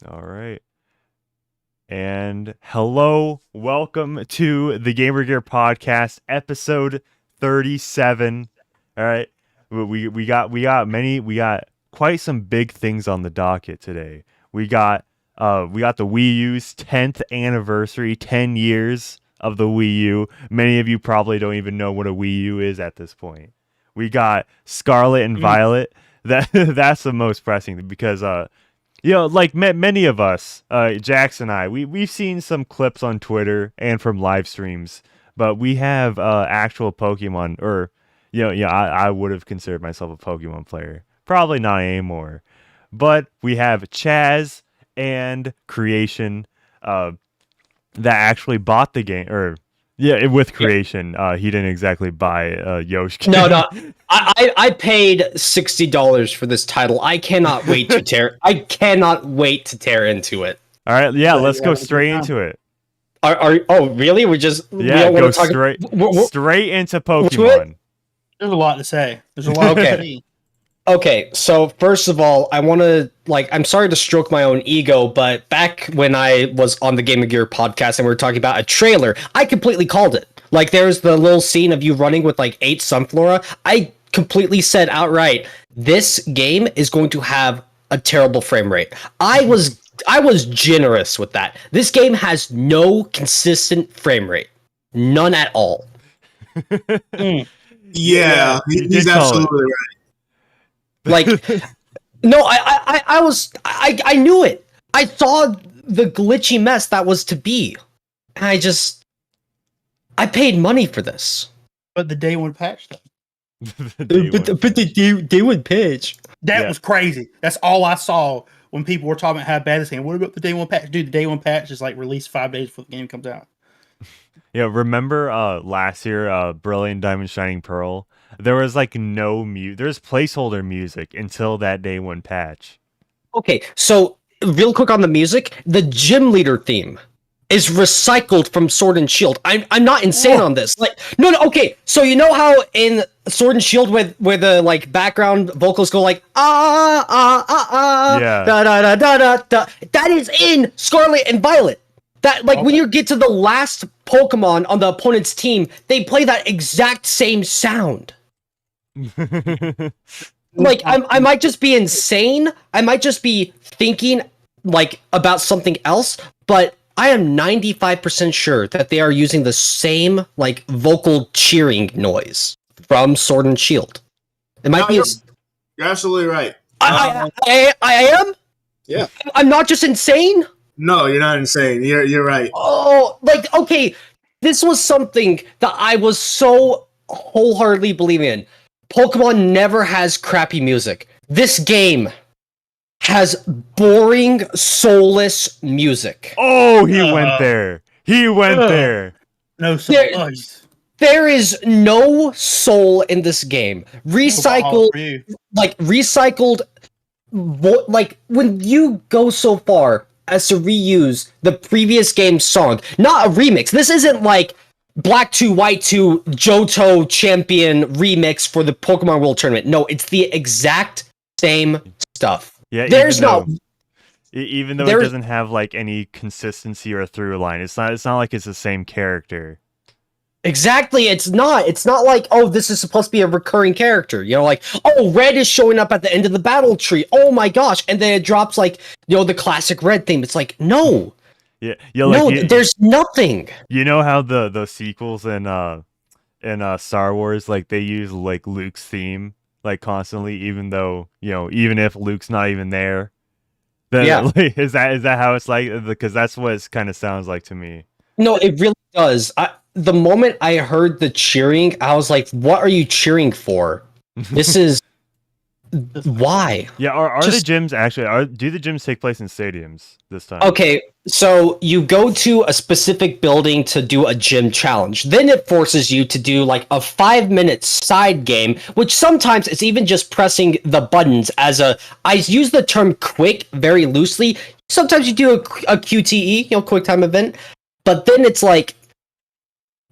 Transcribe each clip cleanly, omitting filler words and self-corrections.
All right. And hello, welcome to the Gamer Gear Podcast, episode 37. All right. We got quite some big things on the docket today. We got the Wii U's 10th anniversary, 10 years of the Wii U. Many of you probably don't even know what a Wii U is at this point. We got Scarlet and Violet. That's the most pressing thing because like many of us, Jax and I, we've seen some clips on Twitter and from live streams, but we have actual Pokemon, or I would have considered myself a Pokemon player. Probably not anymore, but we have Chaz and Creation, that actually bought the game, or with Creation, he didn't exactly buy Yoshi. No. I paid $60 for this title. I cannot wait to tear. I cannot wait to tear into it. All right, let's go straight into it. Oh really? We don't go straight into Pokemon. There's a lot to say. There's a lot. Okay. Okay, so first of all, I want to, I'm sorry to stroke my own ego, but back when I was on the Game of Gear podcast and we were talking about a trailer, I completely called it. There's the little scene of you running with, 8 Sunflora. I completely said outright, this game is going to have a terrible frame rate. I was generous with that. This game has no consistent frame rate. None at all. Yeah, he's absolutely right. No, I knew it. I saw the glitchy mess that was to be. And I paid money for this. But the day one patch, though. the day one patch. That was crazy. That's all I saw when people were talking about how bad this game. What about the day one patch? Dude, the day one patch is released 5 days before the game comes out. Yeah, remember last year, Brilliant Diamond Shining Pearl? There was no there's placeholder music until that day one patch. Okay, so real quick on the music, the gym leader theme is recycled from Sword and Shield. I'm not insane on this. No, okay. So you know how in Sword and Shield where the background vocals go da da da da da. That is in Scarlet and Violet. That when you get to the last Pokemon on the opponent's team, they play that exact same sound. I might just be insane. I might just be thinking about something else, but I am 95% sure that they are using the same vocal cheering noise from Sword and Shield. It might be. You're absolutely right. I am. Yeah. I'm not just insane. No, you're not insane. You're right. Oh, okay. This was something that I was so wholeheartedly believing in. Pokemon never has crappy music. This game has boring, soulless music. Oh, he went there. He went there. No soul. There is no soul in this game. Recycled, when you go so far as to reuse the previous game's song, not a remix. This isn't Black 2, White 2, Johto Champion remix for the Pokemon World Tournament. No, it's the exact same stuff. Yeah, even though it doesn't have any consistency or through line. It's not like it's the same character. Exactly, it's not. It's not this is supposed to be a recurring character. Red is showing up at the end of the battle tree. Oh my gosh, and then it drops the classic Red theme. It's no. Yeah, there's nothing. You know how the sequels in Star Wars they use Luke's theme constantly, even though even if Luke's not even there. Then, is that how it's because that's what it kind of sounds like to me. No, it really does. The moment I heard the cheering, I was like, "What are you cheering for? This is why?" Yeah, are the gyms actually? Do the gyms take place in stadiums this time? Okay, so you go to a specific building to do a gym challenge. Then it forces you to do a 5-minute side game, which sometimes it's even just pressing the buttons I use the term quick very loosely. Sometimes you do a QTE, quick time event, but then it's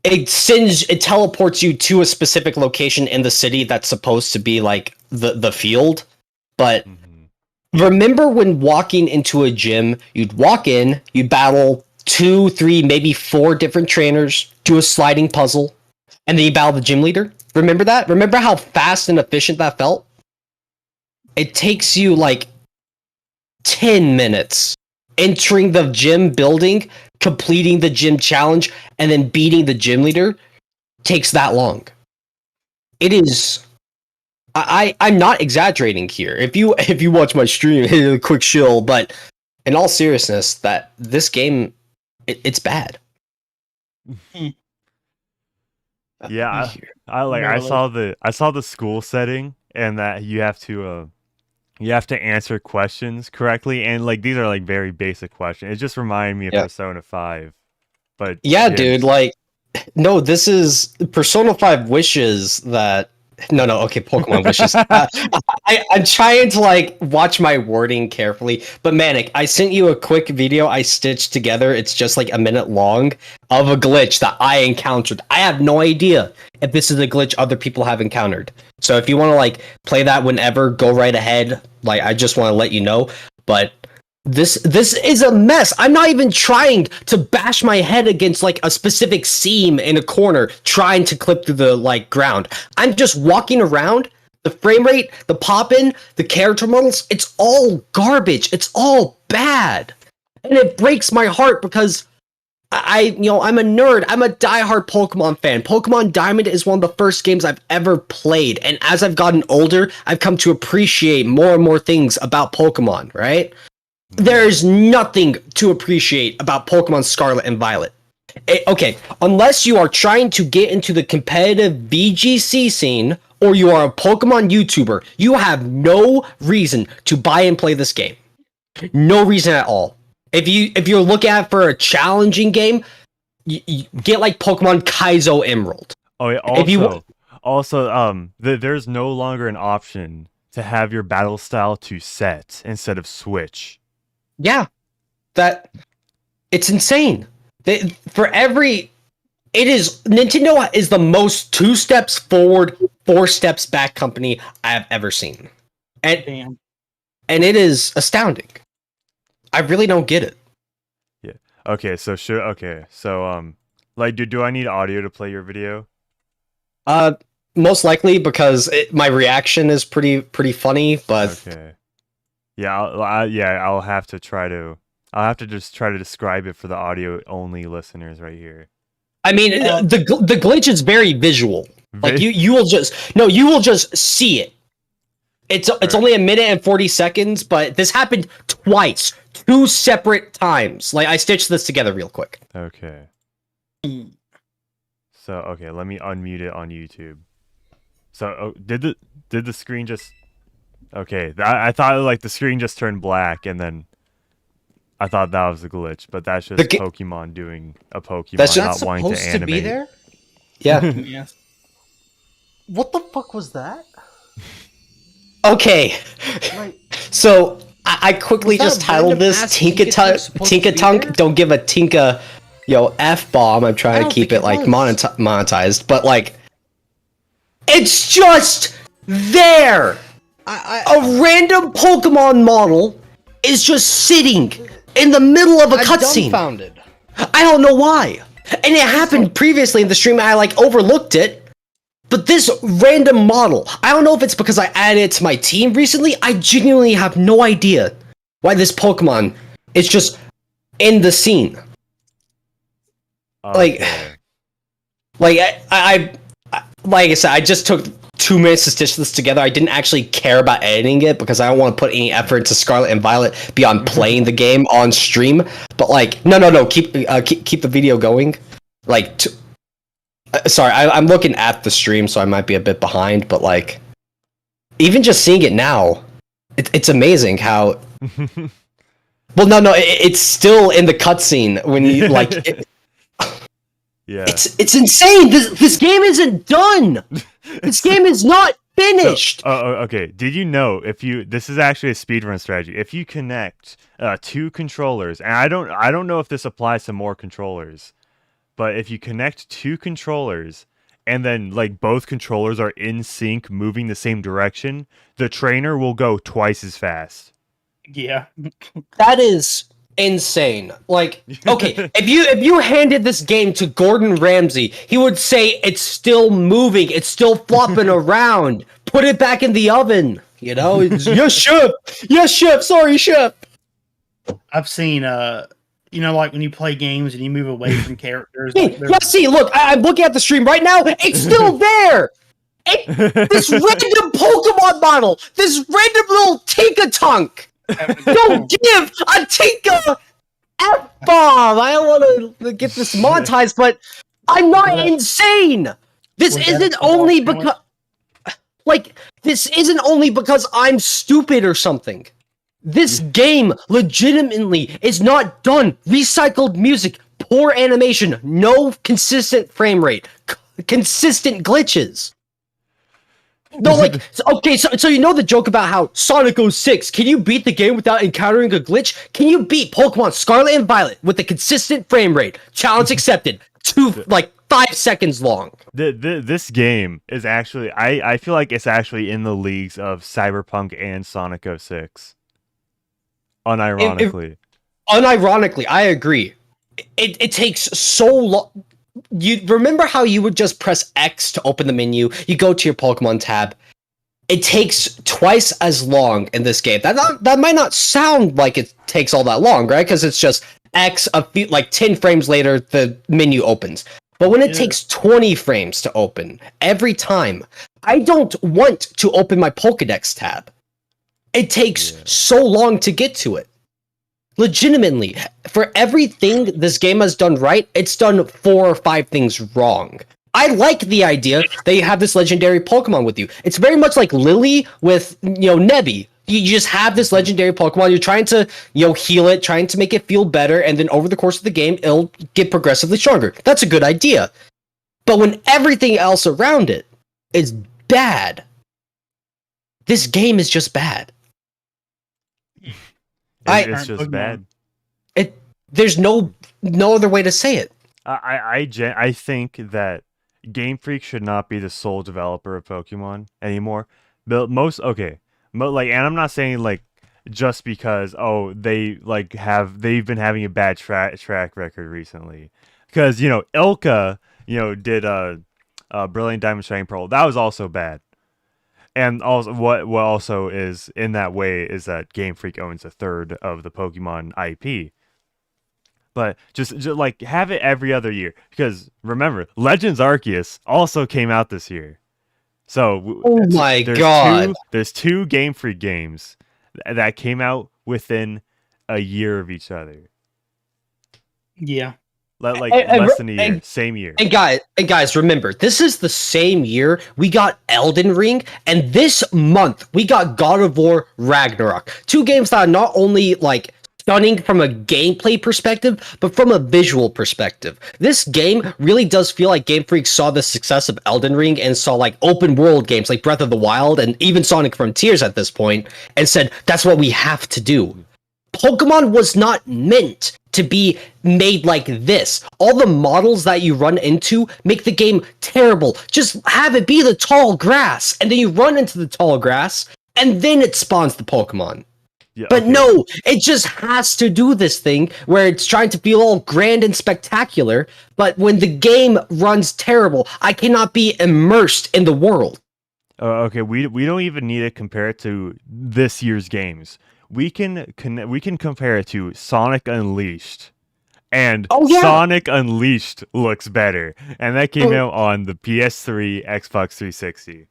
it teleports you to a specific location in the city that's supposed to be the field, but Remember when walking into a gym, you'd walk in, you'd battle 2, 3, maybe 4 different trainers, do a sliding puzzle, and then you battle the gym leader? Remember that? Remember how fast and efficient that felt? It takes you like 10 minutes entering the gym building, completing the gym challenge, and then beating the gym leader takes that long. It is. I'm not exaggerating here. If you watch my stream, a quick shill, but in all seriousness, that this game, it's bad. Yeah, I saw the school setting, and that you have to answer questions correctly, and like these are like very basic questions. It just reminded me of Persona 5. But yeah, dude, like no, this is Persona 5 wishes that no, okay, Pokemon wishes. I'm trying to like watch my wording carefully, but Manic, I sent you a quick video I stitched together. It's just like a minute long of a glitch that I encountered. I have no idea if this is a glitch other people have encountered. So if you want to like play that whenever, go right ahead. Like I just want to let you know, but this is a mess. I'm not even trying to bash my head against like a specific seam in a corner trying to clip through the like ground. I'm just walking around. The frame rate, the pop-in, the character models, it's all garbage. It's all bad. And it breaks my heart because I'm a nerd. I'm a diehard Pokemon fan. Pokemon Diamond is one of the first games I've ever played. And as I've gotten older, I've come to appreciate more and more things about Pokemon, right? There's nothing to appreciate about Pokemon Scarlet and Violet. Okay, unless you are trying to get into the competitive VGC scene or you are a Pokemon YouTuber, you have no reason to buy and play this game. No reason at all. If you're looking at for a challenging game, you get like Pokemon Kaizo Emerald. Oh, yeah, there's no longer an option to have your battle style to set instead of switch. Yeah, it's insane. Nintendo is the most 2 steps forward, 4 steps back company I have ever seen, and it is astounding. I really don't get it. Yeah. Okay. So like, do I need audio to play your video? Most likely because my reaction is pretty funny, but okay. Yeah, I'll have to just try to describe it for the audio only listeners right here. I mean, the glitch is very visual. Like you will just see it. It's only a minute and 40 seconds, but this happened twice, 2 separate times. Like I stitched this together real quick. Okay. So okay, let me unmute it on YouTube. So did the screen just? Okay, I thought like the screen just turned black, and then I thought that was a glitch, but that's just Pokemon doing a Pokemon that's not wanting to animate. Supposed to be there? Yeah. Yes. What the fuck was that? Okay. Like, so I quickly just titled this Tinka Tunk. Don't give a Tinka, F-bomb. I'm trying to keep it like monetized, but like, it's just there. A random Pokemon model is just sitting in the middle of a cutscene. Dumbfounded. I don't know why. And it happened previously in the stream, and I like overlooked it. But this random model, I don't know if it's because I added it to my team recently. I genuinely have no idea why this Pokemon is just in the scene. Okay. Like I said, I just took 2 minutes to stitch this together. I didn't actually care about editing it because I don't want to put any effort into Scarlet and Violet beyond playing the game on stream. But like, no, keep the video going. Like, sorry, I'm looking at the stream, so I might be a bit behind. But like, even just seeing it now, it's amazing how. Well, no, it's still in the cutscene when you like. Yeah. It's insane. This game isn't done. This game is not finished. Okay. Did you know this is actually a speedrun strategy. If you connect 2 controllers, and I don't know if this applies to more controllers, but if you connect 2 controllers and then like both controllers are in sync, moving the same direction, the trainer will go twice as fast. Yeah. That is insane. Like, okay, if you handed this game to Gordon Ramsay, he would say it's still moving, it's still flopping around. Put it back in the oven. You know, yes, chef. Yes, chef. Sorry, chef. I've seen like when you play games and you move away from characters. Hey, Like yeah, see, look, I'm looking at the stream right now. It's still there. This random Pokemon model, this random little Tinkatunk. Don't give a Tinka F-bomb. I don't want to get this monetized, but I'm not insane. This isn't only because, I'm stupid or something. This game legitimately is not done. Recycled music, poor animation, no consistent frame rate, consistent glitches. No, like, so you know the joke about how Sonic 06, can you beat the game without encountering a glitch? Can you beat Pokemon Scarlet and Violet with a consistent frame rate? Challenge accepted. 5 seconds long. This game is actually, I feel like it's actually in the leagues of Cyberpunk and Sonic 06. Unironically. Unironically, I agree. It takes so long. You remember how you would just press X to open the menu? You go to your Pokemon tab. It takes twice as long in this game. That might not sound like it takes all that long, right? Because it's just X, 10 frames later, the menu opens. But when it takes 20 frames to open every time, I don't want to open my Pokedex tab. It takes so long to get to it. Legitimately, for everything this game has done right, it's done 4 or 5 things wrong. I like the idea that you have this legendary Pokemon with you. It's very much like Lily with, Nebby. You just have this legendary Pokemon, you're trying to, heal it, trying to make it feel better, and then over the course of the game, it'll get progressively stronger. That's a good idea. But when everything else around it is bad, this game is just bad. It's just bad. There's no other way to say it. I think that Game Freak should not be the sole developer of Pokemon anymore. And I'm not saying just because they've been having a bad track record recently, because Ilka did Brilliant Diamond Shining Pearl. That was also bad. And also, what also is in that way is that Game Freak owns a third of the Pokemon IP. But just have it every other year, because remember, Legends Arceus also came out this year. So there's 2 Game Freak games that came out within a year of each other. Yeah. Less than a year, same year. And guys, remember, this is the same year we got Elden Ring, and this month we got God of War Ragnarok. 2 games that are not only stunning from a gameplay perspective, but from a visual perspective. This game really does feel like Game Freak saw the success of Elden Ring and saw open world games like Breath of the Wild and even Sonic Frontiers at this point, and said, that's what we have to do. Pokemon was not meant to be made like this. All the models that you run into make the game terrible. Just have it be the tall grass, and then you run into the tall grass, and then it spawns the Pokemon. Yeah, but no, it just has to do this thing where it's trying to feel all grand and spectacular, but when the game runs terrible, I cannot be immersed in the world. Okay, we don't even need to compare it to this year's games. We can compare it to Sonic Unleashed, and Sonic Unleashed looks better, and that came out on the PS3, Xbox 360.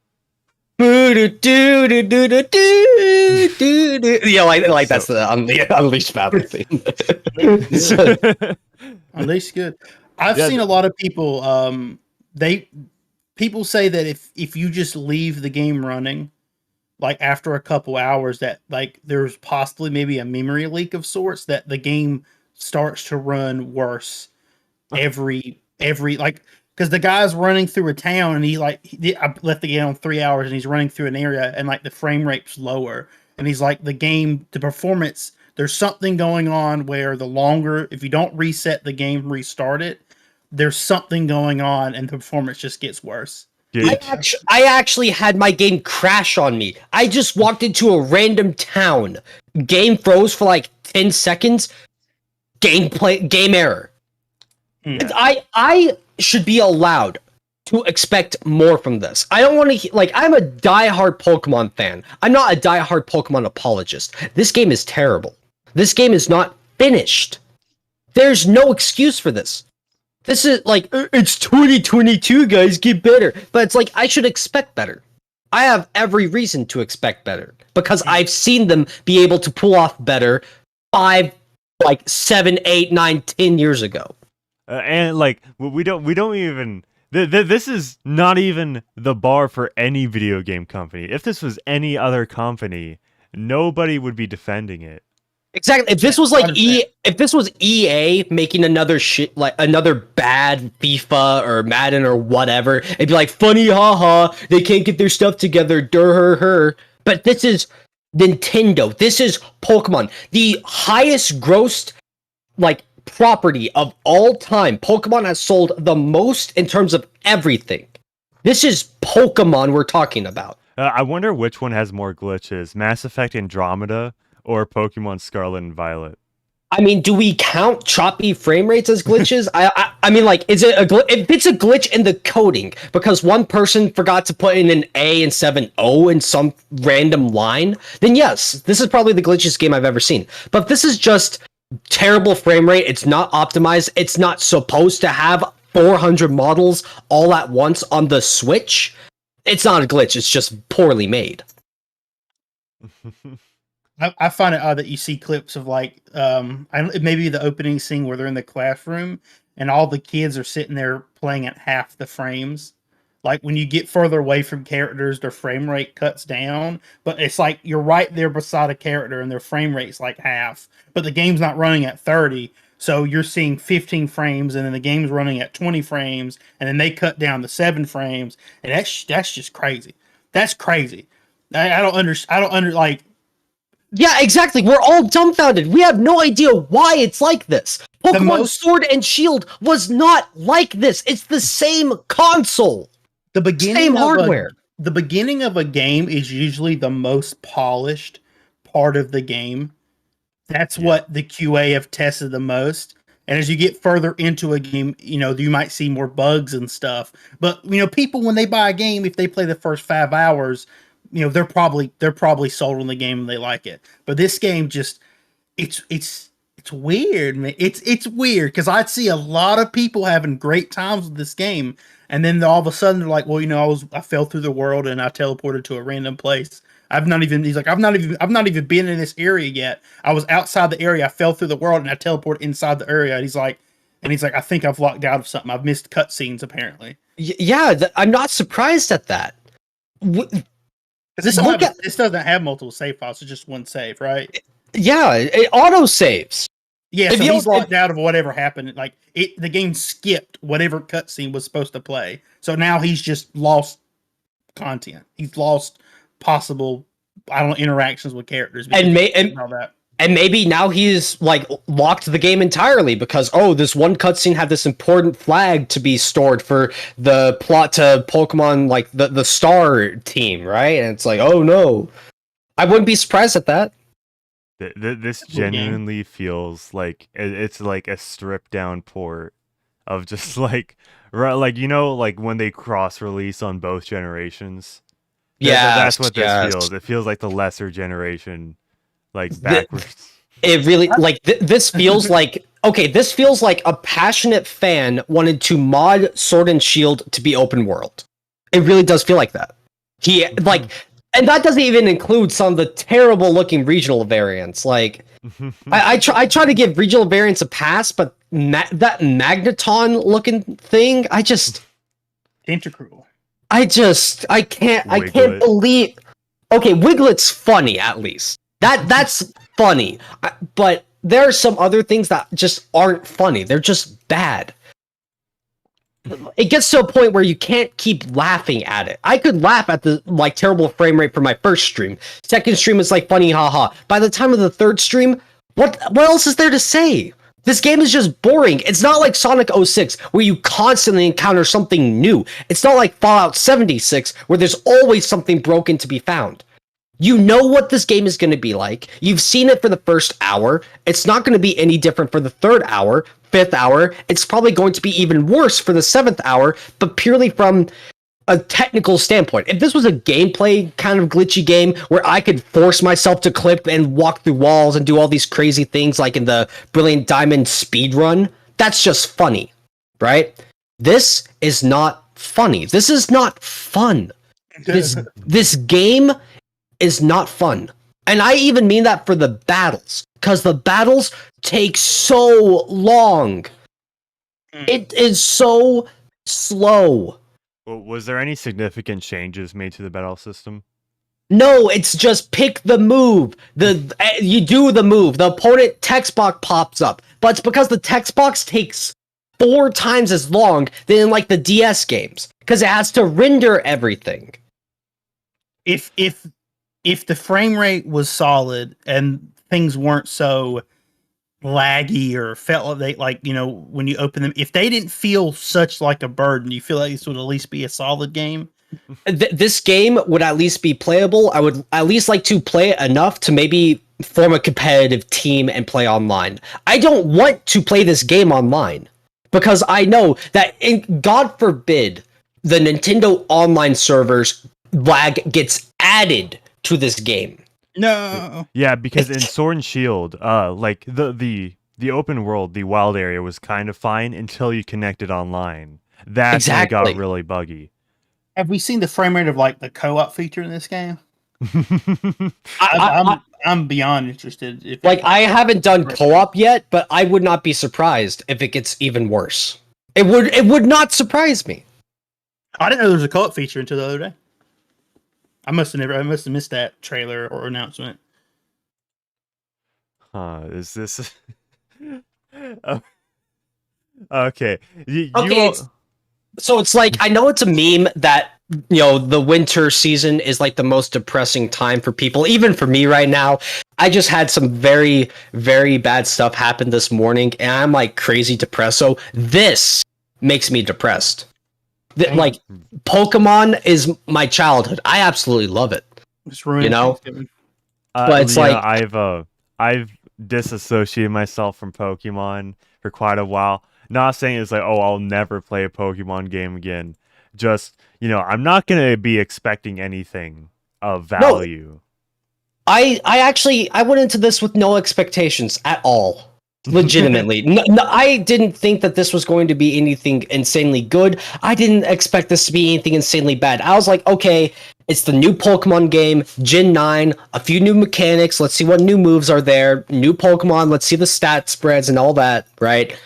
Yeah, that's the Unleashed battle theme. Unleashed good. I've seen a lot of people. People say that if you just leave the game running, after a couple hours, that there's possibly maybe a memory leak of sorts, that the game starts to run worse every because the guy's running through a town and I left the game on 3 hours and he's running through an area and the frame rate's lower and he's the performance, there's something going on where if you don't reset the game, restart it, there's something going on and the performance just gets worse. I actually had my game crash on me. I just walked into a random town, game froze for like 10 seconds, game error. Yeah. I should be allowed to expect more from this. I don't want to like. I'm a diehard Pokemon fan. I'm not a diehard Pokemon apologist. This game is terrible. This game is not finished. There's no excuse for this. This is like it's 2022, guys. Get better. But it's like I should expect better. I have every reason to expect better because I've seen them be able to pull off better 5, 7, 8, 9, 10 years ago. And like we don't even this is not even the bar for any video game company. If this was any other company, nobody would be defending it. Exactly. If this was like 100%. if this was EA making another shit like another bad FIFA or Madden or whatever, it'd be like funny, haha. They can't get their stuff together. Her. But this is Nintendo. This is Pokemon, the highest grossed like property of all time. Pokemon has sold the most in terms of everything. This is Pokemon we're talking about. I wonder which one has more glitches, Mass Effect Andromeda or Pokemon Scarlet and Violet. I mean, do we count choppy frame rates as glitches? I mean, like, is it if it's a glitch in the coding because one person forgot to put in an A instead of an O in some random line, then yes, this is probably the glitchiest game I've ever seen. But if this is just terrible frame rate, it's not optimized, it's not supposed to have 400 models all at once on the Switch, it's not a glitch, it's just poorly made. I find it odd that you see clips of like maybe the opening scene where they're in the classroom and all the kids are sitting there playing at half the frames. Like when you get further away from characters, their frame rate cuts down, but it's like you're right there beside a character and their frame rate's like half, but the game's not running at 30. So you're seeing 15 frames and then the game's running at 20 frames and then they cut down to 7 frames. And that's just crazy. That's crazy. I don't understand. Like, Yeah, exactly. We're all dumbfounded. We have no idea why it's like this. Pokemon Sword and Shield was not like this. It's the same console. the beginning Same of hardware. The beginning of a game is usually the most polished part of the game. That's what the QA have tested the most. And as you get further into a game, you might see more bugs and stuff. But people when they buy a game, if they play the first 5 hours, they're probably sold on the game and they like it. But this game just it's weird, man. It's weird because I'd see a lot of people having great times with this game, and then all of a sudden they're like, well, I fell through the world and I teleported to a random place. I've not even been in this area yet. I was outside the area, I fell through the world and I teleported inside the area. And he's like, I think I've locked out of something. I've missed cutscenes apparently. I'm not surprised at that. This doesn't have multiple save files, it's just one save, right? Yeah, it auto saves. Yeah, so he's locked out of whatever happened. Like the game skipped whatever cutscene was supposed to play. So now he's just lost content. He's lost possible, interactions with characters. And all that. And maybe now he's like locked the game entirely because this one cutscene had this important flag to be stored for the plot to Pokemon, like the Star team, right? And it's like, oh no, I wouldn't be surprised at that. This genuinely feels like it's like a stripped down port of just like when they cross release on both generations. Yeah, that's what this feels. It feels like the lesser generation. Like backwards. It really this feels like this feels like a passionate fan wanted to mod Sword and Shield to be open world. It really does feel like that. And that doesn't even include some of the terrible looking regional variants. Like I try to give regional variants a pass, but that Magneton looking thing, Tentacruel. I can't believe. Okay, Wiglet's funny at least. That's funny, but there are some other things that just aren't funny. They're just bad. It gets to a point where you can't keep laughing at it. I could laugh at the terrible frame rate for my first stream. Second stream is like funny, haha. By the time of the third stream, what else is there to say? This game is just boring. It's not like Sonic 06 where you constantly encounter something new. It's not like Fallout 76 where there's always something broken to be found. You know what this game is going to be like. You've seen it for the first hour. It's not going to be any different for the third hour, fifth hour. It's probably going to be even worse for the seventh hour, but purely from a technical standpoint. If this was a gameplay kind of glitchy game where I could force myself to clip and walk through walls and do all these crazy things like in the Brilliant Diamond speedrun, that's just funny, right? This is not funny. This is not fun. This game is not fun. And I even mean that for the battles, because the battles take so long. It is so slow. Well, was there any significant changes made to the battle system? No, it's just pick the move. You do the move. The opponent text box pops up. But it's because the text box takes 4 times as long than in like the DS games. Because it has to render everything. If the frame rate was solid and things weren't so laggy or felt like when you open them, if they didn't feel such like a burden, you feel like this would at least be a solid game? This game would at least be playable. I would at least like to play it enough to maybe form a competitive team and play online. I don't want to play this game online because I know that, God forbid, the Nintendo online servers lag gets added to this game. No. Yeah, because in Sword and Shield, like the open world, the wild area was kind of fine until you connected online. That's when it got really buggy. Have we seen the frame rate of like the co-op feature in this game? I'm beyond interested. I haven't done co-op yet, but I would not be surprised if it gets even worse. It would not surprise me. I didn't know there was a co-op feature until the other day. I must have missed that trailer or announcement. Is this oh. Okay. So it's like, I know it's a meme that, the winter season is like the most depressing time for people, even for me right now. I just had some very, very bad stuff happen this morning, and I'm like crazy depressed. So this makes me depressed. Like, Pokemon is my childhood. I absolutely love it. Just ruined but it's I've disassociated myself from Pokemon for quite a while. Not saying it's like, oh, I'll never play a Pokemon game again. Just, I'm not going to be expecting anything of value. No, I went into this with no expectations at all. Legitimately. No, I didn't think that this was going to be anything insanely good. I didn't expect this to be anything insanely bad. I was like, okay, it's the new Pokemon game, Gen 9, a few new mechanics, let's see what new moves are there, new Pokemon, let's see the stat spreads and all that, right?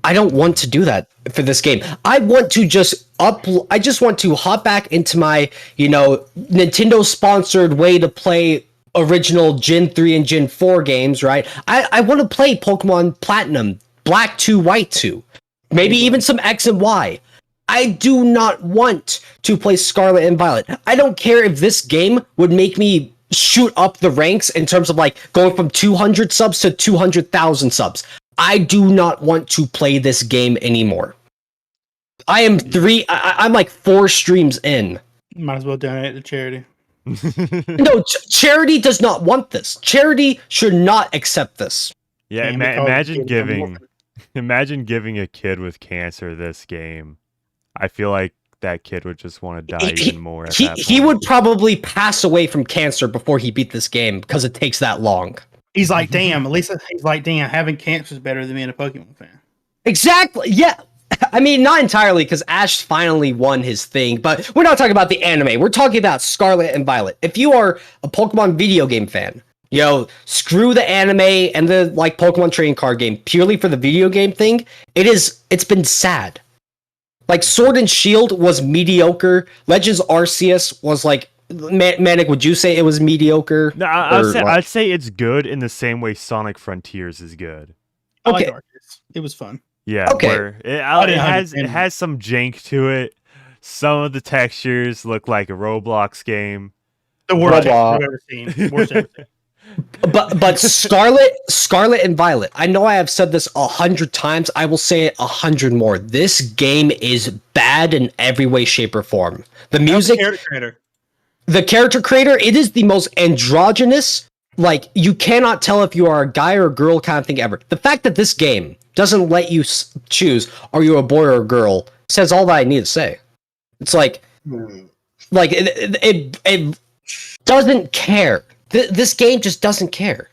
I don't want to do that for this game. I want to just want to hop back into my, Nintendo sponsored way to play original Gen 3 and Gen 4 games, right? I want to play Pokemon Platinum, Black 2, White 2, maybe even some X and Y. I do not want to play Scarlet and Violet. I don't care if this game would make me shoot up the ranks in terms of like going from 200 subs to 200,000 subs. I do not want to play this game anymore. I'm like 4 streams in. Might as well donate to charity. No, charity does not want this. Charity should not accept this. Yeah, imagine giving a kid with cancer this game. I feel like that kid would just want to die even more. He would probably pass away from cancer before he beat this game because it takes that long. He's like, damn. At least he's like, damn. Having cancer is better than being a Pokemon fan. Exactly. Yeah. I mean, not entirely, because Ash finally won his thing, but we're not talking about the anime. We're talking about Scarlet and Violet. If you are a Pokemon video game fan, screw the anime and the Pokemon trading card game purely for the video game thing. It's been sad. Like, Sword and Shield was mediocre. Legends Arceus was like, Manic, would you say it was mediocre? No, I'd say it's good in the same way Sonic Frontiers is good. I like Arceus. It was fun. Yeah, okay. Where it has some jank to it. Some of the textures look like a Roblox game. The worst I've ever seen. Worst ever seen. But Scarlet and Violet. I know I have said this 100 times. I will say it 100 more. This game is bad in every way, shape, or form. The music. the character creator, it is the most androgynous. Like, you cannot tell if you are a guy or a girl kind of thing ever. The fact that this game doesn't let you choose, are you a boy or a girl, says all that I need to say. It's like it doesn't care. This game just doesn't care.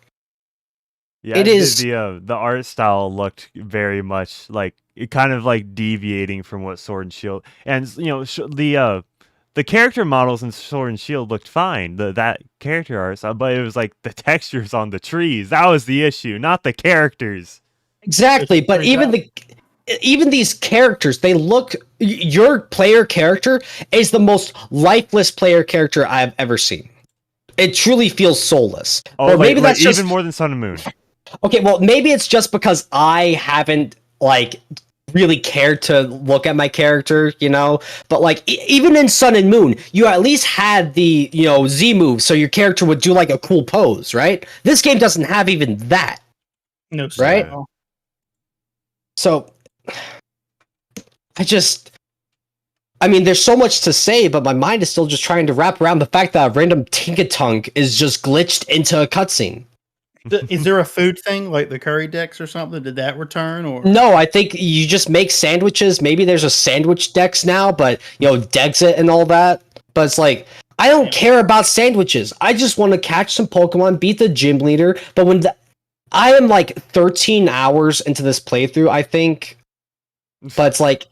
Yeah, it is the art style looked very much like it kind of like deviating from what Sword and Shield, and the character models in Sword and Shield looked fine. That character art style, but it was like the textures on the trees that was the issue, not the characters. Exactly, but even these characters, they look. Your player character is the most lifeless player character I've ever seen. It truly feels soulless. Oh, or maybe that's even just more than Sun and Moon. Okay, well, maybe it's just because I haven't like really cared to look at my character, you know. But like, even in Sun and Moon, you at least had the Z move, so your character would do like a cool pose, right? This game doesn't have even that. No, right? No. So, I mean, there's so much to say, but my mind is still just trying to wrap around the fact that a random Tinkatunk is just glitched into a cutscene. Is there a food thing like the curry decks or something? Did that return or No? I think you just make sandwiches. Maybe there's a sandwich dex now, but Dexit and all that. But it's like, I don't care about sandwiches. I just want to catch some Pokemon, beat the gym leader. But I am like 13 hours into this playthrough, I think. But it's like,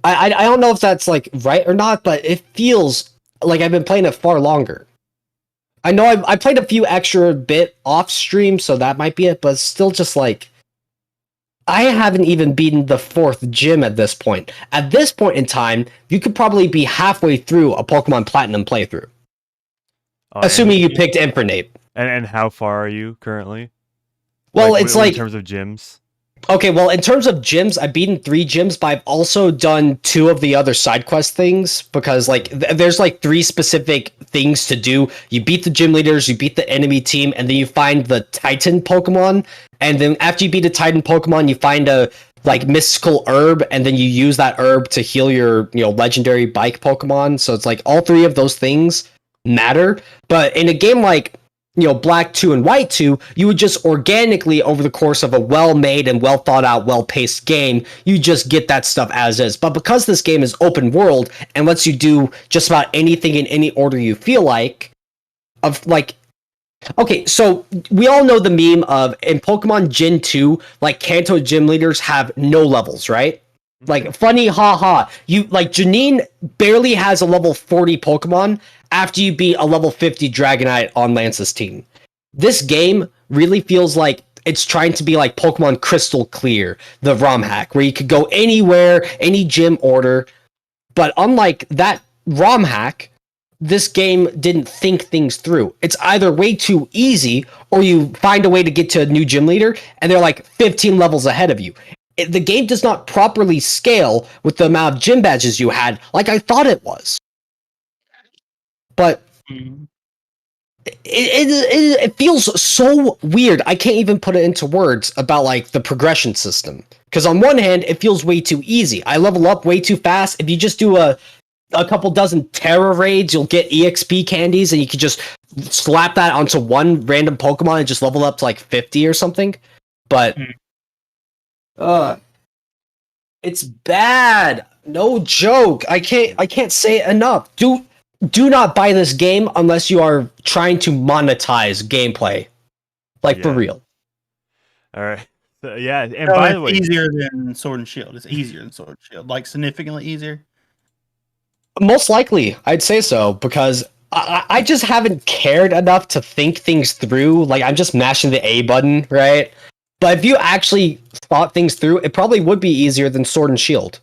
I don't know if that's like right or not, but it feels like I've been playing it far longer. I know I played a few extra bit off stream, so that might be it, but it's still just like, I haven't even beaten the 4th gym at this point. At this point in time, you could probably be halfway through a Pokemon Platinum playthrough. Assuming you picked Infernape. And how far are you currently? Well, it's like... in terms of gyms? Okay, well, in terms of gyms, I've beaten 3 gyms, but I've also done 2 of the other side quest things, because like there's like 3 specific things to do. You beat the gym leaders, you beat the enemy team, and then you find the Titan Pokemon, and then after you beat a Titan Pokemon, you find a like mystical herb, and then you use that herb to heal your legendary bike Pokemon. So it's like all 3 of those things matter, but in a game like Black 2 and White 2, you would just organically, over the course of a well-made and well-thought-out, well-paced game, you just get that stuff as is. But because this game is open world and lets you do just about anything in any order you feel like, okay, so we all know the meme of, in Pokemon Gen 2, like, Kanto gym leaders have no levels, right? Like, funny, haha. Janine barely has a level 40 Pokemon after you beat a level 50 Dragonite on Lance's team. This game really feels like it's trying to be like Pokemon Crystal Clear, the ROM hack, where you could go anywhere, any gym order. But unlike that ROM hack, this game didn't think things through. It's either way too easy, or you find a way to get to a new gym leader, and they're like 15 levels ahead of you. The game does not properly scale with the amount of gym badges you had, like I thought it was. But it feels so weird. I can't even put it into words about like the progression system. Because on one hand, it feels way too easy. I level up way too fast. If you just do a couple dozen Terra raids, you'll get EXP candies, and you can just slap that onto one random Pokemon and just level up to like 50 or something. But it's bad. No joke. I can't say it enough. Do not buy this game unless you are trying to monetize gameplay. For real. All right. Yeah, and by the way, it's easier than Sword and Shield. It's easier than Sword and Shield. Like, significantly easier? Most likely, I'd say so, because I just haven't cared enough to think things through. Like, I'm just mashing the A button, right? But if you actually thought things through, it probably would be easier than Sword and Shield.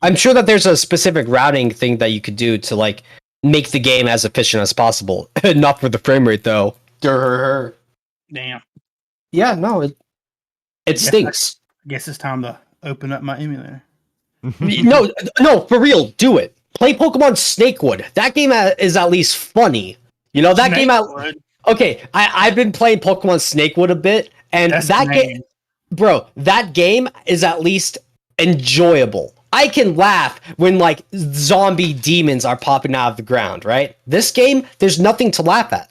I'm sure that there's a specific routing thing that you could do to, like, make the game as efficient as possible. Not for the frame rate, though. Damn. Yeah, no, it stinks. I guess it's time to open up my emulator. No, for real, do it. Play Pokemon Snakewood. That game is at least funny. That game out. Okay, I've been playing Pokemon Snakewood a bit, and that game is at least enjoyable. I can laugh when like zombie demons are popping out of the ground, right? This game, there's nothing to laugh at.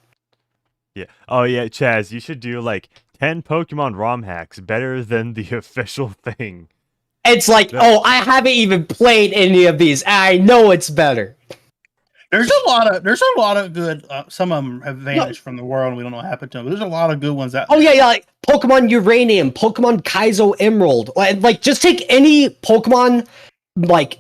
Yeah. Oh yeah, Chaz, you should do like 10 Pokemon ROM hacks better than the official thing. It's like, oh, I haven't even played any of these. I know it's better. There's a lot of good. Some of them have vanished from the world. And we don't know what happened to them. But there's a lot of good ones out. Oh yeah, like Pokemon Uranium, Pokemon Kaizo Emerald. Like just take any Pokemon like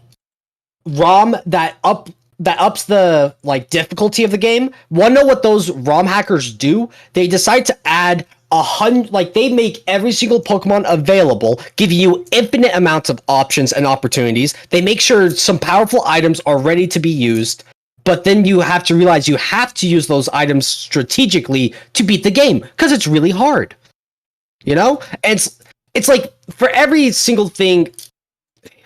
ROM that ups the like difficulty of the game. Wanna know what those ROM hackers do? They decide to add 100, like they make every single Pokemon available, give you infinite amounts of options and opportunities. They make sure some powerful items are ready to be used, but then you have to realize you have to use those items strategically to beat the game because it's really hard. You know? And it's like for every single thing.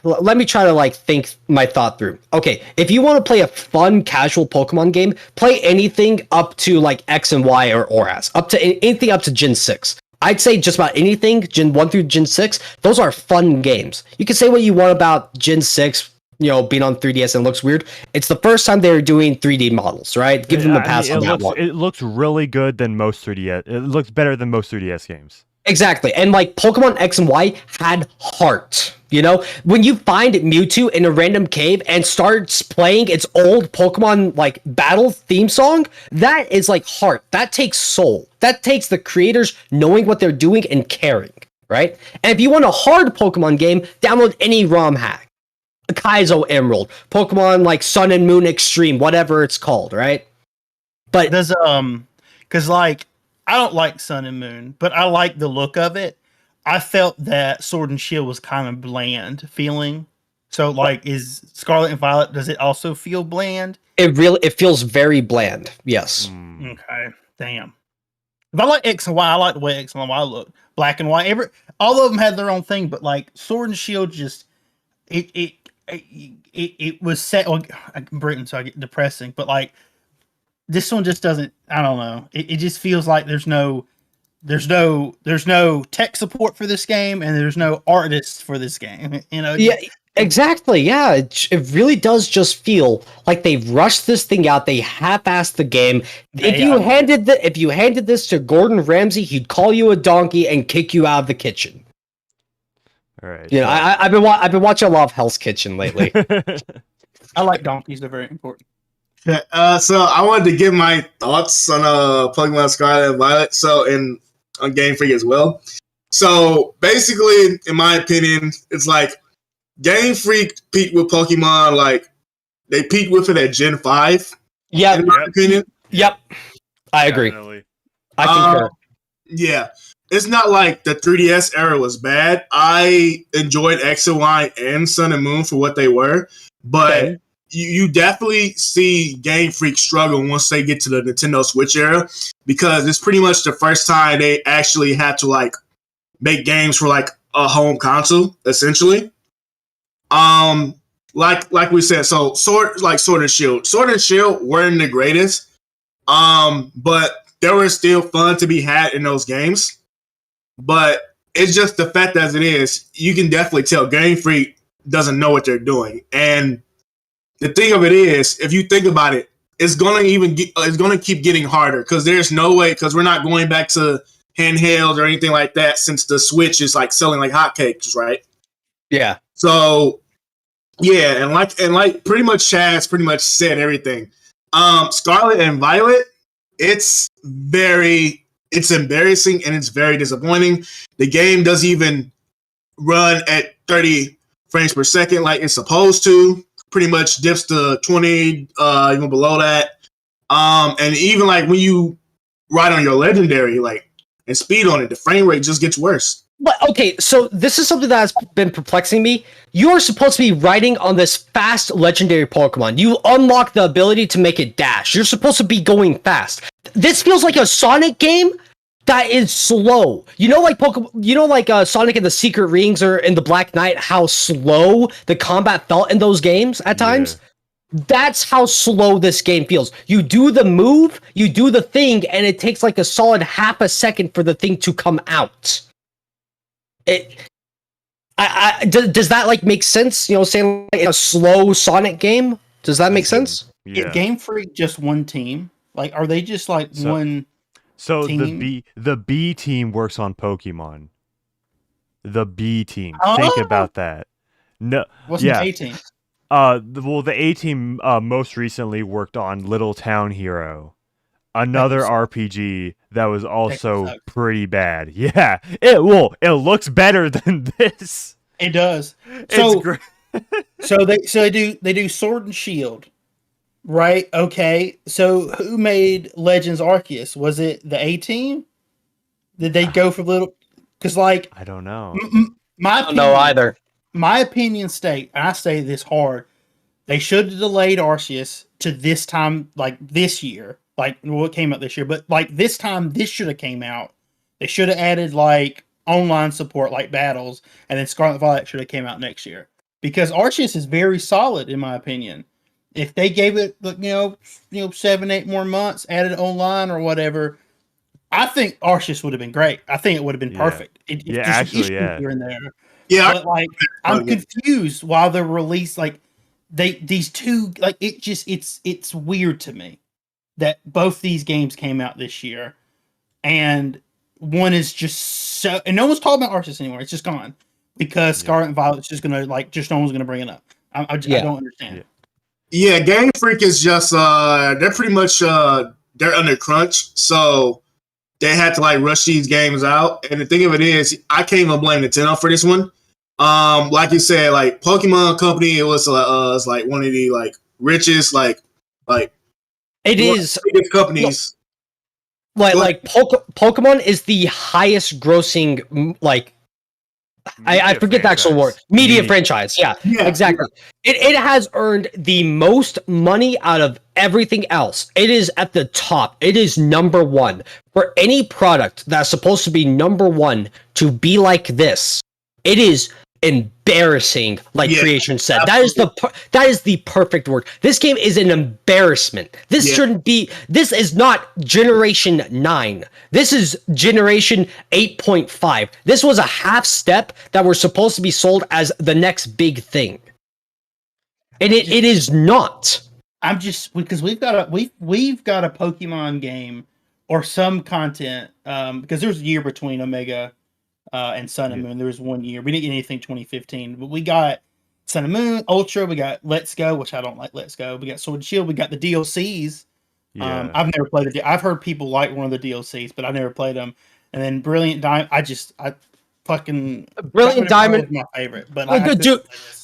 Let me try to like think my thought through. Okay, if you want to play a fun, casual Pokemon game, play anything up to like X and Y or ORAS, up to anything up to Gen 6. I'd say just about anything, Gen 1 through Gen 6, those are fun games. You can say what you want about Gen 6, you know, being on 3DS and looks weird. It's the first time they're doing 3D models, right? Give them the pass on that one. It looks really good than most 3DS. It looks better than most 3DS games. Exactly. And like Pokemon X and Y had heart. You know, when you find Mewtwo in a random cave and starts playing its old Pokemon like battle theme song, that is like heart. That takes soul. That takes the creators knowing what they're doing and caring, right? And if you want a hard Pokemon game, download any ROM hack. A Kaizo Emerald, Pokemon like Sun and Moon Extreme, whatever it's called, right? But Does because like I don't like Sun and Moon, but I like the look of it. I felt that Sword and Shield was kind of bland feeling. So like is Scarlet and Violet, does it also feel bland? it feels very bland. Yes. Okay. Damn. If I like X and Y, I like the way X and Y look. Black and white. All of them had their own thing, but like Sword and Shield just it was set. Well, I'm Britain, so I get depressing. But like this one just doesn't. I don't know. It just feels like there's no tech support for this game, and there's no artists for this game. You know. Yeah. Exactly. Yeah, it really does just feel like they've rushed this thing out. They half-assed the game. If you handed this to Gordon Ramsay, he'd call you a donkey and kick you out of the kitchen. All right. You know, I've been watching a lot of Hell's Kitchen lately. I like donkeys; they're very important. Yeah, so I wanted to give my thoughts on Pokemon Scarlet and Violet, on Game Freak as well. So basically, in my opinion, it's like Game Freak peaked with Pokemon, like they peaked with it at Gen 5. Yeah, in my opinion. Yep, I agree. Definitely. I concur. Yeah, it's not like the 3DS era was bad. I enjoyed X and Y and Sun and Moon for what they were, but Okay. you definitely see Game Freak struggle once they get to the Nintendo Switch era, because it's pretty much the first time they actually had to like make games for like a home console, essentially. Like we said, so Sword and Shield weren't the greatest, but there were still fun to be had in those games. But it's just the fact as it is, you can definitely tell Game Freak doesn't know what they're doing. And the thing of it is, if you think about it, it's gonna keep getting harder, because there's no way, because we're not going back to handheld or anything like that, since the Switch is like selling like hotcakes, right? Yeah. So yeah, and like pretty much Chaz pretty much said everything. Scarlet and Violet, it's embarrassing and it's very disappointing. The game doesn't even run at 30 frames per second like it's supposed to. Pretty much dips to 20, even below that. And even like when you ride on your legendary, like, and speed on it, the frame rate just gets worse. But okay, so this is something that has been perplexing me. You are supposed to be riding on this fast legendary Pokemon. You unlock the ability to make it dash. You're supposed to be going fast. This feels like a Sonic game that is slow. You know, like Sonic and the Secret Rings or in the Black Knight, how slow the combat felt in those games at times? Yeah. That's how slow this game feels. You do the move, you do the thing, and it takes like a solid half a second for the thing to come out. Does that like make sense? You know, saying like a slow Sonic game. Does that make sense? Yeah. Is Game Freak just one team? Like, are they just like one So team? the B team works on Pokemon. The B team. Oh! Think about that. No, What's yeah. the A team? The A team most recently worked on Little Town Hero, another sucks. RPG that was also sucks. pretty bad. Yeah, it looks better than this. It does. It's So great. so they do Sword and Shield, right? Okay. So who made Legends Arceus? Was it the A team? Did they go for little? Because like I don't know. I my don't know opinion, either. my opinion state, and I say this hard, they should have delayed Arceus to this time, like this year. Like, well, it came out this year, but like this time, this should have came out. They should have added like online support, like battles, and then Scarlet and Violet should have came out next year. Because Arceus is very solid, in my opinion. If they gave it, you know, 7, 8 more months, added online or whatever, I think Arceus would have been great. I think it would have been Yeah. perfect. Yeah, there's some actually, issues yeah. here and there. Yeah, But like, I'm confused while they're released. Like, these two, like, it's weird to me that both these games came out this year, and one is just so, and no one's talking about Arceus anymore. It's just gone because Scarlet and Violet's just gonna like, just no one's gonna bring it up. I don't understand. Yeah, Game Freak is just they're pretty much they're under crunch, so they had to like rush these games out. And the thing of it is, I can't even blame Nintendo for this one. Like you said, like Pokemon Company, it was like one of the like richest like It is biggest companies. like Pokemon is the highest grossing like I forget the actual word. Media franchise. Yeah, exactly. It has earned the most money out of everything else. It is at the top. It is number one. For any product that's supposed to be number one to be like this, it is embarrassing, like Creation said. That is the perfect word. This game is an embarrassment. This shouldn't be. This is not Generation 9. This is Generation 8.5. This was a half step that were supposed to be sold as the next big thing, and it is not. I'm just, because we've got a Pokemon game or some content, because there was a year between Omega and Sun and Moon. There was 1 year. We didn't get anything 2015, but we got Sun and Moon, Ultra, we got Let's Go, which I don't like Let's Go. We got Sword and Shield, we got the DLCs. Yeah. I've never played I've heard people like one of the DLCs, but I never played them. And then Brilliant Diamond, Brilliant Diamond was my favorite. But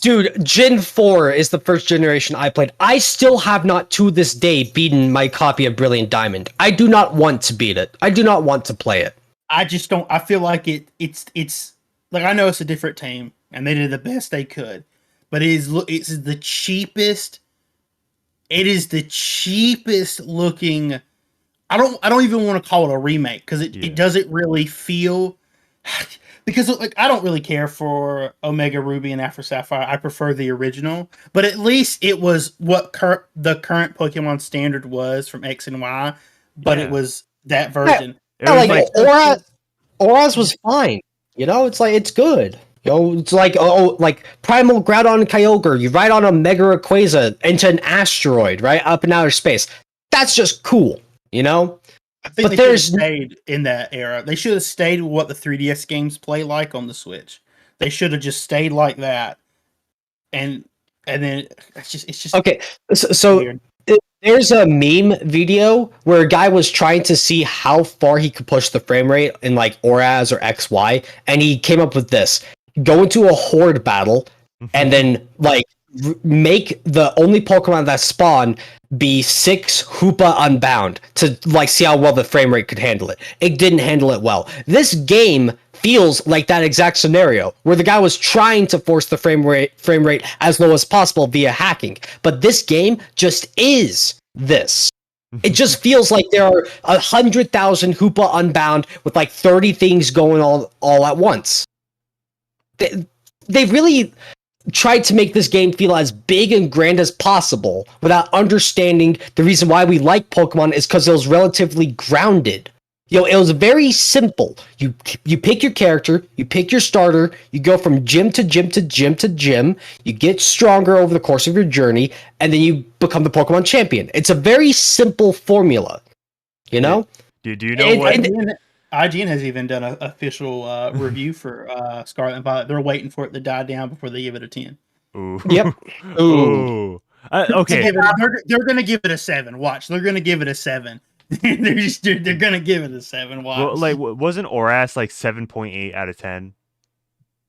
dude, Gen 4 is the first generation I played. I still have not to this day beaten my copy of Brilliant Diamond. I do not want to beat it. I do not want to play it. I just don't. I feel like it's like, I know it's a different team and they did the best they could, but it's the cheapest. It is the cheapest looking. I don't even want to call it a remake because it doesn't really feel. Because like, I don't really care for Omega Ruby and Afro Sapphire. I prefer the original, but at least it was what the current Pokemon standard was from X and Y. But it was that version. Auras was fine. You know, it's like, it's good. You know, it's like like Primal Groudon Kyogre. You ride on a Mega Rayquaza into an asteroid, right, up in outer space. That's just cool, you know. I think they should have stayed in that era. They should have stayed with what the 3DS games play like on the Switch. They should have just stayed like that, and then it's just okay. So weird. There's a meme video where a guy was trying to see how far he could push the frame rate in like Auras or XY, and he came up with this: go into a horde battle, and then like make the only Pokemon that spawn be 6 Hoopa Unbound to like see how well the frame rate could handle it. It didn't handle it well. This game feels like that exact scenario where the guy was trying to force the frame rate as low as possible via hacking. But this game just is this. It just feels like there are 100,000 Hoopa Unbound with like 30 things going all at once. They really tried to make this game feel as big and grand as possible without understanding the reason why we like Pokemon is because it was relatively grounded. it was very simple. You pick your character, you pick your starter, you go from gym to gym to gym to gym, you get stronger over the course of your journey, and then you become the Pokemon champion. It's a very simple formula, you know? Do you know what? IGN has even done an official review for Scarlet and Violet. They're waiting for it to die down before they give it a 10. Ooh. Yep. Ooh. Okay. They're going to give it a 7. Watch. They're going to give it a 7. they're going to give it a 7. Watch. Well, like, wasn't Oras like 7.8 out of 10?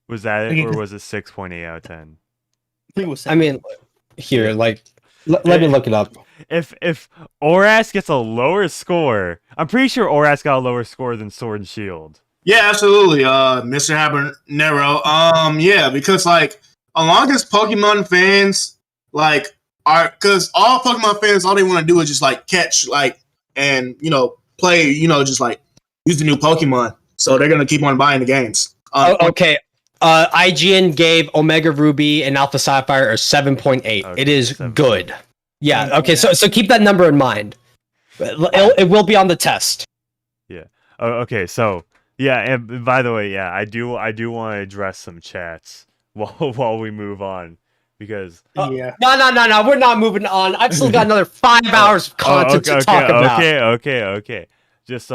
Was that it, or was it 6.8 out of 10? I think it was 7. I mean, here, like, let me look it up. If Oras gets a lower score, I'm pretty sure Oras got a lower score than Sword and Shield. Yeah, absolutely, Mr. Habanero. Yeah, because like, along as Pokemon fans, like, because all Pokemon fans, all they want to do is just like catch, like, and play, just like use the new Pokemon. So they're gonna keep on buying the games. Okay. IGN gave Omega Ruby and Alpha Sapphire a 7.8. Okay, it is 7. good. Yeah. Okay. So keep that number in mind. It will be on the test. Yeah. Okay. So yeah, and by the way, yeah, I do want to address some chats while we move on because Yeah. No. We're not moving on. I've still got another 5 hours of content to talk about. Okay. Just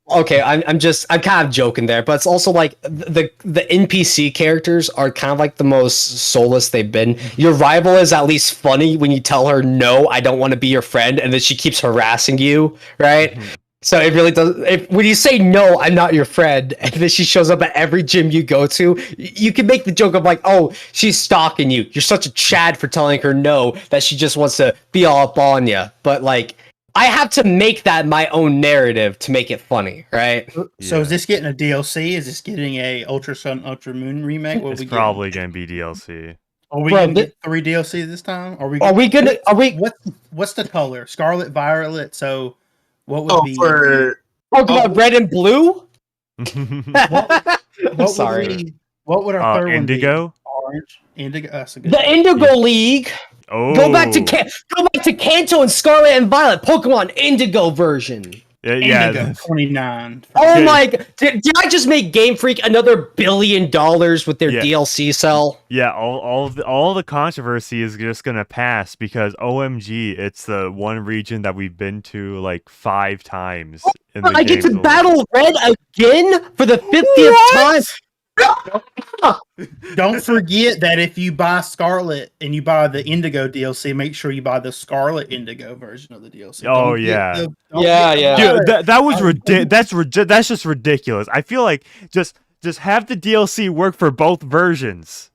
Okay, I'm kind of joking there, but it's also like the NPC characters are kind of like the most soulless they've been. Your rival is at least funny when you tell her, no, I don't want to be your friend, and then she keeps harassing you, right? Mm-hmm. So it really does. When you say, no, I'm not your friend, and then she shows up at every gym you go to, you can make the joke of like, oh, she's stalking you. You're such a Chad for telling her no, that she just wants to be all up on you. But like, I have to make that my own narrative to make it funny, right? So is this getting a DLC? Is this getting a Ultra Sun, Ultra Moon remake? It's probably gonna be DLC. Are we gonna get 3 DLC this time? Are we? What's the color? Scarlet, Violet. So what would be for Pokemon Red and Blue? What Sorry. What would our third Indigo? one be? Orange. Indigo. That's a good. The Indigo League. Oh. Go back to Kanto and Scarlet and Violet, Pokemon Indigo version. Indigo 29. Oh my! Did I just make Game Freak another $1 billion with their DLC sell? Yeah, all the controversy is just gonna pass because OMG, it's the one region that we've been to like 5 times. I get to battle Red again for the 50th time. Don't forget that if you buy Scarlet and you buy the Indigo DLC, make sure you buy the Scarlet Indigo version of the DLC. Oh yeah, Dude, that was that's just ridiculous. I feel like just have the DLC work for both versions.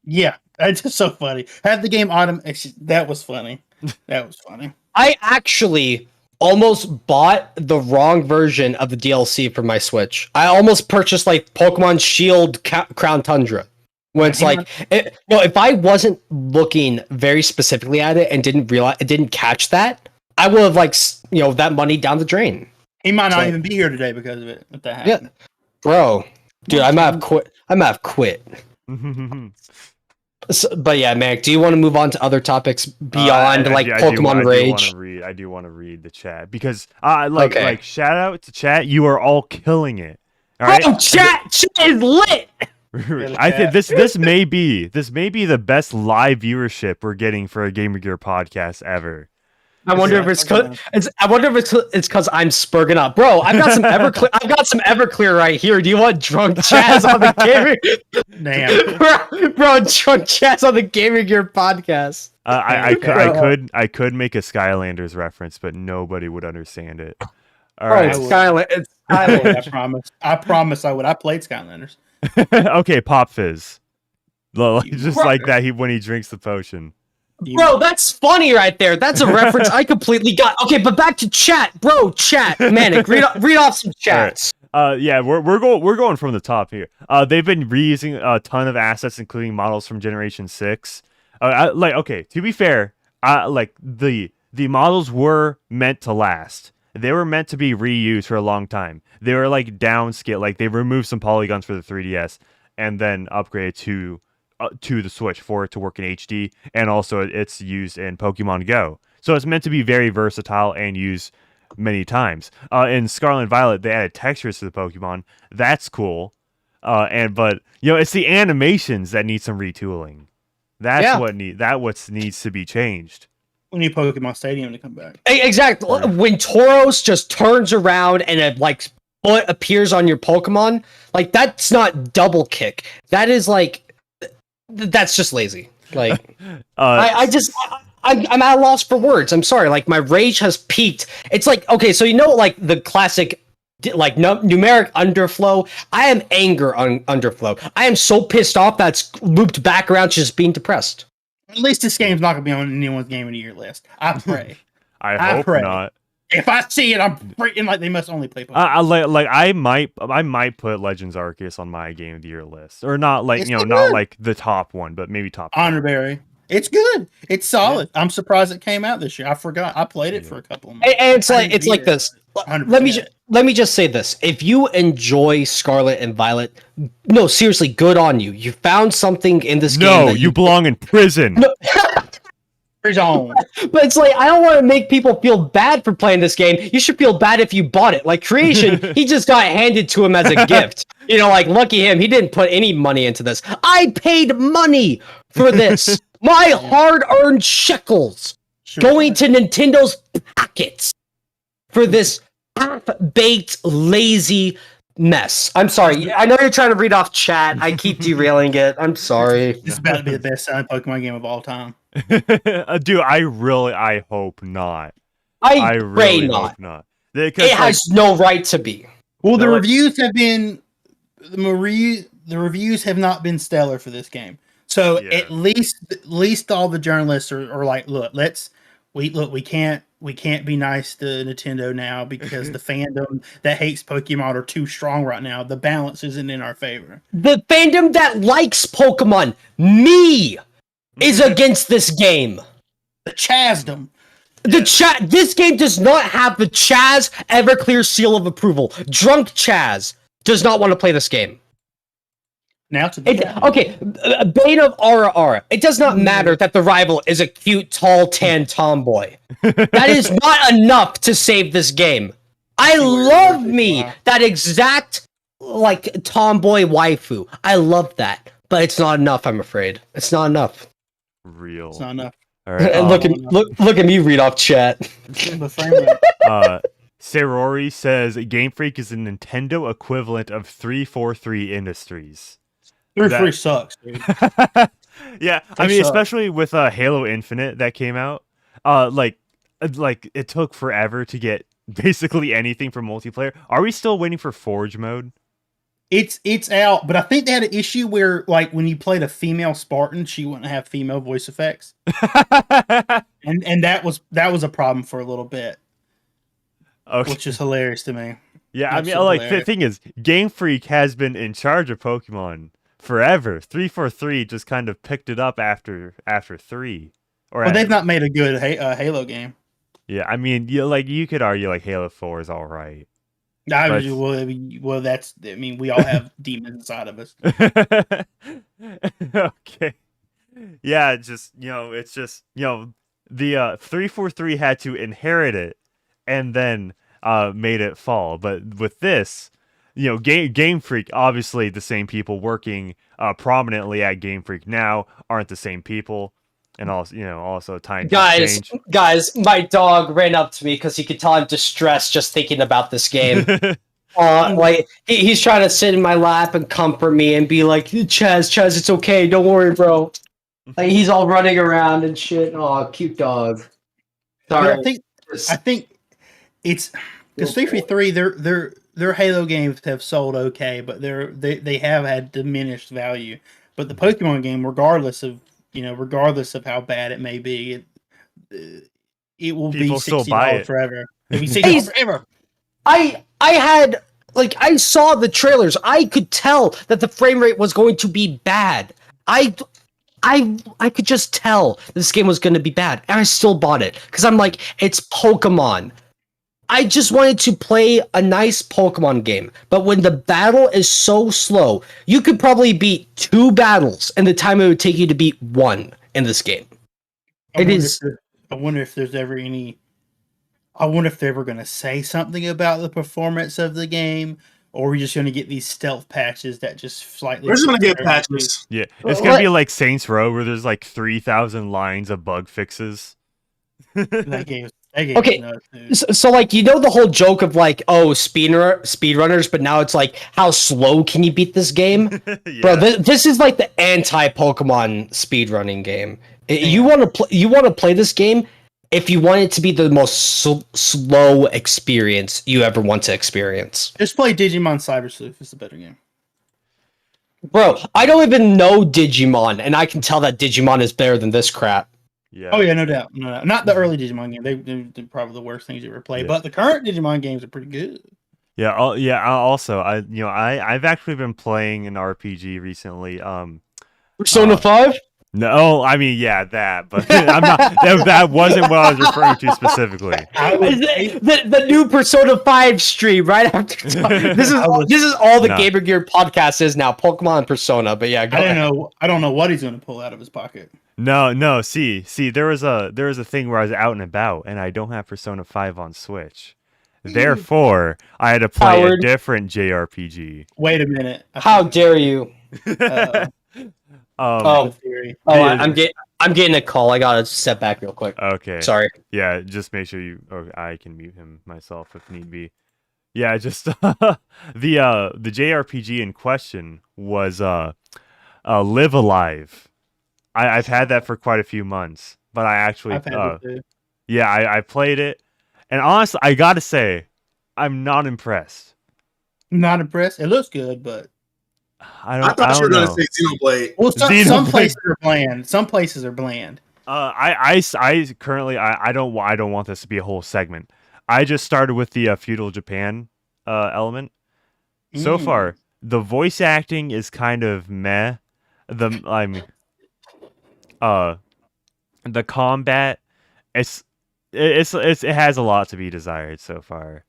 Yeah, it's just so funny. Have the game that was funny. That was funny. I actually almost bought the wrong version of the DLC for my Switch. I almost purchased like Pokemon Shield Crown Tundra. When it's like, if I wasn't looking very specifically at it and didn't catch that, I would have like, that money down the drain. He might not even be here today because of it. If that happened. Yeah, bro, dude, I might have quit. So, but yeah, Mac, do you want to move on to other topics beyond Pokemon Rage? I do want to read the chat because like shout out to chat. You are all killing it. All right, chat is lit. I think this may be the best live viewership we're getting for a Gamer Gear podcast ever. I wonder if it's because I'm spurging up, bro. I've got some Everclear right here. Do you want drunk Chaz on the gaming? Damn, bro, drunk Chaz on the Gamer Gear podcast. I could make a Skylanders reference, but nobody would understand it. All right, it's Skylanders. I promise I would. I played Skylanders. Okay, Pop Fizz. Just like that, when he drinks the potion. Bro, that's funny right there. That's a reference I completely got. Okay, but back to chat, bro. Chat, Manic, read off some chats. Yeah, we're going from the top here. They've been reusing a ton of assets, including models from Generation 6. Okay, to be fair, the models were meant to last. They were meant to be reused for a long time. They were like downscale, like they removed some polygons for the 3DS and then upgraded to the Switch for it to work in HD, and also it's used in Pokemon Go. So it's meant to be very versatile and use many times. In Scarlet and Violet, they added textures to the Pokemon. That's cool. But it's the animations that need some retooling. That's what needs to be changed. We need Pokemon Stadium to come back. Exactly. When Tauros just turns around and it like foot appears on your Pokemon, like that's not double kick. That is like that's just lazy. Like I'm at a loss for words. I'm sorry. Like my rage has peaked. It's like okay, so like the classic like numeric underflow. I am anger underflow. I am so pissed off that's looped back around to just being depressed. At least this game's not gonna be on anyone's Game of the Year list. I pray. I hope pray. not. If I see it, I'm freaking like they must only play Pokemon. I might put Legends Arceus on my Game of the Year list, or not like It's not good. like the top one, but maybe top. Honorberry. It's good. It's solid. I'm surprised it came out this year. I forgot. I played it for a couple of months. And it's like this. 100%. Let me just say this. If you enjoy Scarlet and Violet, no, seriously, good on you. You found something in this game. No, you belong in prison. No. Zone. But it's like, I don't want to make people feel bad for playing this game. You should feel bad if you bought it. Like Creation, he just got handed to him as a gift. Like lucky him. He didn't put any money into this. I paid money for this. My hard-earned shekels going to Nintendo's pockets for this half-baked, lazy mess. I'm sorry. I know you're trying to read off chat. I keep derailing it. I'm sorry. This is about to be the best selling Pokemon game of all time. Dude, I hope not. I really pray hope not. not. It has no right to be. Well, the reviews have been the reviews have not been stellar for this game. So at least all the journalists are like, look, we can't be nice to Nintendo now because the fandom that hates Pokemon are too strong right now. The balance isn't in our favor. The fandom that likes Pokemon, me, is against this game. The Chasdom. This game does not have the Chaz Everclear seal of approval. Drunk Chaz does not want to play this game. Now to the okay, Bane of Aura Aura. It does not matter that the rival is a cute, tall, tan tomboy. That is not enough to save this game. I love me that exact like tomboy waifu. I love that, but it's not enough. I'm afraid it's not enough. Real. It's not enough. All right, look at me read off chat. Sarori says Game Freak is the Nintendo equivalent of 343 Industries. 343 sucks, dude. Yeah, I mean, especially with Halo Infinite that came out, like it took forever to get basically anything for multiplayer. Are we still waiting for Forge mode? It's out, but I think they had an issue where, like, when you played a female Spartan, she wouldn't have female voice effects, and that was a problem for a little bit, which is hilarious to me. Yeah, I mean, like the thing is, Game Freak has been in charge of Pokemon forever. 343 just kind of picked it up after 3. Well, they've not made a good Halo game. Yeah, I mean, you could argue like Halo 4 is all right. Well, that's. I mean, we all have demons inside of us. Okay. Yeah, it's just the 343 had to inherit it and then made it fall. But with this, Game Freak, obviously the same people working prominently at Game Freak now aren't the same people. And also time change. Guys, my dog ran up to me because he could tell I'm distressed just thinking about this game. Like he's trying to sit in my lap and comfort me and be like, Chaz, it's okay, don't worry, bro. Like he's all running around and shit. Oh, cute dog. Sorry. I think it's because 343. Their Halo games have sold okay, but they have had diminished value. But the Pokemon game, regardless of how bad it may be, it will be $60 forever. It'll be $60 forever. I saw the trailers. I could tell that the frame rate was going to be bad. I could just tell this game was going to be bad, and I still bought it because I'm like, it's Pokemon. I just wanted to play a nice Pokemon game, but when the battle is so slow, you could probably beat 2 battles in the time it would take you to beat 1 in this game. I wonder if there's ever any I wonder if they're ever going to say something about the performance of the game, or we're just going to get these stealth patches that just slightly. We're just gonna get compare it to- patches. Yeah, it's gonna be like Saints Row, where there's like 3,000 lines of bug fixes. That game. Okay, is nuts, dude. So like the whole joke of like, oh, speedrunners, but now it's like, how slow can you beat this game? Yeah. Bro, this is like the anti-Pokemon speedrunning game. You want to play this game if you want it to be the most slow experience you ever want to experience. Just play Digimon Cyber Sleuth. It's a better game. Bro, I don't even know Digimon, and I can tell that Digimon is better than this crap. Yeah. Oh yeah, no doubt. Not the early Digimon game. They're probably the worst things you ever play. Yeah. But the current Digimon games are pretty good. Yeah. Also, I've actually been playing an RPG recently. Persona 5? No, I mean, yeah, that, but I'm not. That wasn't what I was referring to specifically. The new Persona 5 stream right after. This is all the No. Gamer Gear podcast is now. Pokemon and Persona, but yeah, go ahead. I don't know what he's going to pull out of his pocket. No. See, there was a thing where I was out and about, and I don't have Persona 5 on Switch. Therefore, I had to play Howard. a different JRPG. Wait a minute. How dare you? Oh, Theory. I'm getting a call. I gotta step back real quick. Okay. Sorry. Yeah, just make sure you. Or I can mute him myself if need be. Yeah, just the JRPG in question was Live Alive. I've had that for quite a few months, but I actually I've had it too. yeah, I played it, and honestly, I gotta say, I'm not impressed. Not impressed. It looks good, but I thought you were don't gonna know. say Xenoblade. well, some Xenoblade. places are bland. Some places are bland. I currently I don't want this to be a whole segment. I just started with the feudal Japan element. So far, the voice acting is kind of meh. The combat, it has a lot to be desired so far.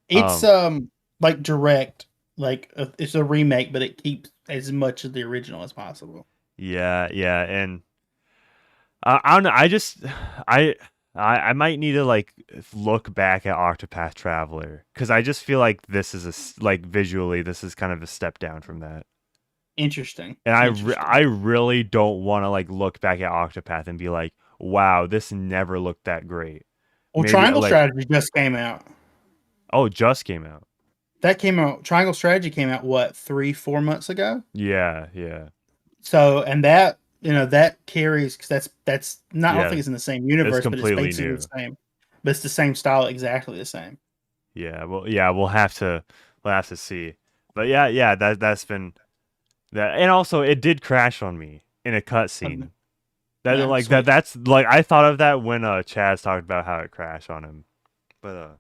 It's like direct, like it's a remake, but it keeps as much of the original as possible. Yeah, and I don't know. I might need to like look back at Octopath Traveler because I just feel like this is visually this is kind of a step down from that. Interesting. And I really don't want to like look back at Octopath and be like, wow, this never looked that great. Well, Maybe, Triangle like- Strategy just came out. Oh, it just came out. That came out. Triangle Strategy came out what 3-4 months ago. Yeah. So and that that carries because that's not. I Yeah. don't think it's in the same universe, but it's completely basically new. the same. But it's the same style, exactly the same. Yeah. Well, yeah, we'll have to see. But yeah, that's been that, and also it did crash on me in a cutscene. That Yeah, like sweet. that's like I thought of that when Chaz talked about how it crashed on him. But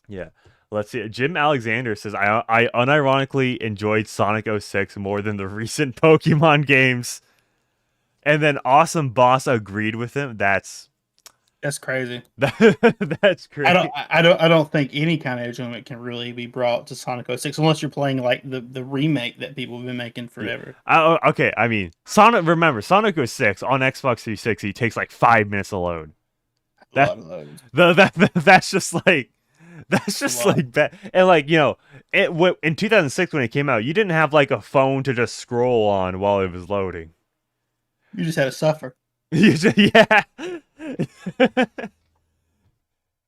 yeah. Let's see. Jim Alexander says I unironically enjoyed Sonic 06 more than the recent Pokemon games. And then Awesome Boss agreed with him. That's crazy. that's crazy. I don't think any kind of enjoyment can really be brought to Sonic 06 unless you're playing like the remake that people have been making forever. Okay, I mean, Sonic 06 on Xbox 360 takes like 5 minutes to load. A lot of loads. That's just like bad. And like, in 2006 when it came out, you didn't have like a phone to just scroll on while it was loading. You just had to suffer. Yeah.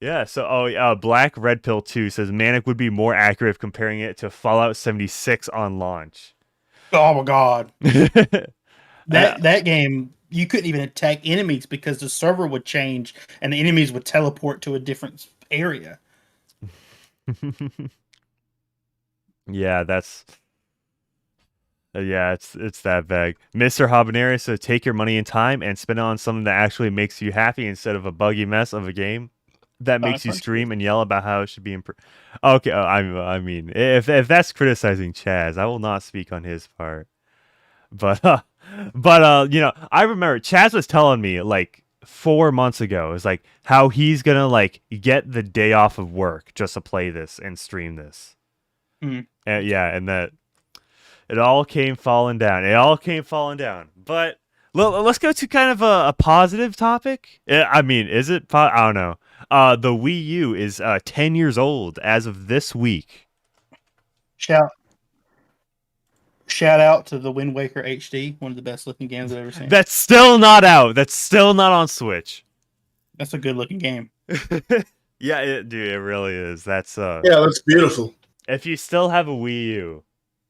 Yeah, so Black Red Pill 2 says Manic would be more accurate if comparing it to Fallout 76 on launch. Oh my god. that That game, you couldn't even attack enemies because the server would change and the enemies would teleport to a different area. Yeah, that's it's that vague. Mr. Habanero says take your money and time and spend it on something that actually makes you happy instead of a buggy mess of a game that makes you scream and yell about how it should be improved. Okay, I mean, if that's criticizing Chaz, I will not speak on his part. But I remember Chaz was telling me like 4 months ago, it's like how he's gonna like get the day off of work just to play this and stream this. Mhm. And that it all came falling down. But Let's go to kind of a positive topic. I mean, is it? I don't know. The Wii U is 10 years old as of this week. Shout Shout out to the Wind Waker HD, one of the best looking games I've ever seen. That's still not out. That's still not on Switch. That's a good looking game. Yeah, dude, it really is. That's Yeah, that's beautiful. if you still have a Wii U,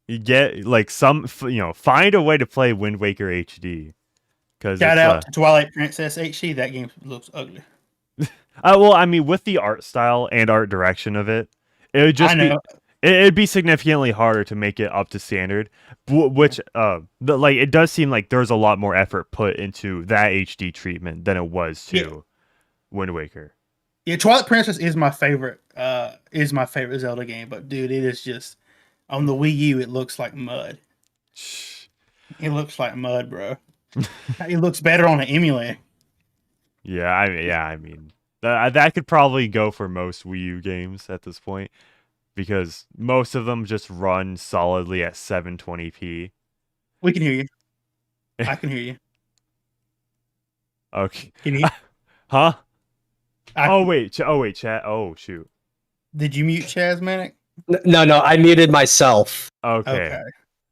you get like find a way to play Wind Waker HD. Shout out to Twilight Princess HD. That game looks ugly. Well, I mean, with the art style and art direction of it, it would just be it'd be significantly harder to make it up to standard. Which like it does seem like there's a lot more effort put into that HD treatment than it was to Wind Waker. Yeah, Twilight Princess is my favorite. Is my favorite Zelda game. But dude, it is just on the Wii U. It looks like mud. It looks like mud, bro. It looks better on an emulator. Yeah, I mean that could probably go for most Wii U games at this point because most of them just run solidly at 720p. We can hear you. I can hear you. Okay. Can you? Huh? Oh wait, chat. Oh shoot. Did you mute Chaz Manic? No, I muted myself. Okay.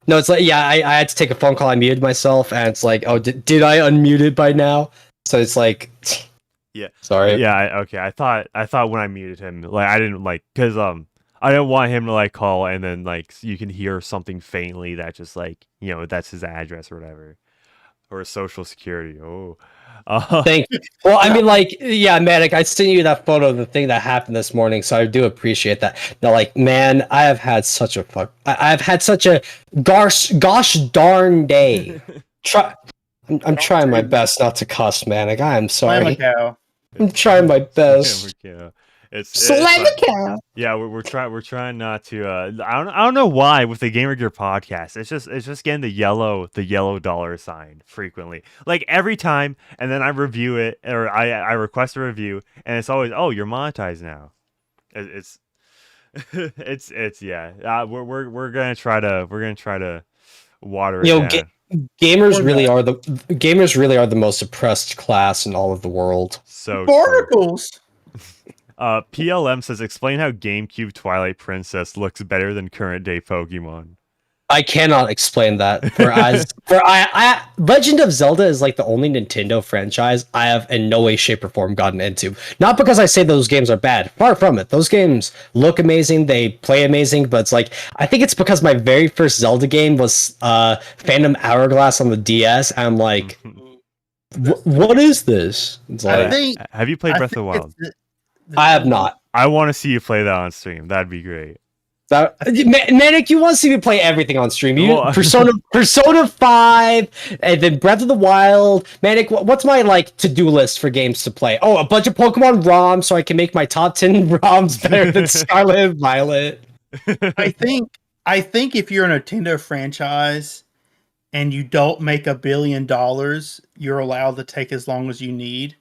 No, it's like, yeah, I had to take a phone call. I muted myself, and it's like, oh, did I unmute it by now? So it's like, Yeah. sorry. Yeah. Okay. I thought when I muted him, like I didn't because I didn't want him to like call and then like you can hear something faintly that just like that's his address or whatever or social security. Oh. Thank you. Well, I mean, like, yeah, Manic, I sent you that photo of the thing that happened this morning, so I do appreciate that. Now, like, man, I've had such a gosh darn day. I'm trying my best not to cuss, Manic. I'm sorry. I'm trying my best. It's yeah, we're trying not to. I don't know why with the Gamer Gear podcast. It's just getting the yellow dollar sign frequently, like every time, and then I review it or I request a review, and it's always you're monetized now. It's yeah. We're gonna try to water it down. Gamers really are the most oppressed class in all of the world. So Barnacles. PLM says, explain how GameCube Twilight Princess looks better than current day Pokemon. I cannot explain that. Legend of Zelda is like the only Nintendo franchise I have in no way, shape, or form gotten into. Not because I say those games are bad. Far from it. Those games look amazing. They play amazing. But it's like, I think it's because my very first Zelda game was Phantom Hourglass on the DS. And I'm like, what is this? It's like, have you played Breath of the Wild? I have not. I want to see you play that on stream. That'd be great. Manic, you want to see me play everything on stream. Persona 5, and then Breath of the Wild. Manic, what's my to-do list for games to play? Oh, a bunch of Pokemon ROMs so I can make my top 10 ROMs better than Scarlet and Violet. I think if you're a Nintendo franchise and you don't make $1 billion, you're allowed to take as long as you need.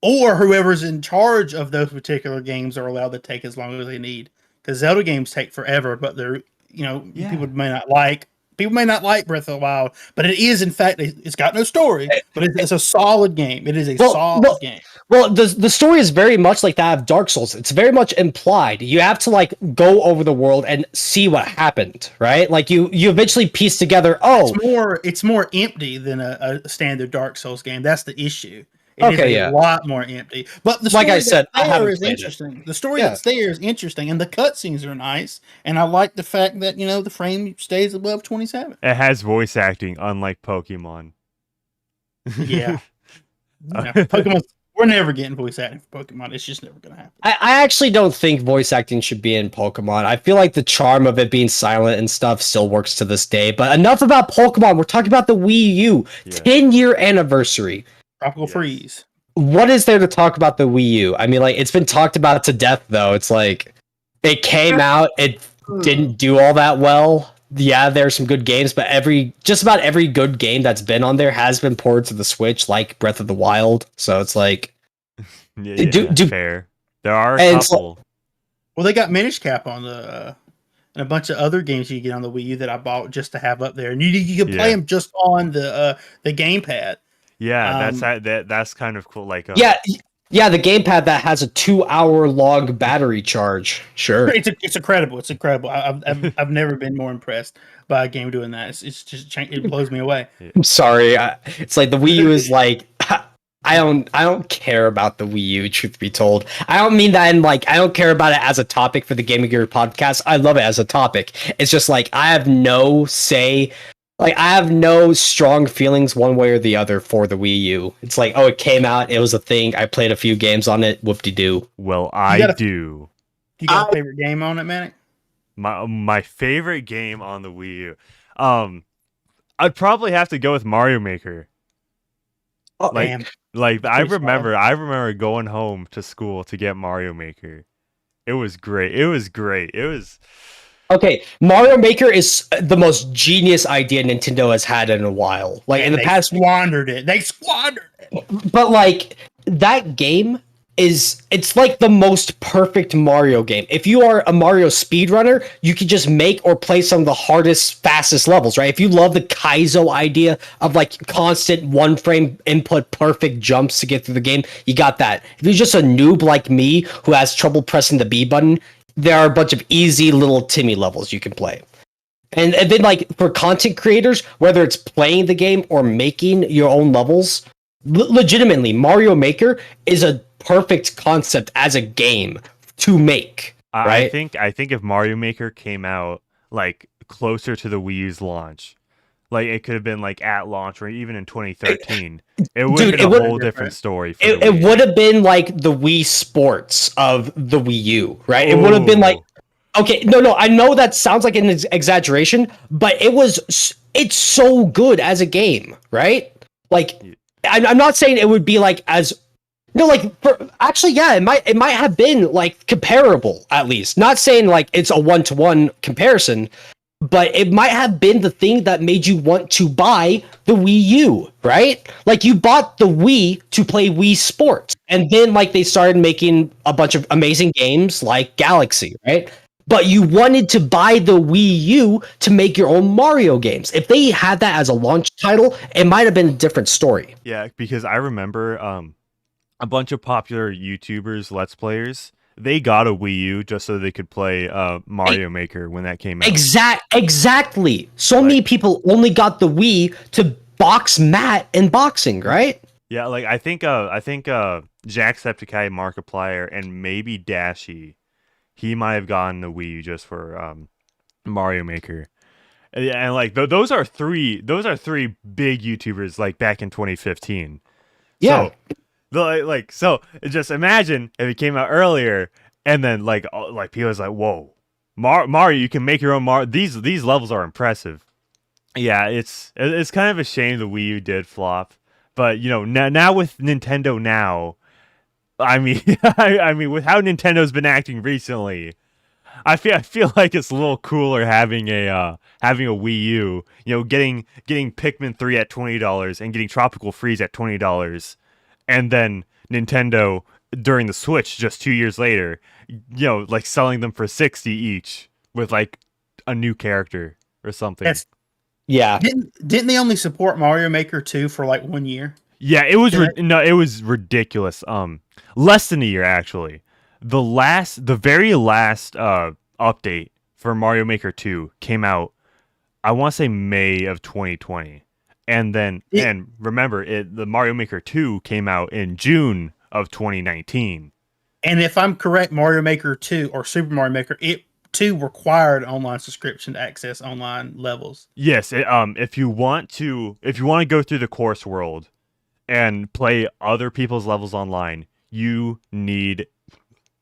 Or whoever's in charge of those particular games are allowed to take as long as they need. Because Zelda games take forever, but they're people may not like Breath of the Wild, but it is in fact it's got no story, but it's a solid game. It is a solid game. Well, the story is very much like that of Dark Souls. It's very much implied. You have to go over the world and see what happened, right? Like you eventually piece together. It's more empty than a standard Dark Souls game. That's the issue. It is a lot more empty. But the story is interesting. The story that's there is interesting, and the cutscenes are nice. And I like the fact that the frame stays above 27. It has voice acting, unlike Pokemon. Yeah, Pokemon. We're never getting voice acting for Pokemon. It's just never going to happen. I actually don't think voice acting should be in Pokemon. I feel like the charm of it being silent and stuff still works to this day. But enough about Pokemon. We're talking about the Wii U 10-year anniversary. Tropical Freeze. What is there to talk about the Wii U? I mean, it's been talked about to death, though. It's like, it came out, it didn't do all that well. Yeah, there's some good games, but just about every good game that's been on there has been ported to the Switch, like Breath of the Wild. So it's like, fair. There are a couple. Well, they got Minish Cap on the and a bunch of other games you get on the Wii U that I bought just to have up there, and you can play them just on the gamepad. Yeah, that's kind of cool. Like, Yeah, the gamepad that has a 2-hour long battery charge. Sure. It's incredible. It's incredible. I've never been more impressed by a game doing that. It's just it blows me away. I'm sorry. It's like the Wii U is like I don't care about the Wii U, truth be told. I don't mean that in like I don't care about it as a topic for the Gaming Gear podcast. I love it as a topic. It's just like I have no say. Like I have no strong feelings one way or the other for the Wii U. It's like, oh, it came out, it was a thing. I played a few games on it. Whoop-de-doo. Well, I do. You got a favorite game on it, Manic? My favorite game on the Wii U. I'd probably have to go with Mario Maker. Oh, damn. Like I remember going home to school to get Mario Maker. It was great. It was Okay, Mario Maker is the most genius idea Nintendo has had in a while. Like in the past, squandered it. They squandered it. But like that game it's like the most perfect Mario game. If you are a Mario speedrunner, you can just make or play some of the hardest, fastest levels, right? If you love the Kaizo idea of like constant one frame input, perfect jumps to get through the game, you got that. If you're just a noob like me who has trouble pressing the B button, there are a bunch of easy little Timmy levels you can play. And then like for content creators, whether it's playing the game or making your own levels, legitimately Mario Maker is a perfect concept as a game to make. Right? I think if Mario Maker came out like closer to the Wii U's launch, like it could have been like at launch or even in 2013, it would have been a whole different story. It would have been like the Wii Sports of the Wii U, right? It would have been like, okay, no, I know that sounds like an exaggeration, but it's so good as a game, right? Like, I'm not saying it would be like as no, like actually, yeah, it might have been like comparable at least. Not saying like it's a 1-to-1 comparison, but it might have been the thing that made you want to buy the Wii U, right? Like you bought the Wii to play Wii Sports, and then like they started making a bunch of amazing games like Galaxy, right? But you wanted to buy the Wii U to make your own Mario games. If they had that as a launch title, it might have been a different story. Yeah, because I remember a bunch of popular YouTubers, Let's Players, they got a Wii U just so they could play Mario Maker when that came out. Exactly. So many people only got the Wii to box Matt in boxing, right? Yeah, like I think Jacksepticeye, Markiplier, and maybe Dashy, he might have gotten the Wii U just for Mario Maker. And like those are three big YouTubers like back in 2015. Yeah. So just imagine if it came out earlier, and then like people was like, "Whoa, Mario! You can make your own Mario." These levels are impressive. Yeah, it's kind of a shame the Wii U did flop, but you know now with Nintendo now, I mean I mean with how Nintendo's been acting recently, I feel like it's a little cooler having a Wii U. You know, getting Pikmin 3 at $20 and getting Tropical Freeze at $20. And then Nintendo during the Switch just 2 years later, you know, like selling them for $60 each with like a new character or something. Yeah. Didn't they only support Mario Maker 2 for like 1 year? Yeah, it was it was ridiculous. Less than a year actually. The very last update for Mario Maker 2 came out, I want to say May of 2020. And then, and remember, the Mario Maker 2 came out in June of 2019. And if I'm correct, Mario Maker 2 or Super Mario Maker, it too required online subscription to access online levels. Yes, if you want to go through the course world and play other people's levels online, you need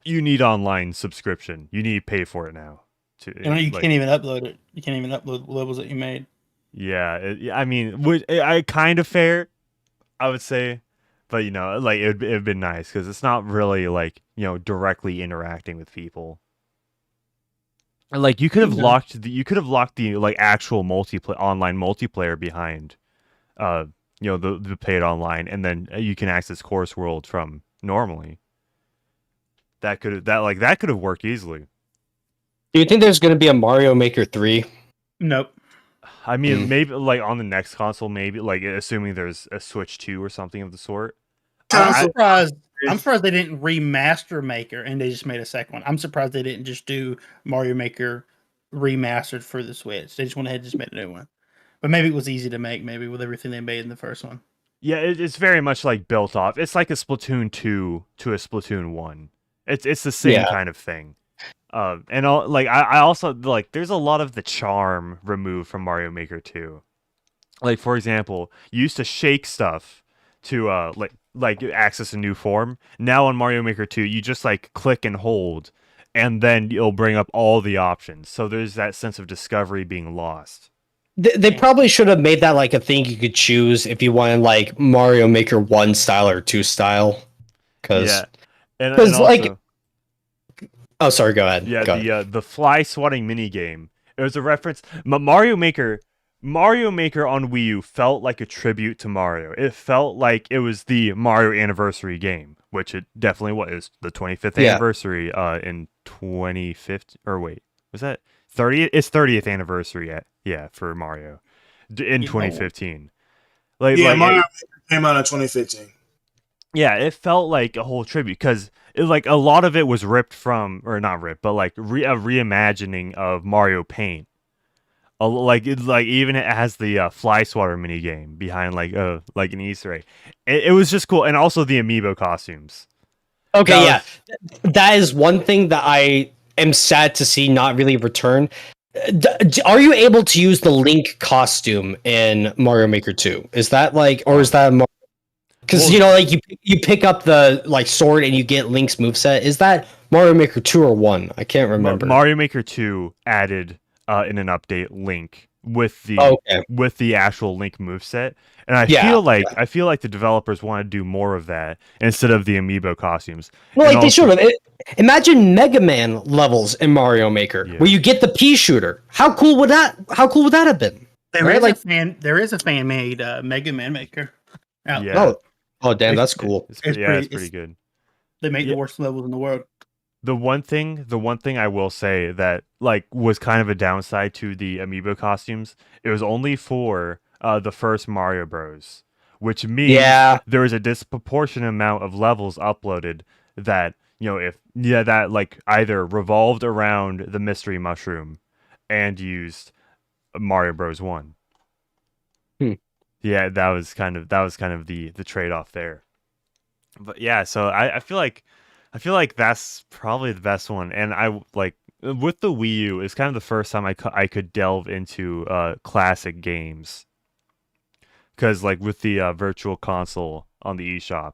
online subscription. You need to pay for it now. You can't even upload it. You can't even upload levels that you made. Yeah, I mean, I kind of fair, I would say, but you know, like it'd been nice because it's not really like, you know, directly interacting with people. Like you could have locked the like actual online multiplayer behind, you know, the paid online, and then you can access Course World from normally. That could have worked easily. Do you think there's going to be a Mario Maker 3? Nope. I mean, maybe like on the next console, maybe like assuming there's a Switch 2 or something of the sort. I'm Console- surprised. I'm surprised they didn't remaster Maker and they just made a second one. I'm surprised they didn't just do Mario Maker remastered for the Switch. They just went ahead and just made a new one. But maybe it was easy to make, maybe with everything they made in the first one. Yeah, it's very much like built off. It's like a Splatoon 2 to a Splatoon 1. It's the same kind of thing. And all, like I also like there's a lot of the charm removed from Mario Maker 2. Like for example, you used to shake stuff to like access a new form. Now on Mario Maker 2, you just like click and hold, and then it'll bring up all the options. So there's that sense of discovery being lost. They probably should have made that like a thing you could choose if you wanted like Mario Maker 1 style or 2 style. Yeah, and like, also, oh, sorry, go ahead. yeah, Go ahead. the fly swatting mini game. It was a reference. Mario Maker on Wii U felt like a tribute to Mario. It felt like it was the Mario anniversary game, which it definitely was. The 25th anniversary in 2015. Or wait, was that 30th? It's 30th anniversary. Yeah, for Mario in 2015. Mario Maker came out in 2015. Yeah, it felt like a whole tribute because like a lot of it was ripped from, or not ripped, but like a reimagining of Mario Paint. Like even it has the fly swatter mini game behind like an Easter egg. It was just cool, and also the amiibo costumes. Okay, that is one thing that I am sad to see not really return. Are you able to use the Link costume in Mario Maker 2? Is that like, or is that because like you pick up the like sword and you get Link's moveset? Is that Mario Maker 2 or 1? I can't remember. Mario Maker 2 added in an update Link with the actual Link moveset, and I feel like the developers want to do more of that instead of the amiibo costumes. Well, like they should have. Imagine Mega Man levels in Mario Maker where you get the pea shooter. How cool would that have been? There is a fan made Mega Man Maker. Yeah. Oh, damn, that's cool. It's pretty good. They make the worst levels in the world. The one thing I will say that like was kind of a downside to the amiibo costumes, it was only for the first Mario Bros, which means there was a disproportionate amount of levels uploaded that that like either revolved around the mystery mushroom and used Mario Bros 1. Yeah, that was kind of the trade-off there. But yeah, so I feel like that's probably the best one, and I like with the Wii U. It's kind of the first time I could delve into classic games, because like with the Virtual Console on the eShop,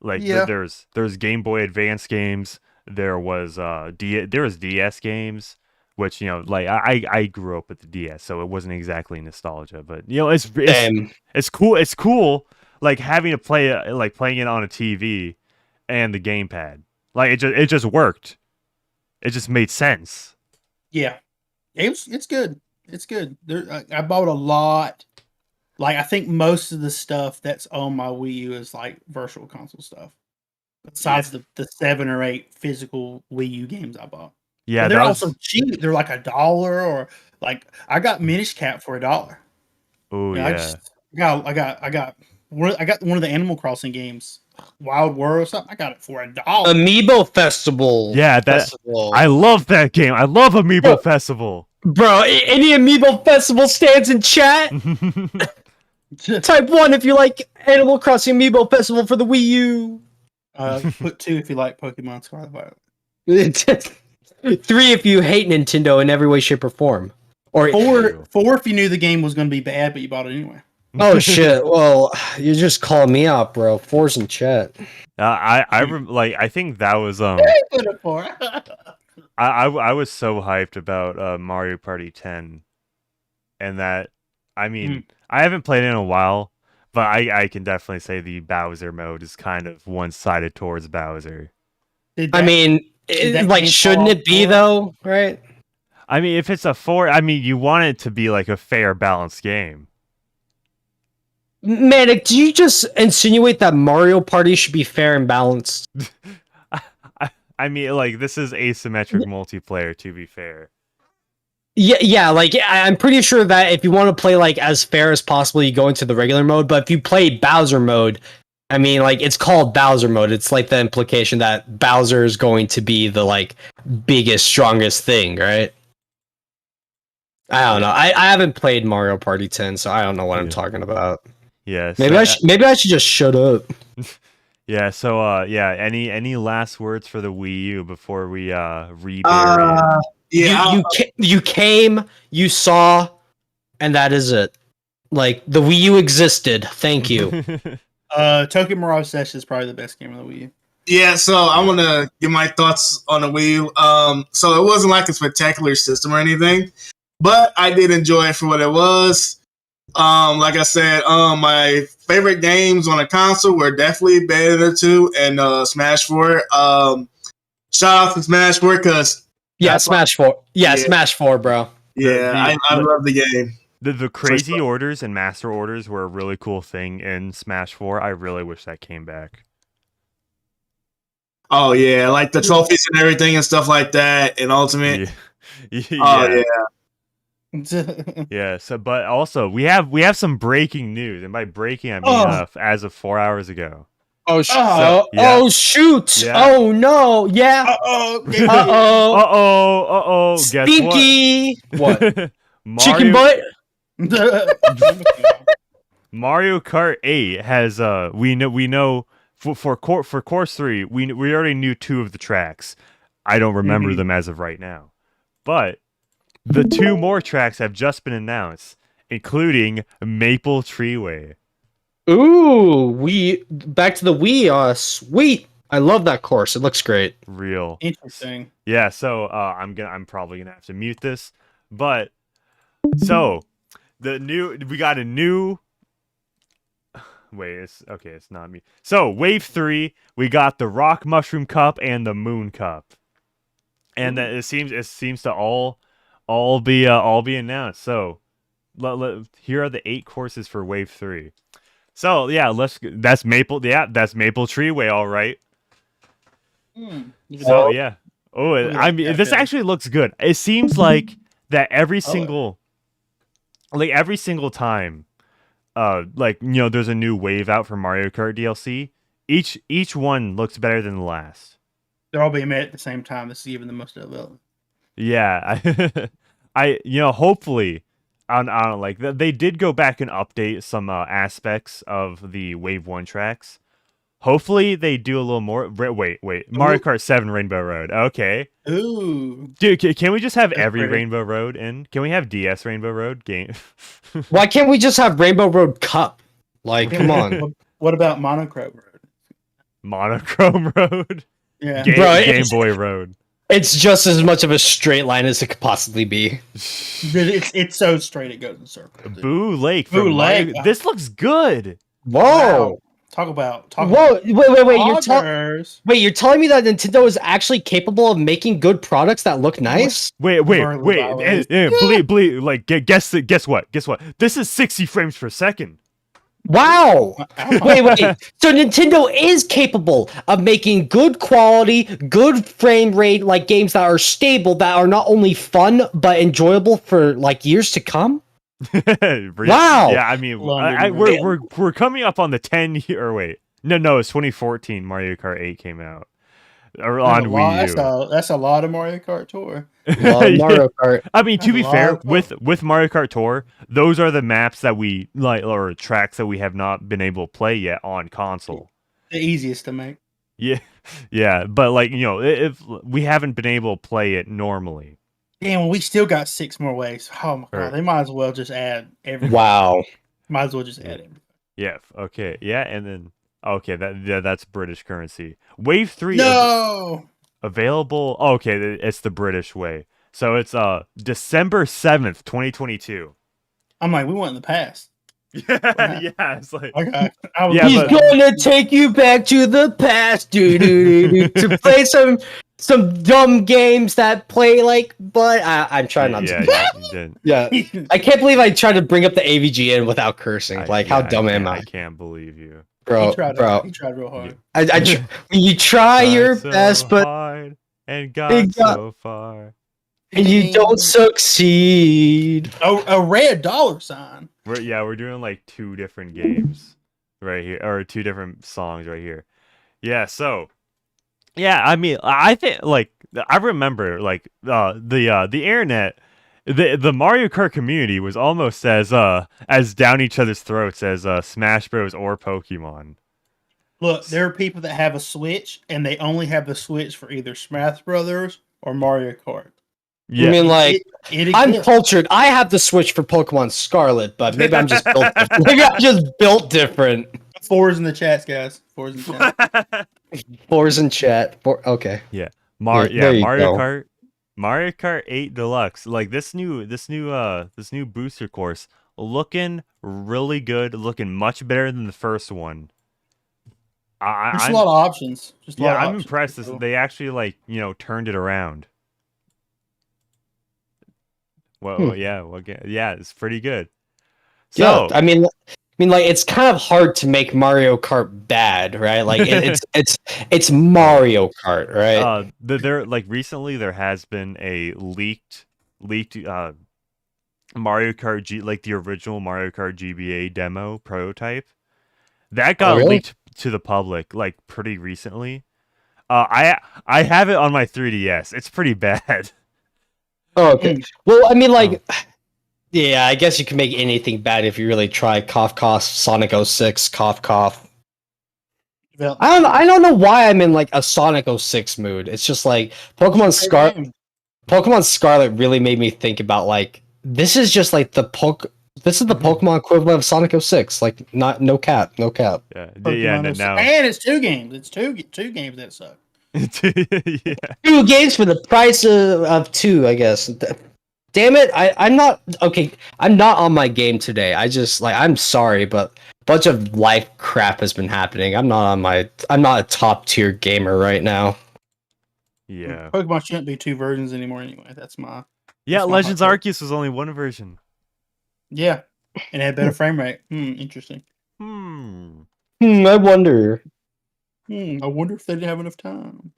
like there's Game Boy Advance games. There was DS games, which like I grew up with the DS, so it wasn't exactly nostalgia, but it's cool. It's cool like having to playing it on a TV. And the gamepad, like it just worked. It just made sense. Yeah, it's good. It's good. I bought a lot. Like I think most of the stuff that's on my Wii U is like Virtual Console stuff. Besides the 7 or 8 physical Wii U games I bought. Yeah, but they're also cheap. They're like $1, or like I got Minish Cap for $1. Oh yeah. I got one of the Animal Crossing games. Wild World or something. I got it for $1. Amiibo Festival. Yeah, I love that game. I love Amiibo Festival. Bro, any Amiibo Festival stands in chat? Type 1 if you like Animal Crossing Amiibo Festival for the Wii U. Put 2 if you like Pokémon Scarlet and Violet. 3 if you hate Nintendo in every way, shape, or form. Or 4 if you knew the game was going to be bad, but you bought it anyway. Oh shit! Well, you're just calling me out, bro. 4's in chat. I think that was I was so hyped about Mario Party 10, and that I haven't played it in a while, but I can definitely say the Bowser mode is kind of one-sided towards Bowser. Shouldn't it be though? Right? I mean, if it's a 4, you want it to be like a fair, balanced game. Manic, do you just insinuate that Mario Party should be fair and balanced? I mean, like this is asymmetric multiplayer. To be fair. Yeah, like I'm pretty sure that if you want to play like as fair as possible, you go into the regular mode. But if you play Bowser mode, I mean, like it's called Bowser mode. It's like the implication that Bowser is going to be the like biggest, strongest thing, right? I don't know. I haven't played Mario Party 10, so I don't know what I'm talking about. Yeah. Maybe I should just shut up. Yeah. So yeah. Any last words for the Wii U before we rebury it? Yeah, You came, you saw, and that is it. Like the Wii U existed. Thank you. Tokyo Mirage Session is probably the best game on the Wii U. yeah. So I want to give my thoughts on the Wii U. So it wasn't like a spectacular system or anything, but I did enjoy it for what it was. Like I said, my favorite games on a console were definitely Bayonetta 2 and Smash 4. Shout out to Smash 4 because Yeah, Smash 4. Yeah, Yeah. Smash 4, bro. I love the game. The crazy orders and master orders were a really cool thing in Smash 4. I really wish that came back. Oh yeah, like the trophies and everything and stuff like that in Ultimate. Yeah. Oh yeah. yeah. Yeah. So, but also we have some breaking news, and by breaking I mean as of 4 hours ago. Oh, yeah. oh shoot! Yeah. Oh no! Yeah. Uh-oh. Guess Stinky. What? Chicken Mario, butt. Mario Kart 8 has we know for course 3 we already knew 2 of the tracks. I don't remember them as of right now, but the 2 more tracks have just been announced, including Maple Treeway. Ooh, back to the Wii. Sweet. I love that course. It looks great. Real Interesting. Yeah. So I'm probably gonna have to mute this, but so we got a new. Wait, it's not me. So Wave 3, we got the Rock Mushroom Cup and the Moon Cup, and that it seems to all be announced. So here are the 8 courses for Wave 3. So yeah, that's Maple Treeway, all right. So yeah. I mean, this actually looks good. It seems like that every single time, like there's a new wave out for Mario Kart DLC. Each one looks better than the last. They're all being made at the same time. This is even the most developed. Yeah, I hopefully. I don't like they did go back and update some aspects of the Wave 1 tracks. Hopefully they do a little more. Wait. Mario Kart 7 Rainbow Road. Okay. Ooh. Dude, can we just have That's every pretty. Rainbow Road in? Can we have DS Rainbow Road game? Why can't we just have Rainbow Road Cup? Like, come on. What about Monochrome Road? Monochrome Road? Yeah. Bro, Game Boy Road. It's just as much of a straight line as it could possibly be. It's so straight it goes in circles. dude. Boo Lake. Boo from Lake. Mario- This looks good. Whoa. Wow. Talk about Whoa. Wait. Augers. You're telling me that Nintendo is actually capable of making good products that look nice? Wait. Marvel Bleed. Like, guess what? This is 60 frames per second. Wow. Wait. So Nintendo is capable of making good quality, good frame rate, like games that are stable, that are not only fun but enjoyable for like years to come? Wow. Yeah, I mean, we're coming up on the 10-year. Wait, no, it's 2014. Mario Kart 8 came out on Wii U. That's a lot of Mario Kart Tour. Mario Kart. I mean, to be That's a fair, lot of with Mario Kart Tour, those are the maps that we like, or tracks that we have not been able to play yet on console. The easiest to make. Yeah, but like if we haven't been able to play it normally. Damn, well, we still got 6 more ways. Oh my god, Right. they might as well just add everything. Wow. Might as well just add everything. Yeah. Okay. Yeah, and then okay, that's British currency. Wave 3 No. available. Oh, okay, it's the British way. So it's December 7th, 2022. I'm like, we went in the past. Yeah, it's like Okay. I was Yeah, He's but- gonna take you back to the past, to play some dumb games that play like. But I'm trying not to. you didn't. Yeah, I can't believe I tried to bring up the AVG in without cursing. How dumb am I, I can't believe you. bro? He tried real hard. You try your Tried so best, but hard. and got It got- so far. And you don't succeed. A red dollar sign. We're doing like two different games right here, or two different songs right here. Yeah, so yeah, I mean, I think like I remember like the internet, the Mario Kart community was almost as down each other's throats as Smash Bros or Pokemon. Look, there are people that have a Switch and they only have the Switch for either Smash Brothers or Mario Kart. Yeah, I mean, like, It I'm exists. cultured. I have the Switch for Pokemon Scarlet, but maybe I'm just built different. Maybe I'm just built different. Fours in the chats, guys. Fours in the chat. Fours in chat. Okay. yeah, there you Mario go. Kart, Mario Kart 8 Deluxe. Like this new booster course looking really good, looking much better than the first one. There's I'm, a lot of options. Just a lot yeah, of I'm options. impressed. So, They actually like turned it around. Well, yeah, it's pretty good. So, Yeah, I mean, like it's kind of hard to make Mario Kart bad, right? Like it's Mario Kart, right? there like recently there has been a leaked Mario Kart like the original Mario Kart GBA demo prototype that got really? leaked to the public like pretty recently. I have it on my 3DS. It's pretty bad. Oh, okay. Well, I mean, like, Oh. yeah, I guess you can make anything bad if you really try. Cough, cough. Sonic 06. Cough, cough. I don't know why I'm in like a Sonic 06 mood. It's just like Pokemon Scarlet really made me think about like this is just like this is the Pokemon equivalent of Sonic 06. Like no cap. Yeah, Pokemon now and it's two games. It's two games that suck. yeah. 2 games for the price of 2, I guess. Damn it! I'm not okay. I'm not on my game today. I just like I'm sorry, but a bunch of life crap has been happening. I'm not a top tier gamer right now. Yeah. Pokemon shouldn't be 2 versions anymore anyway. That's my Yeah, That's my Legends hot take. Arceus was only one version. yeah. And it had better frame rate. Interesting. I wonder. I wonder if they didn't have enough time.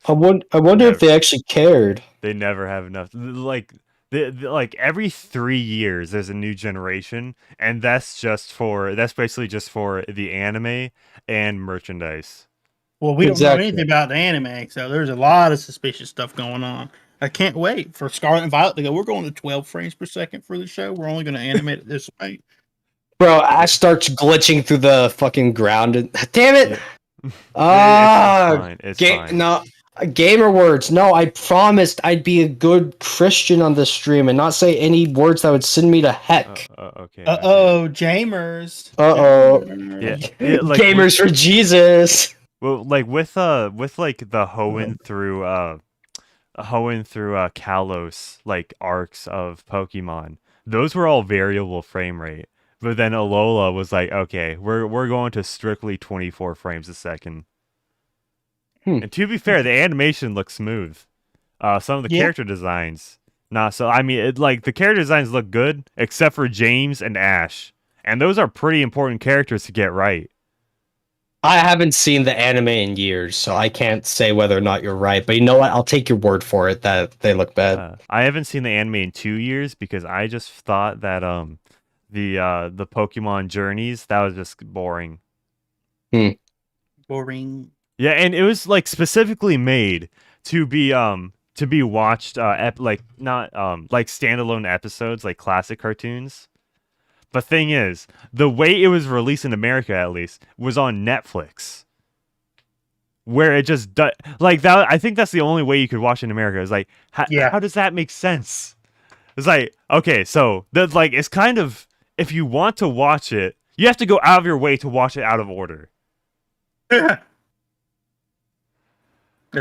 I wonder if they actually cared. They never have enough. Like like every 3 years there's a new generation, and that's basically just for the anime and merchandise. Well, we don't Exactly. know anything about the anime, so there's a lot of suspicious stuff going on. I can't wait for Scarlet and Violet to go. We're going to 12 frames per second for the show. We're only going to animate it this way. Bro, Ash starts glitching through the fucking ground. And, damn it! It's fine. No, gamer words. No, I promised I'd be a good Christian on this stream and not say any words that would send me to heck. Okay. Jamers. Yeah, like, Gamers for Jesus. Well, like with like the hoeing through Kalos like arcs of Pokemon, those were all variable frame rate. But then Alola was like, okay, we're going to strictly 24 frames a second. And to be fair, the animation looks smooth. Some of the character designs, not so. I mean, like the character designs look good, except for James and Ash, and those are pretty important characters to get right. I haven't seen the anime in years, so I can't say whether or not you're right. But you know what? I'll take your word for it that they look bad. I haven't seen the anime in 2 years because I just thought that the Pokemon journeys, that was just boring. Boring. Yeah, and it was like specifically made to be watched like not like standalone episodes like classic cartoons. The thing is, the way it was released in America at least was on Netflix. Where it just like that, I think that's the only way you could watch it in America. It's like how does that make sense? It's like, okay, so that's like it's kind of, if you want to watch it, you have to go out of your way to watch it out of order. That's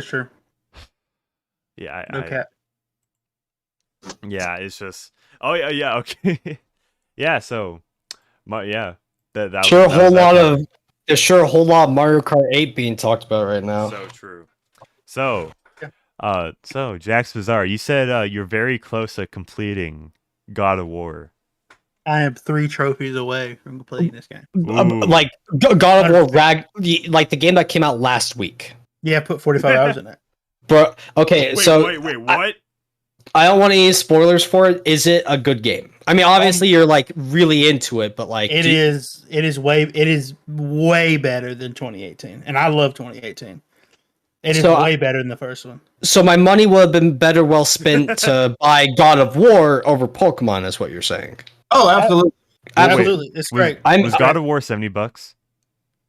true. Yeah, No cap. Yeah, it's just. Oh yeah, okay. Yeah, so, that There's sure a whole lot of Mario Kart 8 being talked about right now. So true. So Jax Bizarre, you said you're very close to completing God of War. I am 3 trophies away from completing this game. Like God of War like the game that came out last week. Yeah, I put 45 hours in it. Bro, okay, so wait, what? I don't want any spoilers for it. Is it a good game? I mean, obviously you're like really into it, but like It is way better than 2018, and I love 2018. It is way better than the first one. So my money would have been better well spent to buy God of War over Pokemon, is what you're saying. Oh, absolutely. Absolutely, it's great. Was God of War $70?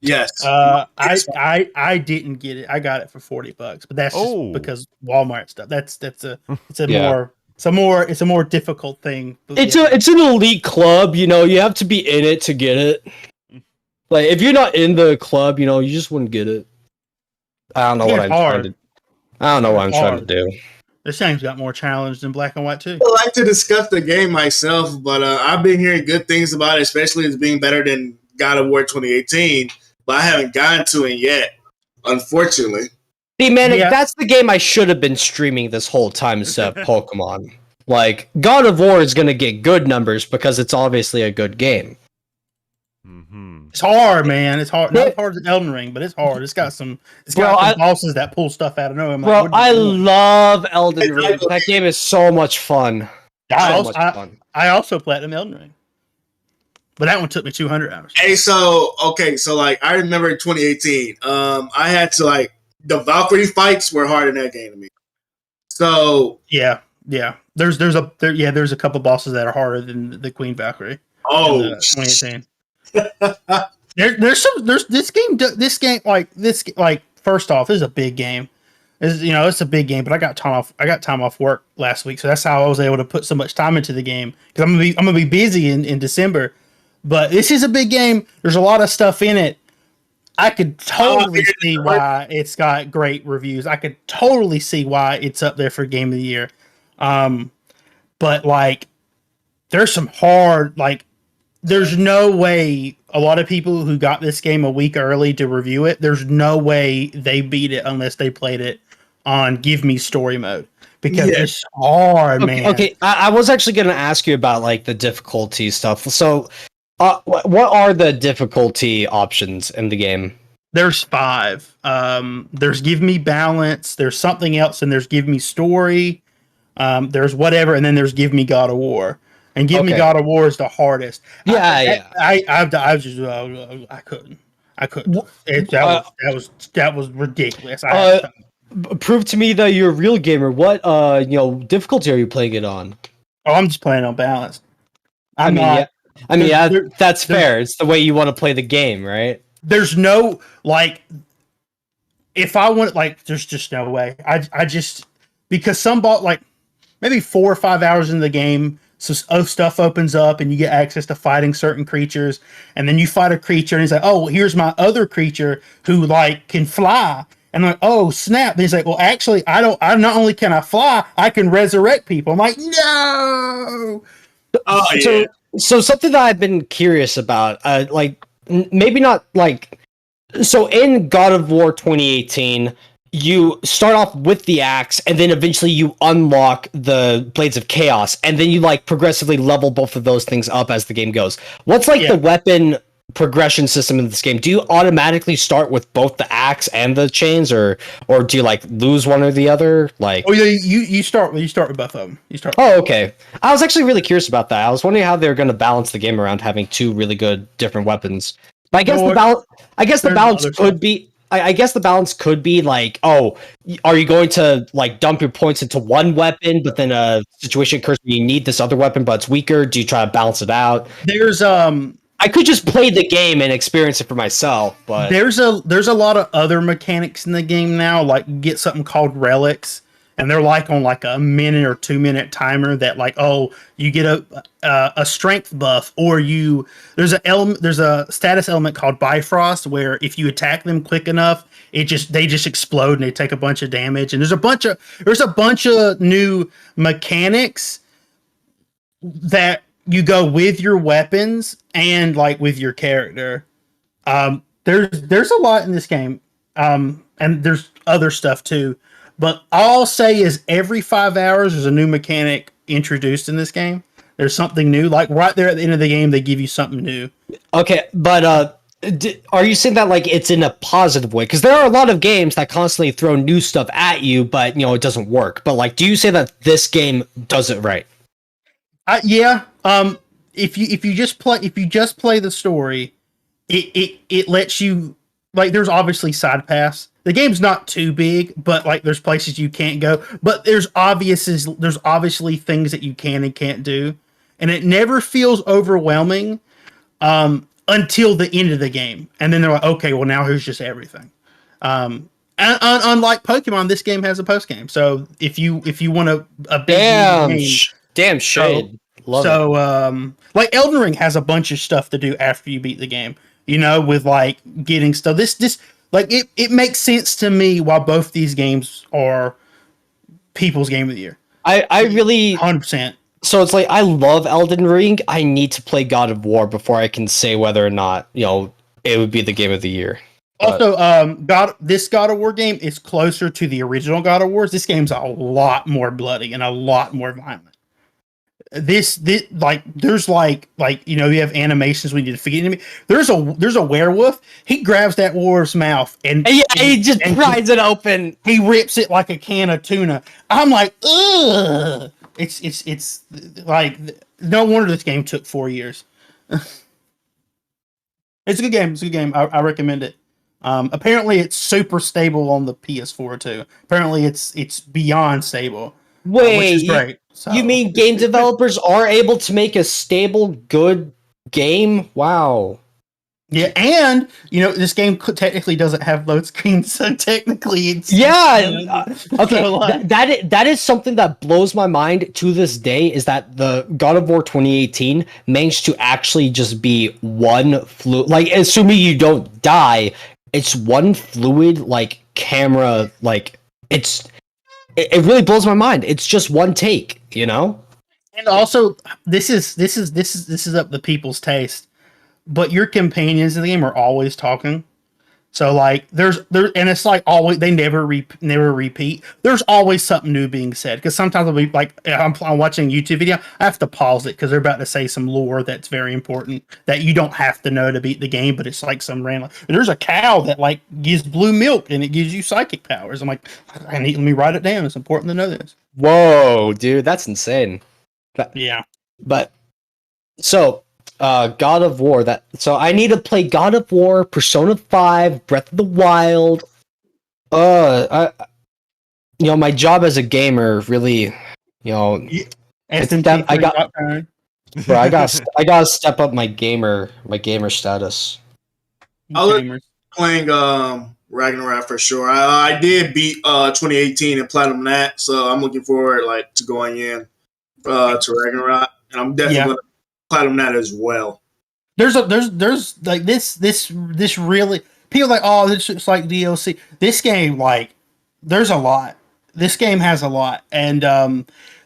Yes. I didn't get it. I got it for $40, but that's just because Walmart stuff. It's a more difficult thing. It's an elite club, you know. You have to be in it to get it. Like if you're not in the club, you know, you just wouldn't get it. I don't know what I'm trying to do. This game's got more challenge than Black and White 2. I like to discuss the game myself, but I've been hearing good things about it, especially as being better than God of War 2018. But I haven't gotten to it yet, unfortunately. See, man, that's the game I should have been streaming this whole time instead of Pokemon. Like, God of War is going to get good numbers because it's obviously a good game. Mm-hmm. It's hard, man. It's hard. Not as hard as Elden Ring, but it's hard. It's got some bosses that pull stuff out of nowhere. Bro, I love Elden Ring. That game is so much fun. I also platinum Elden Ring. But that one took me 200 hours. Hey, so like I remember in 2018, I had to like the Valkyrie fights were hard in that game to me. So yeah. There's a couple bosses that are harder than the Queen Valkyrie. Oh, 2018. There's this game like first off, this is a big game. It's a big game, but I got time off work last week, so that's how I was able to put so much time into the game because I'm gonna be busy in December. But this is a big game. There's a lot of stuff in it. I could totally see why it's got great reviews. I could totally see why it's up there for Game of the Year. But like, there's some hard there's no way a lot of people who got this game a week early to review it, there's no way they beat it unless they played it on Give Me Story mode. Because it's hard, man. Okay, I was actually going to ask you about like the difficulty stuff. So, what are the difficulty options in the game? There's 5. There's Give Me Balance, there's something else, and there's Give Me Story. There's whatever, and then there's Give Me God of War. And Give Me God of War is the hardest. I couldn't. That was ridiculous. Prove to me that you're a real gamer. What difficulty are you playing it on? Oh, I'm just playing on balance. That's fair. It's the way you want to play the game, right? There's no if I want there's just no way. I just because maybe 4 or 5 hours into the game, so stuff opens up and you get access to fighting certain creatures, and then you fight a creature and he's like, oh, here's my other creature who can fly. And I'm like, oh snap! And he's like, well, actually, I not only can I fly, I can resurrect people. I'm like, no. Oh yeah. So something that I've been curious about, maybe not so in God of War 2018, you start off with the axe, and then eventually you unlock the Blades of Chaos, and then you progressively level both of those things up as the game goes. What's the weapon progression system in this game? Do you automatically start with both the axe and the chains, or do you lose one or the other? You start with both of them. Oh, okay. I was actually really curious about that. I was wondering how they're going to balance the game around having 2 really good different weapons. But I guess the balance could be. I guess the balance could be oh, are you going to dump your points into one weapon, but then a situation occurs where you need this other weapon, but it's weaker? Do you try to balance it out? I could just play the game and experience it for myself, but there's a lot of other mechanics in the game now. Like you get something called relics, and they're on a minute or 2 minute timer that you get a strength buff, or there's a status element called Bifrost where if you attack them quick enough, they just explode and they take a bunch of damage. And there's a bunch of new mechanics that you go with your weapons and with your character. There's a lot in this game, and there's other stuff too. But all I'll say is every 5 hours there's a new mechanic introduced in this game. There's something new. Right there at the end of the game, they give you something new. Okay, but Are you saying that like it's in a positive way? Because there are a lot of games that constantly throw new stuff at you, but it doesn't work. But like, do you say that this game does it right? Yeah. If you just play the story, it lets you, like, there's obviously side paths. The game's not too big, but like there's places you can't go. But there's obviously things that you can and can't do, and it never feels overwhelming until the end of the game, and then they're like, okay, well now here's just everything. And unlike Pokemon, this game has a post game. So if you want a big game, damn shade. Love it. So like Elden Ring has a bunch of stuff to do after you beat the game. With like getting stuff. This like it makes sense to me why both these games are people's game of the year. I really 100%. So it's like I love Elden Ring. I need to play God of War before I can say whether or not it would be the game of the year. Also, this God of War game is closer to the original God of Wars. This game's a lot more bloody and a lot more violent. This like there's like you have animations when you defeat an enemy. There's a werewolf. He grabs that wolf's mouth and he just pries it open. He rips it like a can of tuna. I'm like, ugh. It's like, no wonder this game took 4 years. It's a good game. It's a good game. I recommend it. Apparently it's super stable on the PS4 too. Apparently it's beyond stable. Wait, which is great. So, you mean game developers are able to make a stable, good game? Wow. Yeah, and this game technically doesn't have load screens, so technically it's okay. So, like, that is something that blows my mind to this day. Is that the God of War 2018 managed to actually just be one fluid? Like, assuming you don't die, it's one fluid like camera. Like it really blows my mind. It's just one take, And also, this is up the people's taste. But your companions in the game are always talking. So like and it's like always they never repeat. There's always something new being said, because sometimes I'll be like, I'm watching a YouTube video, I have to pause it because they're about to say some lore that's very important that you don't have to know to beat the game, but it's like some random. There's a cow that like gives blue milk and it gives you psychic powers. I'm like, let me write it down. It's important to know this. Whoa, dude, that's insane. Yeah, but so. God of War. So I need to play God of War, Persona 5, Breath of the Wild. My job as a gamer really, I gotta step up my gamer status. I was playing Ragnarok for sure. I did beat 2018 and platinum that, so I'm looking forward to going in to Ragnarok, and I'm definitely gonna platinum that as well. There's like this really, people are like, oh, this is like DLC. This game, like, there's a lot. This game has a lot, and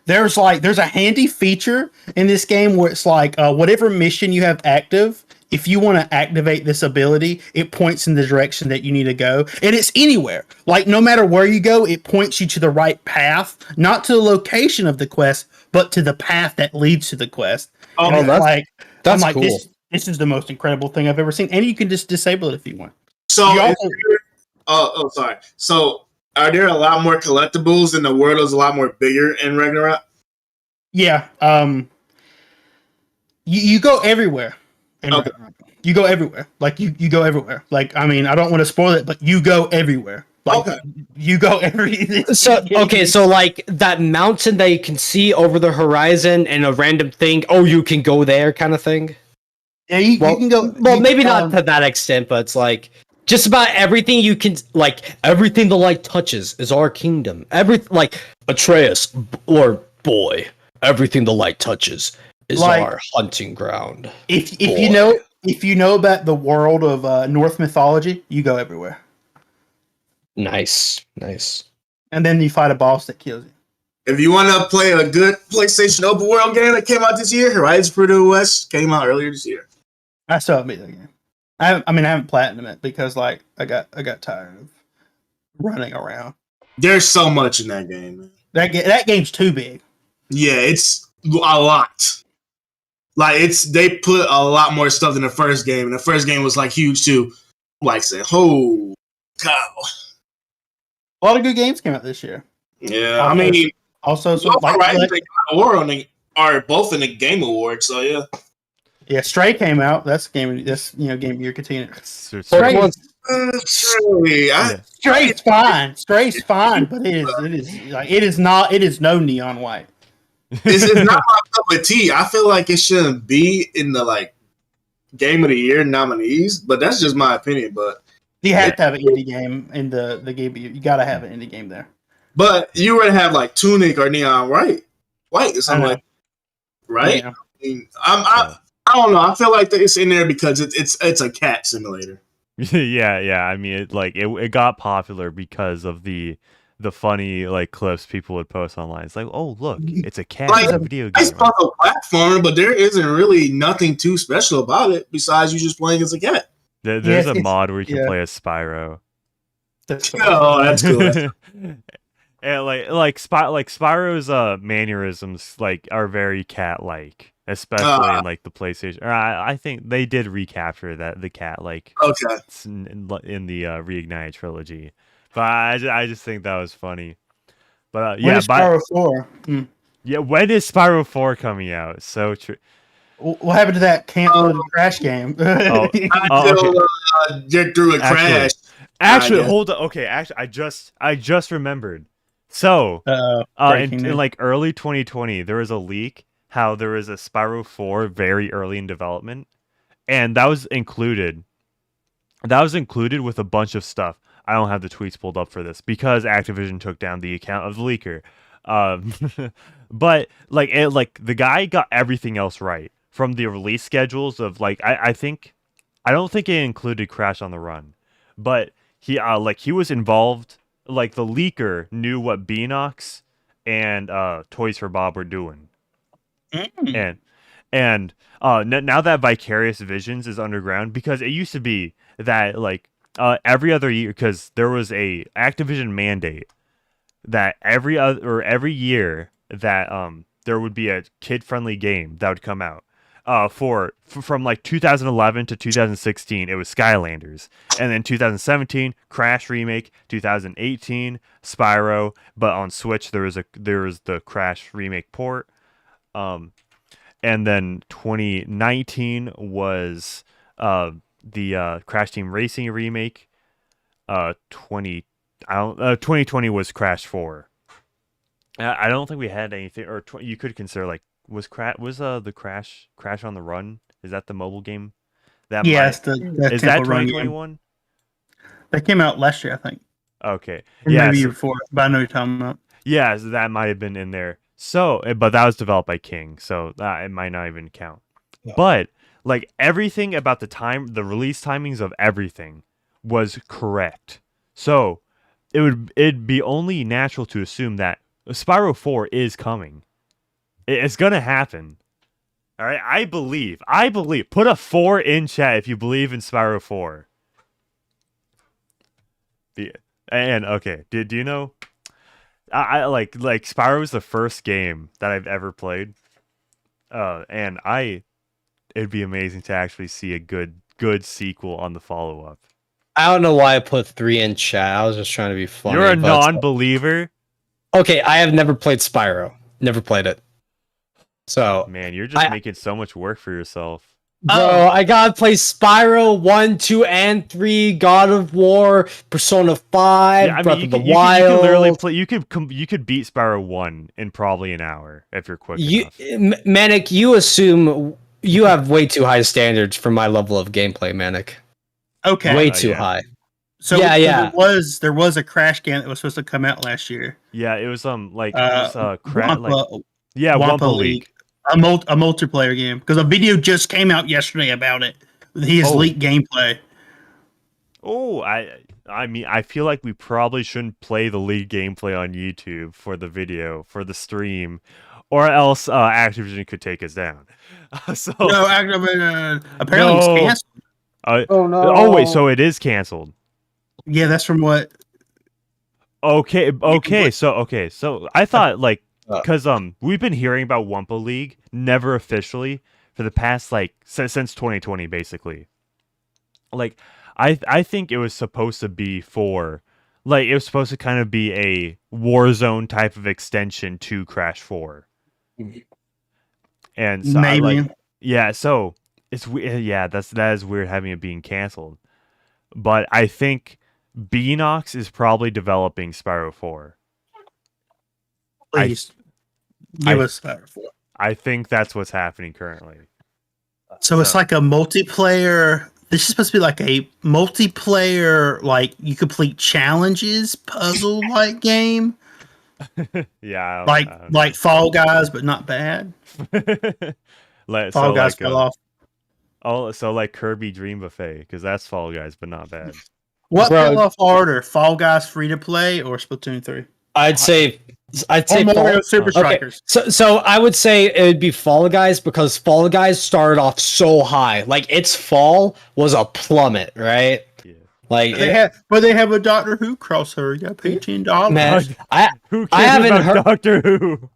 there's a handy feature in this game where it's like whatever mission you have active, if you want to activate this ability, it points in the direction that you need to go, and it's anywhere. Like, no matter where you go, it points you to the right path, not to the location of the quest, but to the path that leads to the quest. Oh, that's I'm cool. This is the most incredible thing I've ever seen, and you can just disable it if you want. So, sorry. So, are there a lot more collectibles, and the world is a lot more bigger in Ragnarok? Yeah. You go everywhere. Okay. You go everywhere. Like you go everywhere. Like, I mean, I don't want to spoil it, but you go everywhere. Like, okay. You go every. So like that mountain that you can see over the horizon and a random thing. Oh, you can go there, kind of thing. Yeah, you can go. Well, maybe not to that extent, but it's like just about everything you can. Like everything the light touches is our kingdom. Like Atreus or boy, everything the light touches is our hunting ground. If you know about the world of Norse mythology, you go everywhere. Nice. And then you fight a boss that kills you. If you want to play a good PlayStation open world game that came out this year, Horizon Forbidden West came out earlier this year. I still haven't beat that game. I haven't platinum it because I got tired of running around. There's so much in that game, man. That game's too big. Yeah, it's a lot. Like they put a lot more stuff in the first game, and the first game was like huge too. Like said, oh cow. A lot of good games came out this year. Yeah, I mean, Also, so War like Ragnarök and War are both in the Game Awards, so yeah. yeah, Stray came out. That's game. That's Game of the Year contender. Stray. Stray's fine. Stray's fine, but it is no neon white. It's not my cup of tea. I feel like it shouldn't be in the like Game of the Year nominees, but that's just my opinion. But You have to have an indie game in the Game of the Year. You got to have an indie game there. but you already have like Tunic or Neon White or something like, right? Yeah. I mean, I don't know. I feel like it's in there because it's a cat simulator. yeah. I mean, it got popular because of the funny like clips people would post online. It's like, oh look, it's a cat Like, video It's game. puzzle platformer, but there isn't really nothing too special about it besides you just playing as a cat. There's a it's- mod where you can yeah. play as Spyro. Oh, that's cool. And like Spyro's mannerisms like are very cat-like, especially in like the PlayStation. Or I think they did recapture the cat like Okay. in the Reignited trilogy, but I just think that was funny. But When is Spyro 4? yeah, when is Spyro 4 coming out? So true. What happened to that canceled crash game? Oh, Until get through a crash. Actually, Yeah. hold on. Okay, actually, I just remembered. So, in like early 2020, there was a leak how there was a Spyro 4 very early in development, and that was included. That was included with a bunch of stuff. I don't have the tweets pulled up for this because Activision took down the account of the leaker. But like the guy got everything else right from the release schedules of like I don't think it included Crash on the Run, but he was involved. Like the leaker knew what Beanox and Toys for Bob were doing, and now that Vicarious Visions is underground, because it used to be that like every other year, because there was a Activision mandate that every year that there would be a kid-friendly game that would come out. From like 2011 to 2016, it was Skylanders, and then 2017 Crash remake, 2018 Spyro, but on Switch there was the Crash remake port, and then 2019 was the Crash Team Racing remake. 2020 was Crash 4. I don't think we had anything, or you could consider like. Was the Crash on the Run? Is that the mobile game? Yes, is that 2021? That came out last year, I think. Okay, Maybe year before, but I know you're talking about. Yeah, so that might have been in there. So, but that was developed by King, so it might not even count. No. But like everything about the release timings of everything was correct. So it'd be only natural to assume that Spyro 4 is coming. It's gonna happen. All right, I believe. Put a 4 in chat if you believe in Spyro 4. And okay, do you know? I like Spyro was the first game that I've ever played. And it'd be amazing to actually see a good sequel on the follow up. I don't know why I put 3 in chat. I was just trying to be funny. You're a non-believer. Okay, I have never played Spyro. Never played it. So man, you're just making so much work for yourself. Bro, I gotta play Spyro 1, 2, and 3, God of War, Persona 5, Breath of the Wild. You can literally play. You could beat Spyro 1 in probably an hour if you're quick enough. Manic, you assume you have way too high standards for my level of gameplay, Manic. Okay, way too high. So there was a Crash game that was supposed to come out last year. Yeah, it was Wampa League. A multiplayer game, because a video just came out yesterday about it with his leaked gameplay. Oh, I mean, I feel like we probably shouldn't play the leaked gameplay on YouTube for the video, for the stream, or else Activision could take us down. No, apparently it's canceled. Oh no! Oh wait, so it is canceled. Yeah, that's from what. Okay. So I thought like. Because we've been hearing about Wumpa League, never officially, for the past like since 2020 basically. Like I think it was supposed to be for like it was supposed to kind of be a Warzone type of extension to Crash 4. And so Maybe. so it's yeah, that is weird having it being canceled. But I think Beanox is probably developing Spyro 4. Please give us Spyro 4. I think that's what's happening currently. So it's like a multiplayer. This is supposed to be like a multiplayer, like you complete challenges, puzzle like game, Yeah, like Fall Guys, but not bad. Fall Guys fell off. Oh, so like Kirby Dream Buffet, because that's Fall Guys, but not bad. What fell off harder, Fall Guys free to play or Splatoon 3? I'd say Mario Super Strikers. So I would say it would be Fall Guys because Fall Guys started off so high. Like its fall was a plummet, right? Yeah. Like they have a Doctor Who crossover. You got to pay $10. Man, Who cares I haven't about heard Doctor Who?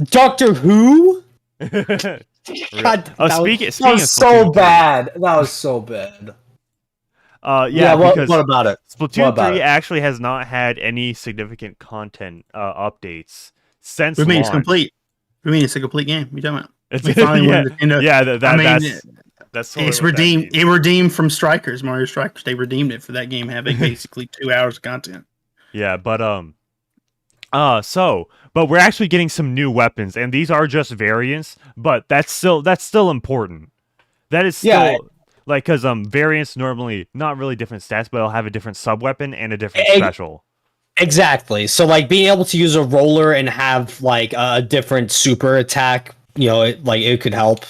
Doctor Who. God, that speaking was of so Splatoon 3, bad. That was so bad. Because what about it? Splatoon 3 actually has not had any significant content updates since We mean launch. it's complete. We mean it's a complete game. You talking about? It's, We finally won Nintendo. yeah, that's totally It's what that redeemed. means. It redeemed from Strikers, Mario Strikers. They redeemed it for that game having basically 2 hours of content. Yeah, but but we're actually getting some new weapons, and these are just variants, but that's still important. That is still like because variants normally not really different stats, but they'll have a different sub weapon and a different special. Exactly. So like being able to use a roller and have like a different super attack, it could help.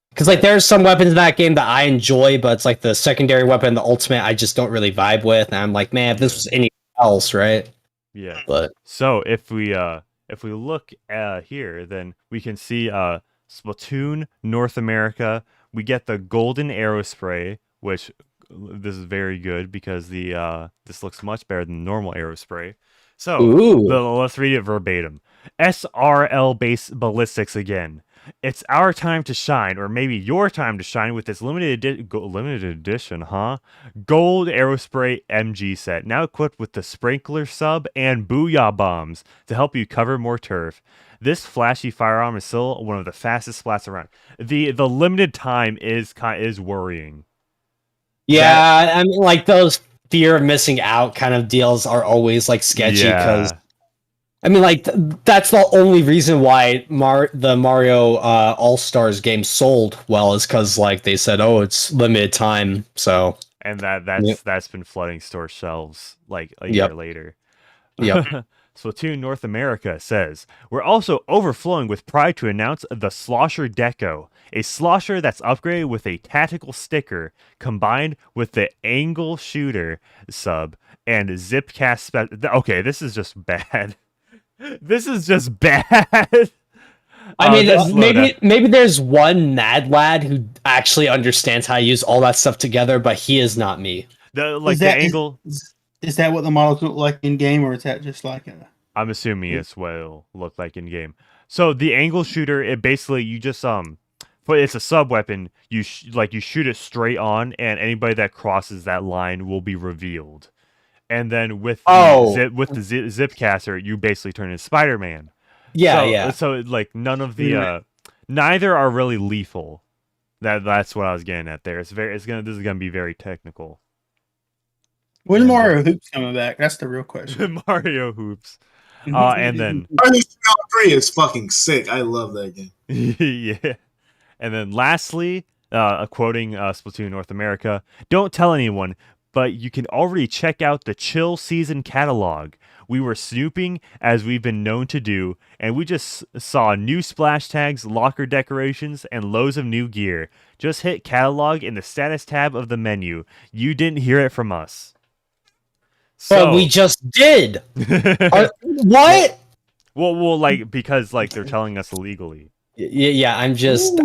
Because like there's some weapons in that game that I enjoy, but it's like the secondary weapon, the ultimate, I just don't really vibe with. And I'm like, man, if this was anything else, right? Yeah. But so if we look here, then we can see Splatoon North America. We get the golden arrow spray, which this is very good because this looks much better than normal arrow spray. So let's read it verbatim. SRL based ballistics again. It's our time to shine, or maybe your time to shine with this limited edition, Gold Aerospray MG set, now equipped with the Sprinkler Sub and Booyah Bombs to help you cover more turf. This flashy firearm is still one of the fastest splats around. The limited time is worrying. Yeah, I mean, like those fear of missing out kind of deals are always like sketchy because. I mean, like, that's the only reason why the Mario All-Stars game sold well is because, like, they said, oh, it's limited time, so... And that's been flooding store shelves, like, a year later. Yep. Splatoon North America says, we're also overflowing with pride to announce the Slosher Deco, a slosher that's upgraded with a tactical sticker combined with the angle shooter sub and zipcast... Okay, this is just bad. This is just bad. I mean, maybe there's one mad lad who actually understands how to use all that stuff together, but he is not me. Angle. Is that what the models look like in game, or is that just like a? I'm assuming it's what it'll look like in game. So the angle shooter, it basically you just but it's a sub weapon. You shoot it straight on, and anybody that crosses that line will be revealed. And then with the Zipcaster, you basically turn into Spider-Man. Yeah, So like none of the neither are really lethal. That's what I was getting at there. This is gonna be very technical. When Mario Hoops coming back? That's the real question. Mario Hoops. And then Mario 3 is fucking sick. I love that game. Yeah. And then lastly, quoting Splatoon North America, don't tell anyone, but you can already check out the Chill Season catalog. We were snooping, as we've been known to do, and we just saw new splash tags, locker decorations, and loads of new gear. Just hit catalog in the status tab of the menu. You didn't hear it from us. But we just did. What? Well, like because like they're telling us illegally. Yeah, I'm just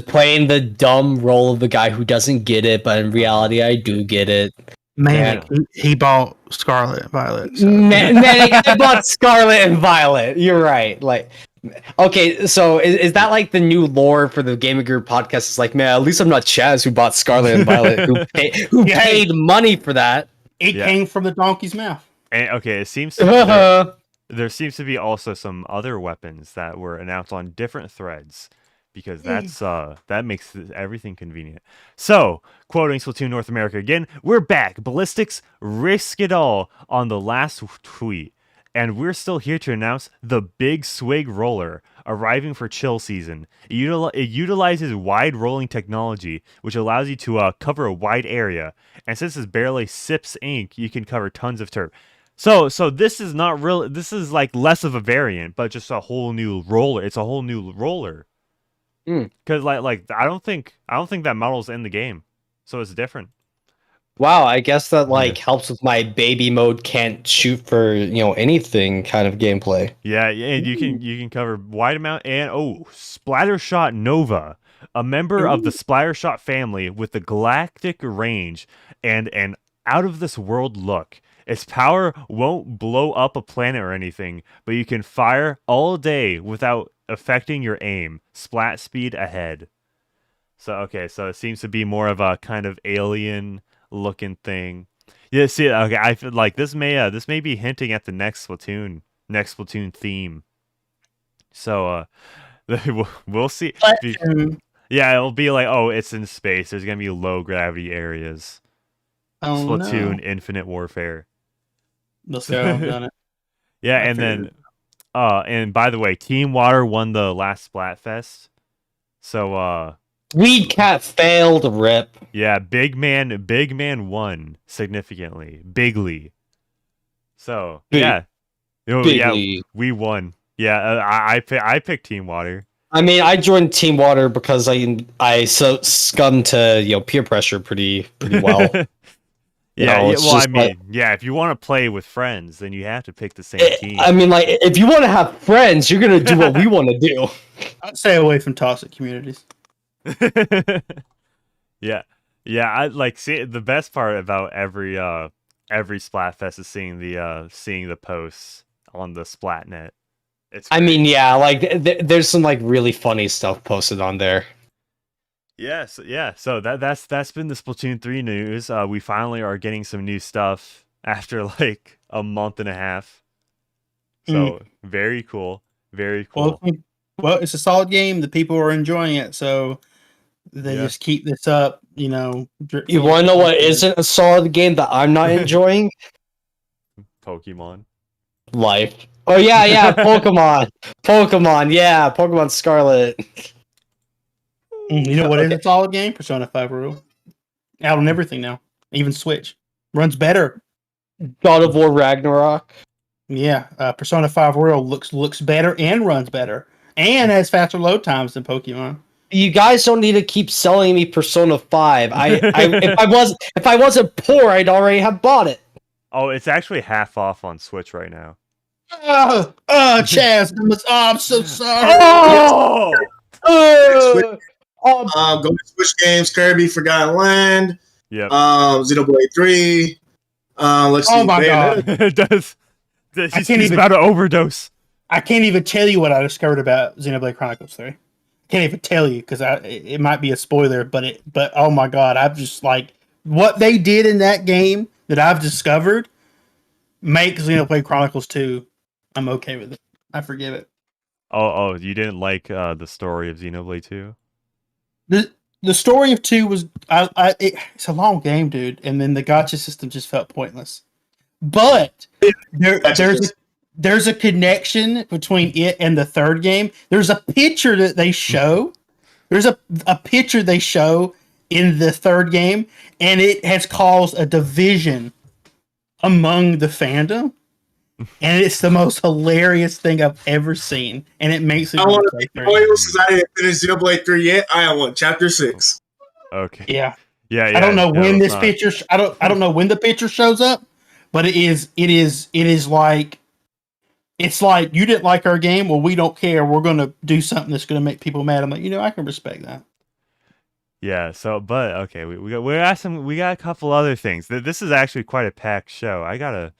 playing the dumb role of the guy who doesn't get it, but in reality, I do get it. Man, he bought Scarlet and Violet. So. Manic, I bought Scarlet and Violet. You're right. Like Okay, so is that like the new lore for the Gaming Gear podcast? It's like, man, at least I'm not Chaz who bought Scarlet and Violet, who Yeah, paid money for that. It Yeah. came from the donkey's mouth. And okay, it seems to there seems to be also some other weapons that were announced on different threads because that makes everything convenient. So, quoting Splatoon North America again, we're back. Ballistics risk it all on the last tweet. And we're still here to announce the Big Swig Roller arriving for chill season. It utilizes wide rolling technology, which allows you to cover a wide area. And since it barely sips ink, you can cover tons of turf. So this is not real. This is like less of a variant, but just a whole new roller. It's a whole new roller. Because like I don't think that model's in the game, so it's different. Wow, I guess that like helps with my baby mode can't shoot for anything kind of gameplay. Yeah, and you can cover wide amount and Splattershot Nova, a member of the Splattershot family with the galactic range and an out of this world look. Its power won't blow up a planet or anything, but you can fire all day without affecting your aim. Splat speed ahead. So it seems to be more of a kind of alien looking thing. Yeah, see, okay, I feel like this may be hinting at the next Splatoon theme. So we'll see. Yeah, it'll be like, oh, it's in space. There's gonna be low gravity areas. Oh, Splatoon no. Infinite Warfare. Let's go. I've done it. Yeah, I and figured then and by the way, Team Water won the last Splatfest. So Weed Cat failed. Rip. yeah, Big Man won significantly, bigly. So yeah, Bigly. we won. Yeah, I picked Team Water. I mean, I joined Team Water because I succumbed to peer pressure pretty well. If you want to play with friends, then you have to pick the same team. I mean, like, if you want to have friends, you're gonna do what we want to do. I'd stay away from toxic communities. yeah, I like see the best part about every Splatfest is seeing the posts on the Splatnet. I mean, yeah, like there's some like really funny stuff posted on there. Yes, yeah. So that's been the Splatoon 3 news. We finally are getting some new stuff after like a month and a half. So very cool, very cool. Well, it's a solid game. The people are enjoying it, so they just keep this up. You want to know what isn't a solid game that I'm not enjoying? Pokemon. Life. Oh yeah, Pokemon. Yeah, Pokemon Scarlet. You know what is a solid game? Persona 5 Royal. Out on everything now. Even Switch. Runs better. God of War Ragnarok. Yeah, Persona 5 Royal looks better and runs better. And has faster load times than Pokemon. You guys don't need to keep selling me Persona 5. If I wasn't poor, I'd already have bought it. Oh, it's actually half off on Switch right now. Oh, Chaz, I'm so sorry. Go to Switch games, Kirby, Forgotten Land. Yep. Xenoblade 3. Let's see. Oh my god. It does. He's about to overdose. I can't even tell you what I discovered about Xenoblade Chronicles 3. Can't even tell you because it might be a spoiler, but oh my god, I've just like what they did in that game that I've discovered makes Xenoblade Chronicles 2. I'm okay with it. I forgive it. Oh, you didn't like the story of Xenoblade 2? The story of 2 was it's a long game, dude, and then the gacha system just felt pointless. But there's a connection between it and the third game. There's a picture that they show. There's a picture they show in the third game, and it has caused a division among the fandom. And it's the most hilarious thing I've ever seen, and it makes it. I want to be spoiled since I didn't finish Xenoblade 3 yet. I am on Chapter 6. Okay. Yeah. I don't know when this picture. I don't know when the picture shows up, but it is like. It's like you didn't like our game. Well, we don't care. We're gonna do something that's gonna make people mad. I'm like, I can respect that. Yeah. So, but okay, we got a couple other things. This is actually quite a packed show. I gotta.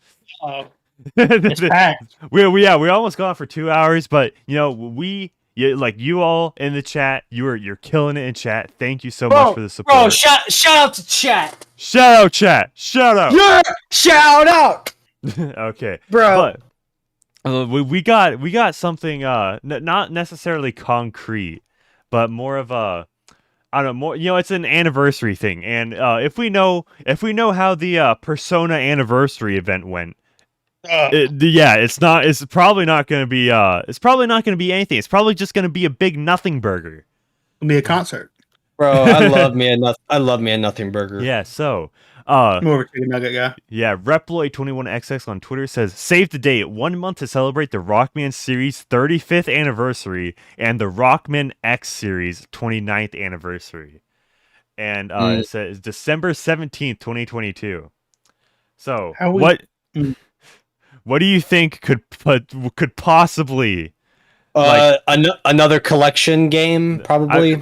It's packed. we almost gone for 2 hours, but like you all in the chat, you're killing it in chat. Thank you so much for the support. Bro, shout out to chat. Shout out, chat. Shout out. Yeah, shout out. Okay, Bro. but we got something not necessarily concrete, but more of a I don't know, more it's an anniversary thing, and if we know how the Persona anniversary event went, it's probably not going to be anything. It's probably just going to be a big nothing burger. It'll be a concert. Bro, I love me a nothing burger. Yeah, so More of a chicken nugget guy. yeah, Reploid21XX on Twitter says, save the date, 1 month to celebrate the Rockman series 35th anniversary and the Rockman X series 29th anniversary. And it says December 17th, 2022. So what do you think could possibly another collection game, probably?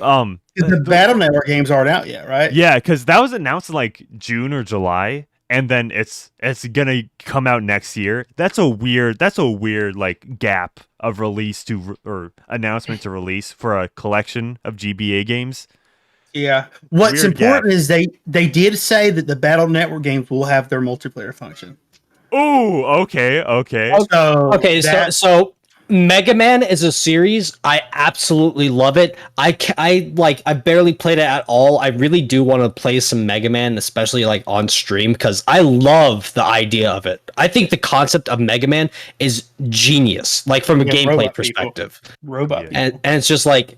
The Battle Network games aren't out yet, right? Yeah, because that was announced in like June or July, and then it's gonna come out next year. That's a weird like gap of release or announcement to release for a collection of GBA games. Yeah. What's Weird important gap. is they did say that the Battle Network games will have their multiplayer function. Oh, okay. So Mega Man is a series. I absolutely love it. I barely played it at all. I really do want to play some Mega Man, especially like on stream, because I love the idea of it. I think the concept of Mega Man is genius, like from a gameplay perspective. Robot. And it's just like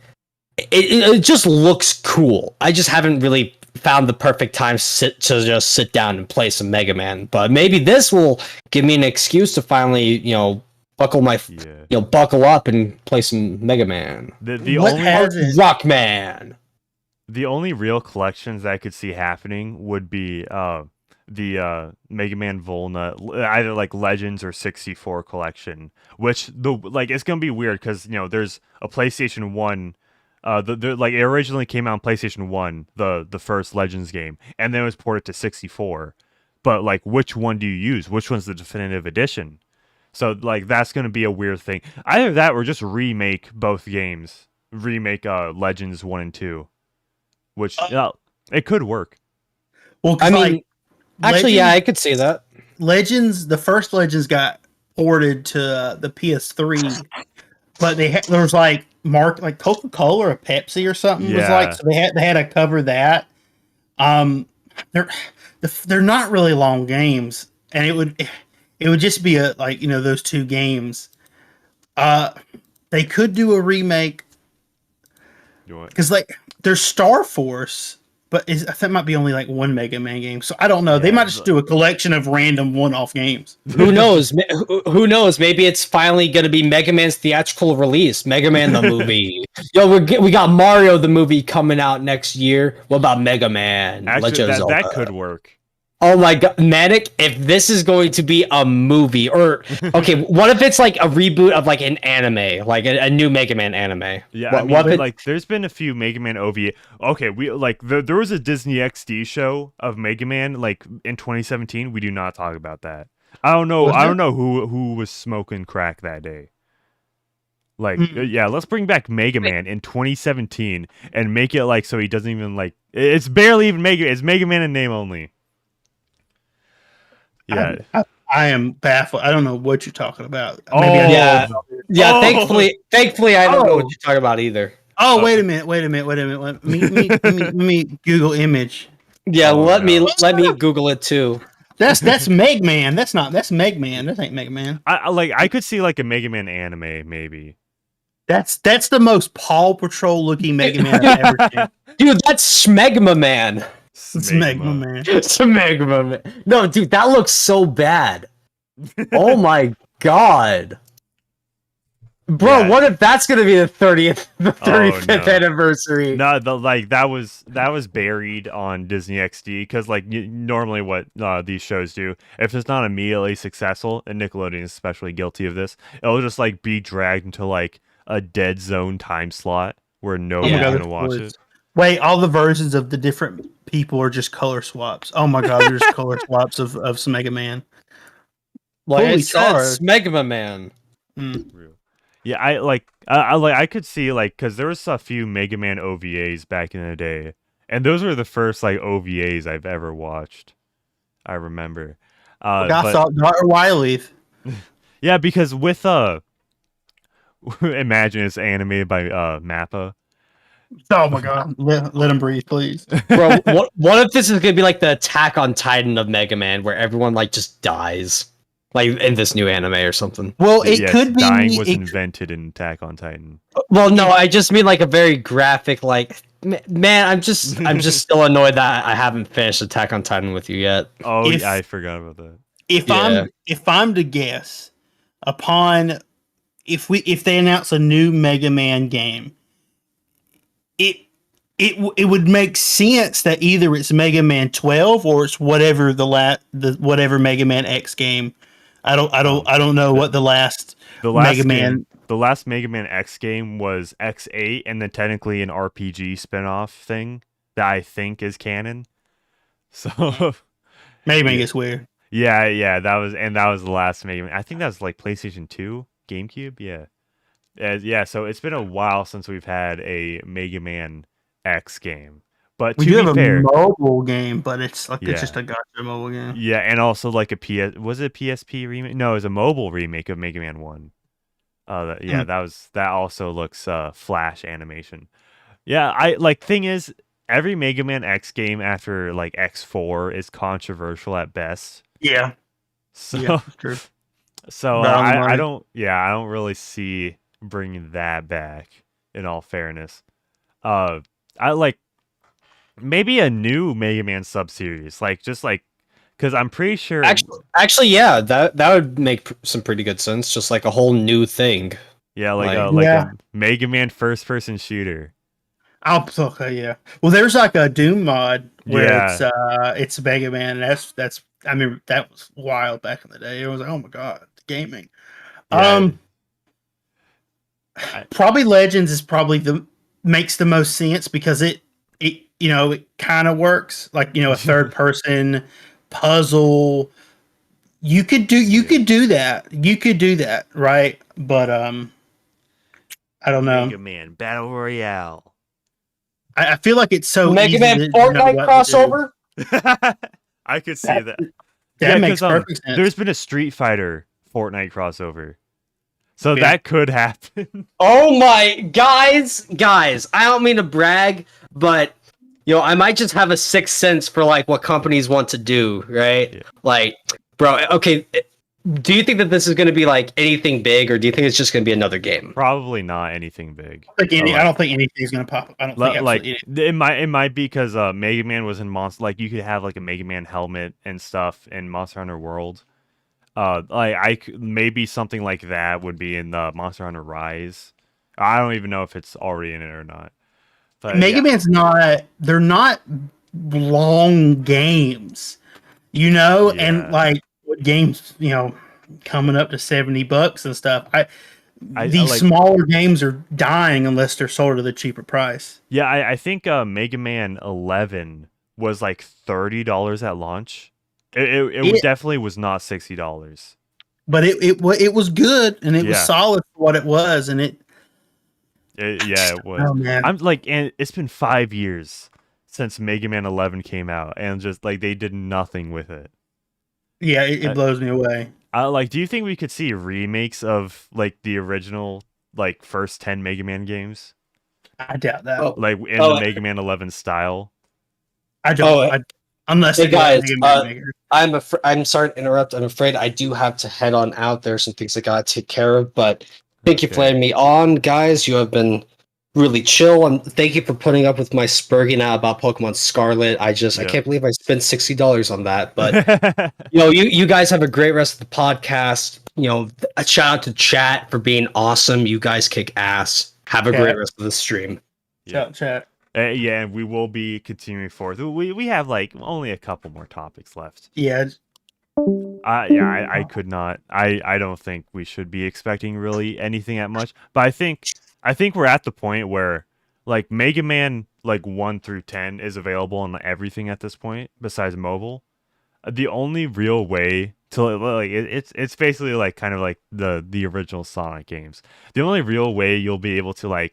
it just looks cool. I just haven't really found the perfect time to just sit down and play some Mega Man. But maybe this will give me an excuse to finally, buckle up and play some Mega Man. Rockman. The only real collections that I could see happening would be the Mega Man Volna, either like Legends or 64 collection. Which it's gonna be weird because there's a PlayStation 1. It originally came out on PlayStation 1, the first Legends game, and then it was ported to 64. But like, which one do you use? Which one's the definitive edition? So like, that's gonna be a weird thing. Either that or just remake both games. Remake Legends 1 and 2, which it could work. Well, I mean, actually, yeah, I could see that. Legends, the first Legends got ported to the PS3, but there was like Coca-Cola or Pepsi or something was like, so they had to cover that. They're not really long games, and it would just be those two games. They could do a remake because there's Star Force, but that might be only like one Mega Man game, so I don't know. They might just do a collection of random one-off games. Who knows? Who knows? Maybe it's finally going to be Mega Man's theatrical release, Mega Man the movie. We got Mario the movie coming out next year. What about Mega Man? Actually, that could work. Oh my god, Manic, if this is going to be a movie, or okay, what if it's like a reboot of like an anime, like a new Mega Man anime? Yeah, there's been a few Mega Man OVA. Okay, there was a Disney XD show of Mega Man like in 2017. We do not talk about that. I don't know who was smoking crack that day. Let's bring back Mega Man in 2017 and make it so he doesn't even it's barely even it's Mega Man in name only. Yeah, I am baffled. I don't know what you're talking about. Yeah. Thankfully, I don't know what you're talking about either. Oh, wait a minute. Let me Google image. Yeah, let me Google it too. That's Megman. That's Megman. That ain't Mega Man. I could see like a Mega Man anime maybe. That's the most Paw Patrol looking Mega Man I've ever seen. Dude, that's Smegma Man. Smegma Man. Smegma Man. No, dude, that looks so bad. Oh my god. Bro, what if that's gonna be the 35th anniversary? No, that was buried on Disney XD because normally what these shows do, if it's not immediately successful, and Nickelodeon is especially guilty of this, it'll just be dragged into a dead zone time slot where nobody's gonna watch it. Wait, all the versions of the different people are just color swaps. Oh my god, they're just color swaps of some Mega Man. Like fully it says charged. Mega Man. Real. Yeah, I could see like because there was a few Mega Man OVAs back in the day, and those were the first like OVAs I've ever watched. I remember. I But thought Dr. Wily. yeah, because with imagine it's animated by Mappa. Oh my god. Let him breathe, please. Bro, what if this is gonna be like the Attack on Titan of Mega Man, where everyone like just dies, like in this new anime or something? Well, it Yes, could be. dying was it- invented in Attack on Titan. Well, no, I just mean like a very graphic. Like, man, I'm just still annoyed that I haven't finished Attack on Titan with you yet. Oh, If- yeah, I forgot about that. if I'm to guess, upon if they announce a new Mega Man game, it would make sense that either it's Mega Man 12 or it's whatever whatever Mega Man X game. I don't know what the last The last Mega Man. game, the last Mega Man X game was X8, and then technically an RPG spinoff thing that I think is canon. So Mega Man Yeah. gets weird. yeah, that was the last Mega Man. I think that was like PlayStation 2, GameCube. Yeah, yeah. So it's been a while since we've had a Mega Man X game. But We to do be have fair, a mobile game, but it's Yeah. just a gotcha mobile game. yeah, and also like was it a PSP remake? No, it was a mobile remake of Mega Man 1. Hmm. That also looks flash animation. Yeah, I like thing is every Mega Man X game after like X4 is controversial at best. Yeah, So yeah, true. so Right on the I money. don't really see bringing that back in all fairness. I like maybe a new Mega Man sub-series like just like cuz I'm pretty sure Actually, yeah, that would make some pretty good sense. Just like a whole new thing. yeah, Yeah. a Mega Man first-person shooter. Okay, yeah. Well, there's like a Doom mod where Yeah. it's Mega Man. And that's I mean that was wild back in the day. It was like, oh my god, gaming. Yeah. Probably Legends is probably makes the most sense because it it kind of works like a third person puzzle. You could do that. You could do that, right? But I don't know. Mega Man Battle Royale. I feel like it's so Mega easy Man to know Fortnite what to do. crossover. I could see That- that. That Yeah, makes 'cause, perfect sense. There's been a Street Fighter Fortnite crossover. So Yeah. that could happen. Oh my guys, I don't mean to brag, but I might just have a sixth sense for like what companies want to do, right? Yeah. Like, bro, okay, do you think that this is going to be like anything big, or do you think it's just going to be another game? Probably not anything big. I don't think anything's gonna pop up. I don't think Like absolutely it might be because Mega Man was in Monster. Like you could have like a Mega Man helmet and stuff in Monster Hunter World. Maybe something like that would be in the Monster Hunter Rise. I don't even know if it's already in it or not. But Mega Man's not. They're not long games, Yeah. and like what games coming up to $70 and stuff. These like- smaller games are dying unless they're sold at a cheaper price. Yeah, I think Mega Man 11 was like $30 at launch. It definitely was not $60. But it was good and it was Yeah. solid for what it was, and it. Yeah, it was. Oh man, I'm like, and it's been 5 years since Mega Man 11 came out, and just like they did nothing with it. yeah, it blows me away. Do you think we could see remakes of like the original like first 10 Mega Man games, I doubt that. Oh. like in Oh, the Mega Man 11 style? I don't. Unless Hey, they go guys, Mega Man Maker. I'm sorry to interrupt. I'm afraid I do have to head on out. There's some things I gotta take care of, but thank you for Okay. letting me on, guys. You have been really chill, and thank you for putting up with my spurging out about Pokemon Scarlet. I Yeah. can't believe I spent $60 on that. But you guys have a great rest of the podcast. A shout out to chat for being awesome. You guys kick ass. Have a Yeah. great rest of the stream. Yeah. Chat. Yeah, and we will be continuing forth. We have like only a couple more topics left. Yeah, I could not. I don't think we should be expecting really anything that much. But I think we're at the point where like Mega Man like 1 through 10 is available on everything at this point besides mobile. the only real way to like it's basically like kind of like the original Sonic games. The only real way you'll be able to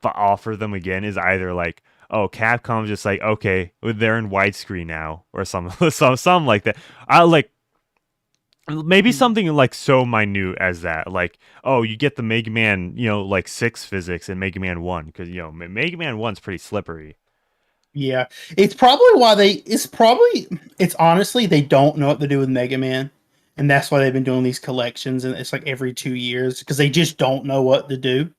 offer them again is either like, oh, Capcom's just like, okay, they're in widescreen now or something like that. I like maybe something like so minute as that, like, oh, you get the Mega Man, like 6 physics in Mega Man 1 because Mega Man 1's pretty slippery. Yeah, it's probably why it's honestly they don't know what to do with Mega Man, and that's why they've been doing these collections, and it's like every 2 years because they just don't know what to do.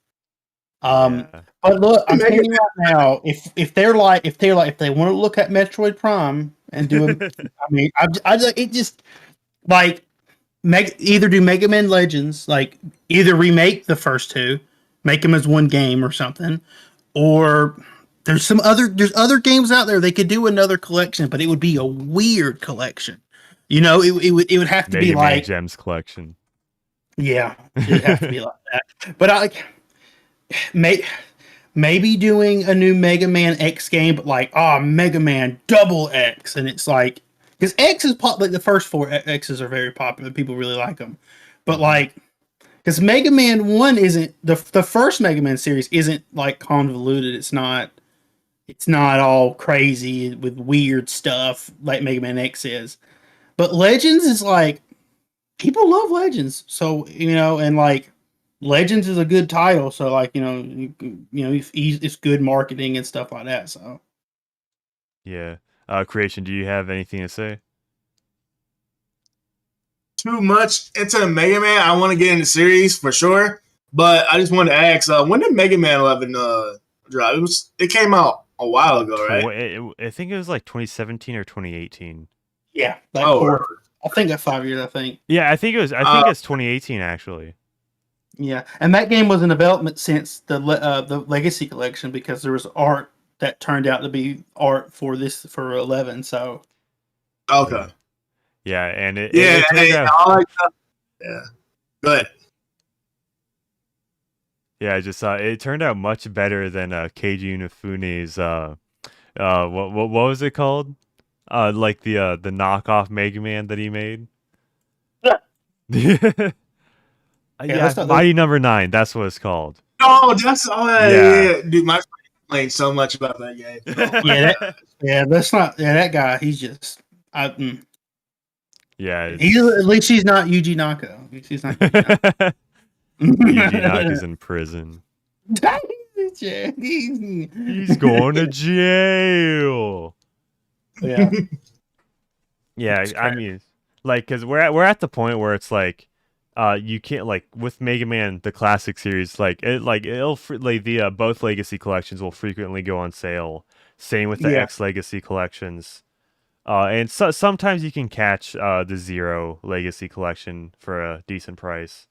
Yeah. But look, I'm telling you right now, if they want to look at Metroid Prime and do a, I mean, it just like either do Mega Man Legends, like either remake the first two, make them as one game or something, or there's other games out there they could do another collection, but it would be a weird collection. It would have to Mega be Man like Gems collection. yeah, it'd have to be like that. But I like maybe doing a new Mega Man X game, but like Mega Man Double X, and it's like because X is like the first four X's are very popular, people really like them, but like because Mega Man 1 isn't the first Mega Man series isn't like convoluted. It's not all crazy with weird stuff like Mega Man X is. But Legends is like people love Legends. So, and like Legends is a good title, so like, it's good marketing and stuff like that. So Yeah. Creation, do you have anything to say? Too much into the Mega Man. I want to get in the series for sure, but I just wanted to ask, when did Mega Man 11 drop? It came out a while ago, right? I think it was like 2017 or 2018. yeah, I think that's 5 years. I think. Yeah, I think it's 2018 actually. Yeah, and that game was in development since the Legacy Collection because there was art that turned out to be art for 11. So Okay. Yeah, and it hey, turned out, I like that. Yeah. Good. yeah, it turned out much better than Keiji Inafune's what was it called? Like the knockoff Mega Man that he made. Yeah, Mighty Number 9. That's what it's called. Oh, that's all. Yeah. Dude, my friend complained so much about that game. that's not. Yeah, that guy. He's just. Yeah. At least he's not Yuji Naka. He's not. Yuji Naka's in prison. He's going to jail. Yeah. Yeah, I mean, like, because we're at the point where it's like, you can't, like, with Mega Man the classic series, the both Legacy collections will frequently go on sale. Same with the X Legacy collections. And sometimes you can catch the Zero Legacy collection for a decent price.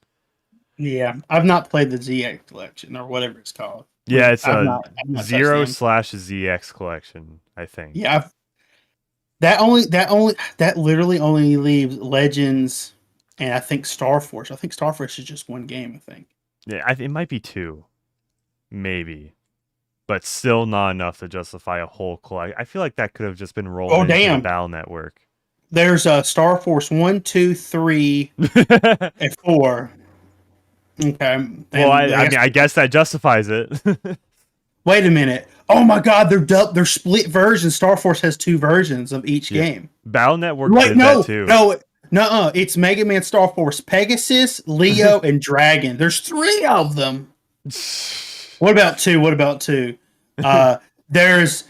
Yeah, I've not played the ZX collection or whatever it's called. Yeah, it's I've a not 0/ZX collection, I think. Yeah, that literally only leaves Legends and I think Star Force. I think Star Force is just one game. I think. Yeah, it might be 2, maybe, but still not enough to justify a whole collect. I feel like that could have just been rolled into the Battle Network. There's a Star Force 1, 2, 3, and 4. Okay. Well, I guess that justifies it. Wait a minute. Oh my God, they're split versions. Star Force has 2 versions of each game. Battle Network did that too. No, it's Mega Man, Star Force, Pegasus, Leo, and Dragon. There's 3 of them. What about 2? There's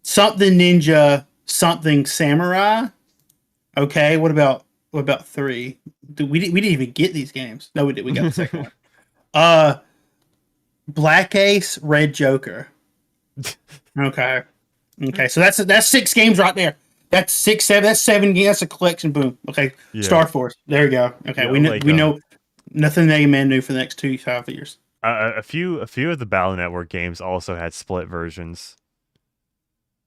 something ninja, something samurai. Okay, what about 3? We didn't even get these games. No, we did. We got the second one. Black Ace, Red Joker. Okay. So that's 6 games right there. That's 6, 7. That's 7 games. That's a collection. Boom. Okay. Yeah. Star Force. There you go. Okay. Yeah, we know nothing Mega Man new for the next 2.5 years. A few of the Battle Network games also had split versions.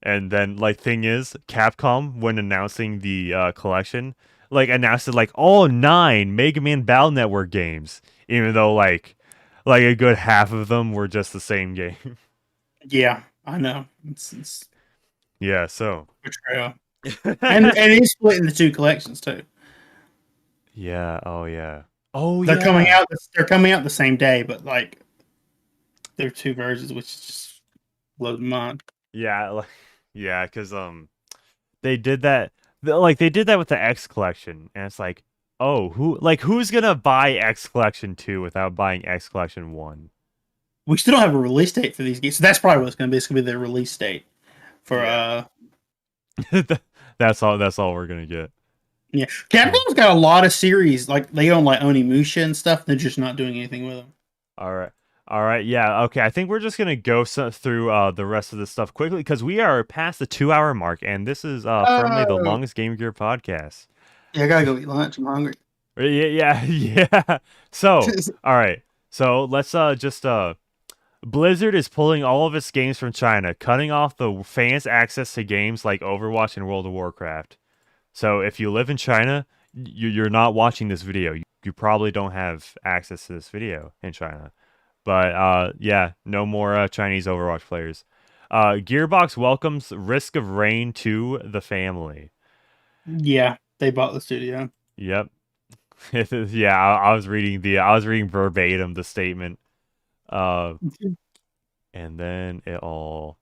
And then, like, thing is, Capcom, when announcing the collection, like, announced it like all 9 Mega Man Battle Network games, even though like a good half of them were just the same game. Yeah, I know. It's yeah. So betrayal. and he's splitting the 2 collections too. Yeah. Oh yeah. Oh They're yeah. coming out. They're coming out the same day, but like they're 2 versions, which just blows my mind. Yeah. Yeah. Because they did that. They did that with the X collection, and it's like, oh, who's gonna buy X collection 2 without buying X collection 1? We still don't have a release date for these games, so that's probably what it's going to be. It's going to be the release date for Yeah. That's all we're gonna get. Yeah. Capcom's got a lot of series. Like they own like Onimusha and stuff. They're just not doing anything with them. All right. All right. Yeah. Okay. I think we're just gonna go through the rest of this stuff quickly because we are past the 2 hour mark, and this is firmly the longest Game Gear podcast. Yeah, I gotta go eat lunch. I'm hungry. Yeah. Yeah. So, all right. So let's just Blizzard is pulling all of its games from China, cutting off the fans' access to games like Overwatch and World of Warcraft. So if you live in China, you're not watching this video. You probably don't have access to this video in China. But yeah, no more Chinese Overwatch players. Gearbox welcomes Risk of Rain to the family. Yeah, they bought the studio. Yep. Yeah, I was reading verbatim the statement. And then it all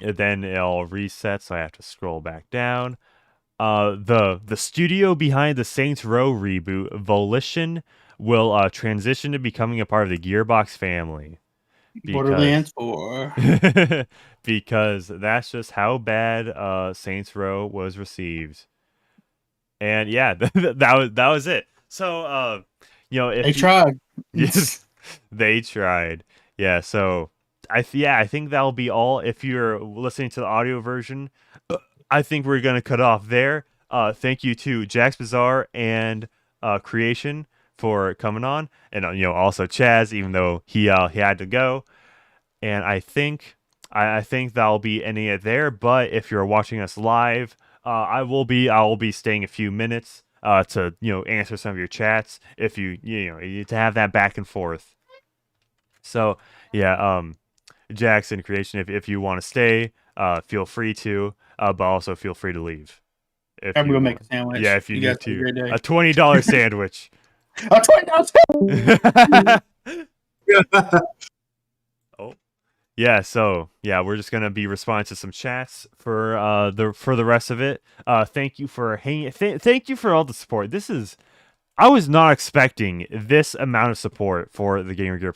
resets, so I have to scroll back down. The studio behind the Saints Row reboot, Volition, will transition to becoming a part of the Gearbox family. Borderlands 4. Because that's just how bad Saints Row was received. And yeah, that was it. So if They tried. Yes, they tried. Yeah, so I think that'll be all. If you're listening to the audio version, I think we're gonna cut off there. Thank you to Jax Bazaar and Creation for coming on, and also Chaz, even though he had to go. And I think that'll be ending it there. But if you're watching us live, I will be staying a few minutes to answer some of your chats if you need to have that back and forth. So yeah, Jackson Creation, if you want to stay, feel free to, but also feel free to leave. I'm gonna make a sandwich. Yeah, if you guys need have a great to, day. a $20 sandwich. A $20 Oh, yeah. So yeah, we're just gonna be responding to some chats for the rest of it. Thank you for hanging. Thank you for all the support. I was not expecting this amount of support for the Gamer Gear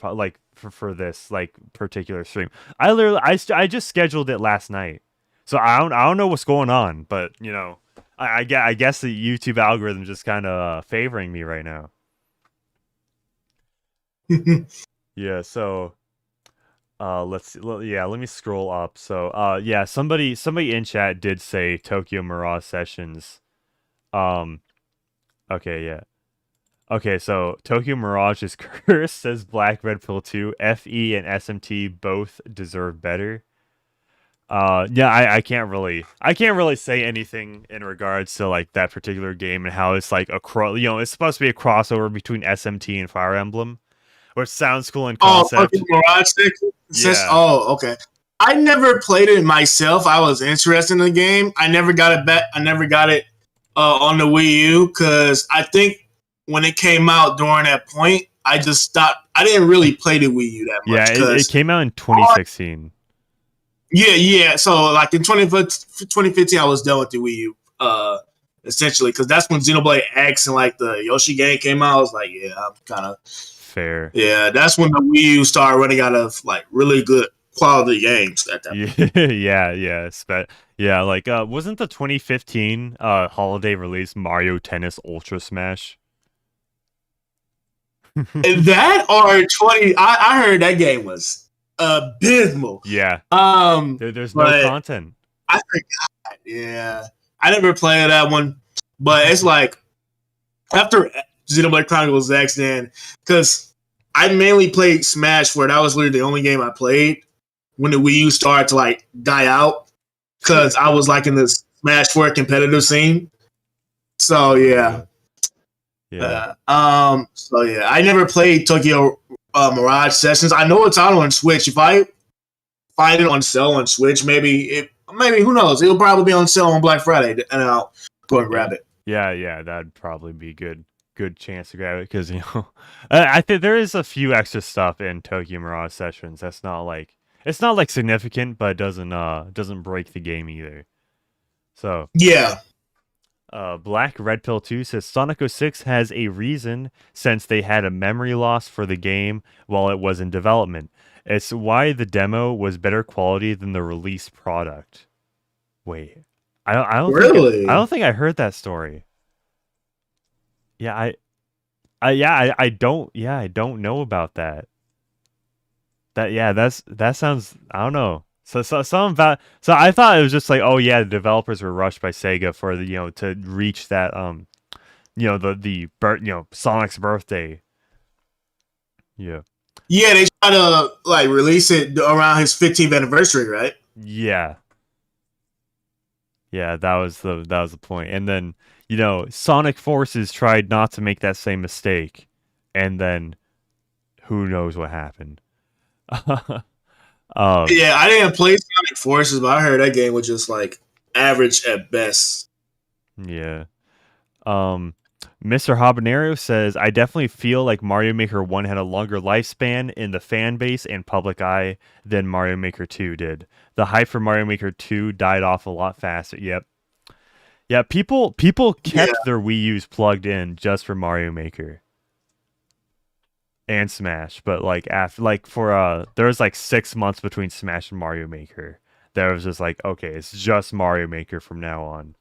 for this particular stream. I just scheduled it last night, so I don't know what's going on, but I guess the YouTube algorithm just kind of favoring me right now. Yeah, so let me scroll up. So yeah, somebody in chat did say Tokyo Mirage Sessions. Okay, yeah. Okay, so Tokyo Mirage is cursed, says Black Red Pill 2. FE and SMT both deserve better. Yeah, I can't really say anything in regards to that particular game and how it's it's supposed to be a crossover between SMT and Fire Emblem, which sounds cool in concept. Oh, Mirage Sessions? Yeah. Oh, okay. I never played it myself. I was interested in the game. I never got it back. I never got it on the Wii U because I think when it came out during that point, I just stopped. I didn't really play the Wii U that much. Yeah, it came out in 2016. Yeah. So in 2015, I was done with the Wii U, essentially, because that's when Xenoblade X and the Yoshi game came out. I was like, yeah, I'm kind of fair. Yeah, that's when the Wii U started running out of really good quality games at that point. Yeah. Wasn't the 2015 holiday release Mario Tennis Ultra Smash? That or 20? I heard that game was abysmal. Yeah. There's no content. I forgot. Yeah, I never played that one, but it's after Xenoblade Chronicles X, then because I mainly played Smash, where that was literally the only game I played when the Wii U started to die out, because I was in this Smash 4 competitive scene. So yeah. Yeah. So yeah, I never played Tokyo Mirage Sessions. I know it's out on Switch. If I find it on sale on Switch, maybe maybe, who knows? It'll probably be on sale on Black Friday, and I'll go and grab it. Yeah, that'd probably be good chance to grab it because I think there is a few extra stuff in Tokyo Mirage Sessions that's not like it's not like significant, but it doesn't break the game either. So Yeah. Black Red Pill 2 says Sonic 06 has a reason since they had a memory loss for the game while it was in development. It's why the demo was better quality than the release product. Wait, I don't Really? I don't think I heard that story. Yeah, I don't know about that. That sounds, I don't know. So I thought it was just like, oh yeah, the developers were rushed by Sega for the to reach that Sonic's birthday. Yeah. Yeah, they try to like release it around his 15th anniversary, right? Yeah. Yeah, that was the point. And then, Sonic Forces tried not to make that same mistake. And then who knows what happened. Yeah, I didn't play Sonic Forces, but I heard that game was just like average at best. Yeah. Mr. Habanero says, I definitely feel like Mario Maker 1 had a longer lifespan in the fan base and public eye than Mario Maker 2 did. The hype for Mario Maker 2 died off a lot faster. Yep. Yeah, people kept their Wii U's plugged in just for Mario Maker. And Smash, but there was like 6 months between Smash and Mario Maker. There was just like, okay, it's just Mario Maker from now on.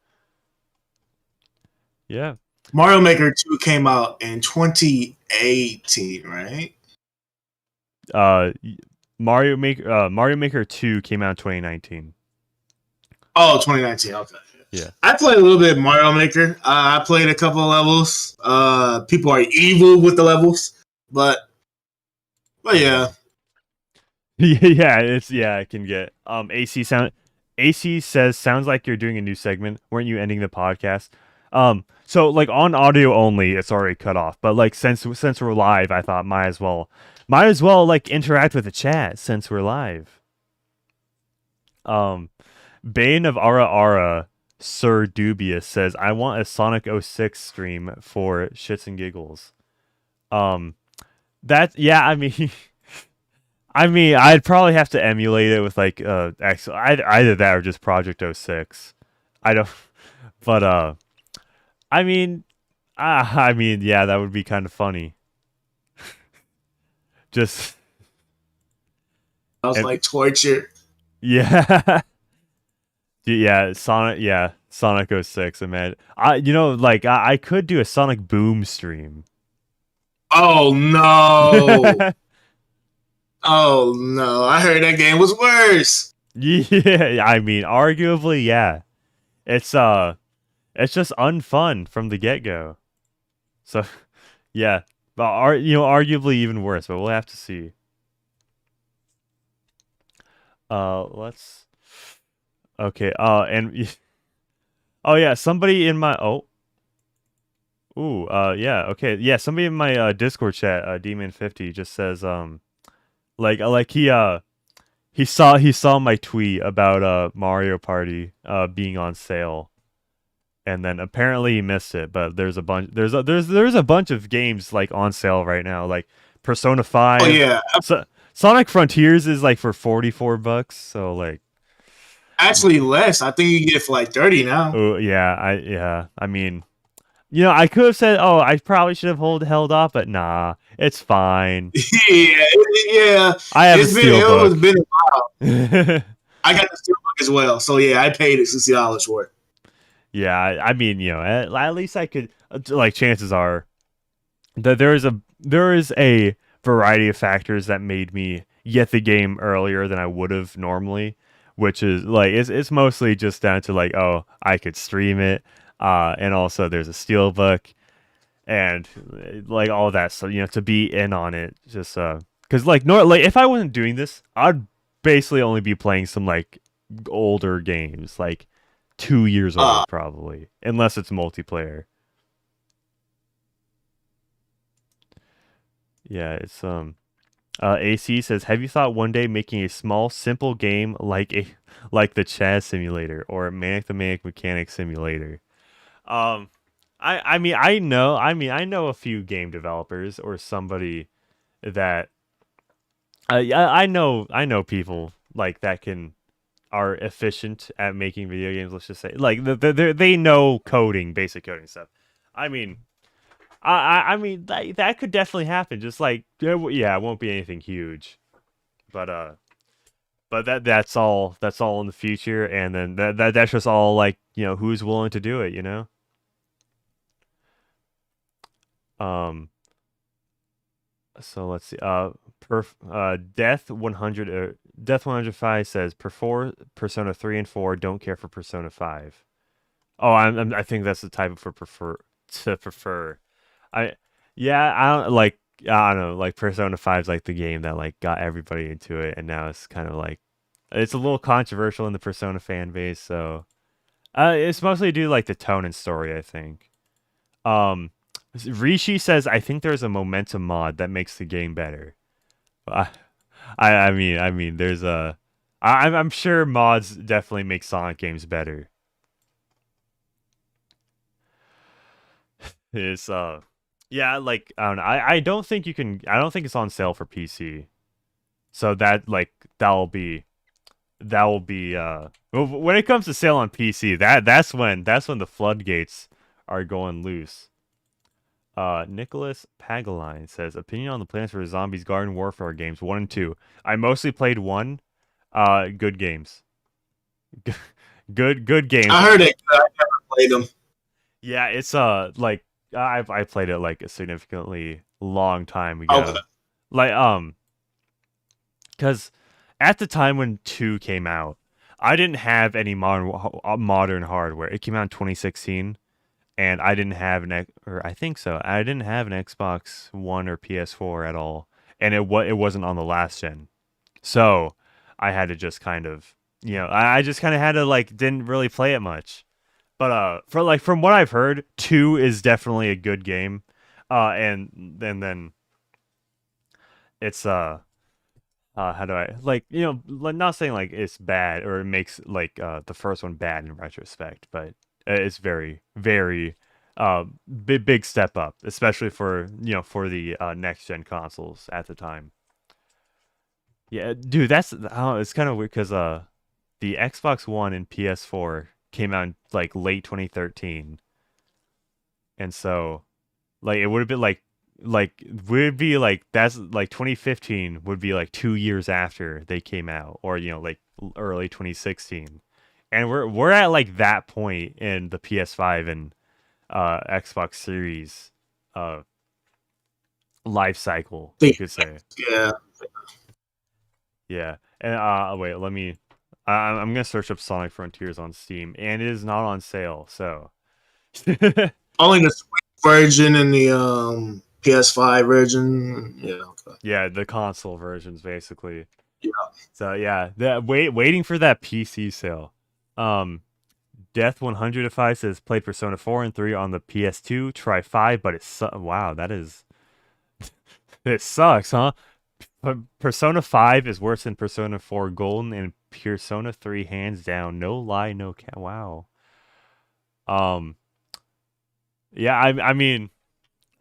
Yeah. Mario Maker 2 came out in 2018, right? Mario Maker 2 came out in 2019. Oh, 2019. Okay. Yeah. I played a little bit of Mario Maker. I played a couple of levels. People are evil with the levels, but yeah. It can get AC says sounds like you're doing a new segment. Weren't you ending the podcast? So like on audio only, it's already cut off. But like since we're live, I thought might as well like interact with the chat since we're live. Bane of Ara Ara, Sir Dubious says, I want a Sonic 06 stream for shits and giggles. I mean, I'd probably have to emulate it with like either that or just Project 06. I don't, but I mean, yeah, that would be kind of funny. Just I was like torture. Yeah. Sonic 06, man. I could do a Sonic Boom stream. Oh no. Oh no. I heard that game was worse. Yeah, I mean, arguably, yeah. It's just unfun from the get-go. So, yeah. But arguably even worse, but we'll have to see. Let's Okay, and oh yeah, somebody in my yeah, okay. Yeah, somebody in my Discord chat, Demon50 just says he saw my tweet about Mario Party being on sale. And then apparently he missed it, but there's a bunch of games like on sale right now, like Persona 5. Oh yeah. Sonic Frontiers is like for $44, so like actually less. I think you get it for like 30 now. Oh yeah, I mean, I could have said, oh, I probably should have held off, but nah, it's fine. yeah. I have a steelbook. It's been a while. I got the steelbook as well, so yeah, I paid $60 for it. Yeah, I mean, at least I could like. Chances are that there is a variety of factors that made me get the game earlier than I would have normally, which is like it's mostly just down to like, oh, I could stream it, and also there's a steelbook, and like all that. So to be in on it, just because like if I wasn't doing this, I'd basically only be playing some like older games, like 2 years old probably, unless it's multiplayer. Yeah, it's AC says, "Have you thought one day making a small, simple game like the Chaz Simulator or Manic the Manic Mechanic Simulator?" Um, I know a few game developers or somebody that I know people like that are efficient at making video games. Let's just say like they know coding, basic coding stuff. I mean, that could definitely happen. Just like yeah, it won't be anything huge, but that's all in the future, and then that's just all like who's willing to do it. Um. So let's see. Death 100 Death 105 says prefer Persona 3 and 4. Don't care for Persona 5. Oh, I think that's the type for prefer. I yeah, I don't know, like Persona 5 is like the game that like got everybody into it, and now it's kind of like it's a little controversial in the Persona fan base, so it's mostly due to like the tone and story, I think. Um Rishi says I think there's a momentum mod that makes the game better. I I mean there's I'm sure mods definitely make Sonic games better. It's yeah, like I don't know. I don't think you can. I don't think it's on sale for PC. So that will be well, when it comes to sale on PC, that's when the floodgates are going loose. Nicholas Pagaline says opinion on the Plants vs Zombies Garden Warfare games 1 and 2. I mostly played 1. Good games. Good games. I heard it. I never played them. Yeah, it's like I played it like a significantly long time ago. Okay. Like cuz at the time when 2 came out, I didn't have any modern hardware. It came out in 2016 and I didn't have or I think so. I didn't have an Xbox One or PS4 at all. And it wasn't on the last gen. So, I had to just kind of, I just kind of had to like didn't really play it much. But for like from what I've heard, 2 is definitely a good game. And then it's how do I like not saying like it's bad or it makes like the first one bad in retrospect, but it's very very big step up, especially for the next gen consoles at the time. Yeah, dude, it's kind of weird because the Xbox One and PS4 came out in like late 2013, and so like it would have been like would be like that's like 2015 would be like 2 years after they came out, or like early 2016, and we're at like that point in the PS5 and Xbox Series life cycle, you could say. Yeah. Yeah, and wait, I'm gonna search up Sonic Frontiers on Steam, and it is not on sale, so. Only the Switch version and the PS5 version. Yeah. Okay. Yeah, the console versions basically. Yeah. So yeah, waiting for that PC sale. Death 105 says played Persona 4 and 3 on the PS2. Try 5, but wow, that is it sucks, huh? Persona 5 is worse than Persona 4 Golden and Persona 3 hands down. No lie, no cat. Wow. Yeah, I mean,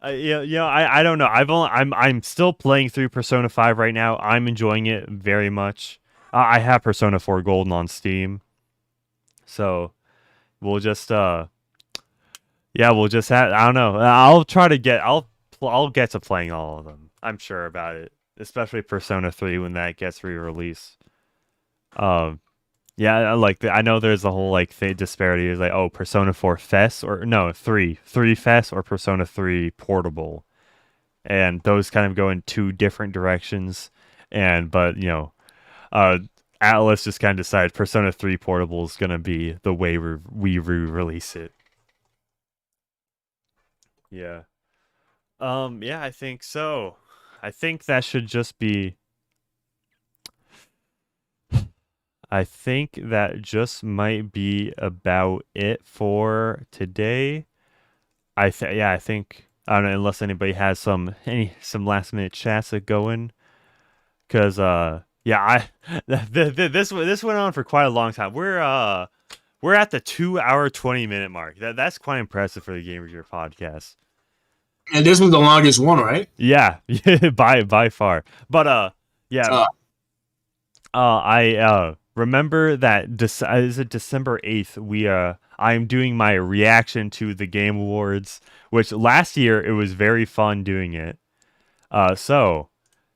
I don't know. I'm still playing through Persona 5 right now. I'm enjoying it very much. I have Persona 4 Golden on Steam, so we'll just we'll just have. I don't know. I'll get to playing all of them. I'm sure about it, especially Persona 3 when that gets re-released. Yeah, I know there's a whole like disparity. Is like, oh, Persona 4 Fest or no 3 Fest or Persona 3 Portable, and those kind of go in two different directions. But Atlas just kind of decided Persona 3 Portable is gonna be the way we re-release it. Yeah. Yeah, I think so. I think that should just be. I think that just might be about it for today. I think I don't know, unless anybody has some last minute chats that go in. Cause yeah, this went on for quite a long time. We're at the 2-hour 20-minute mark. That's quite impressive for the Gamer Gear podcast. And this was the longest one, right? Yeah, by far. But yeah. I remember that is it December 8th I'm doing my reaction to the Game Awards, which last year it was very fun doing it. So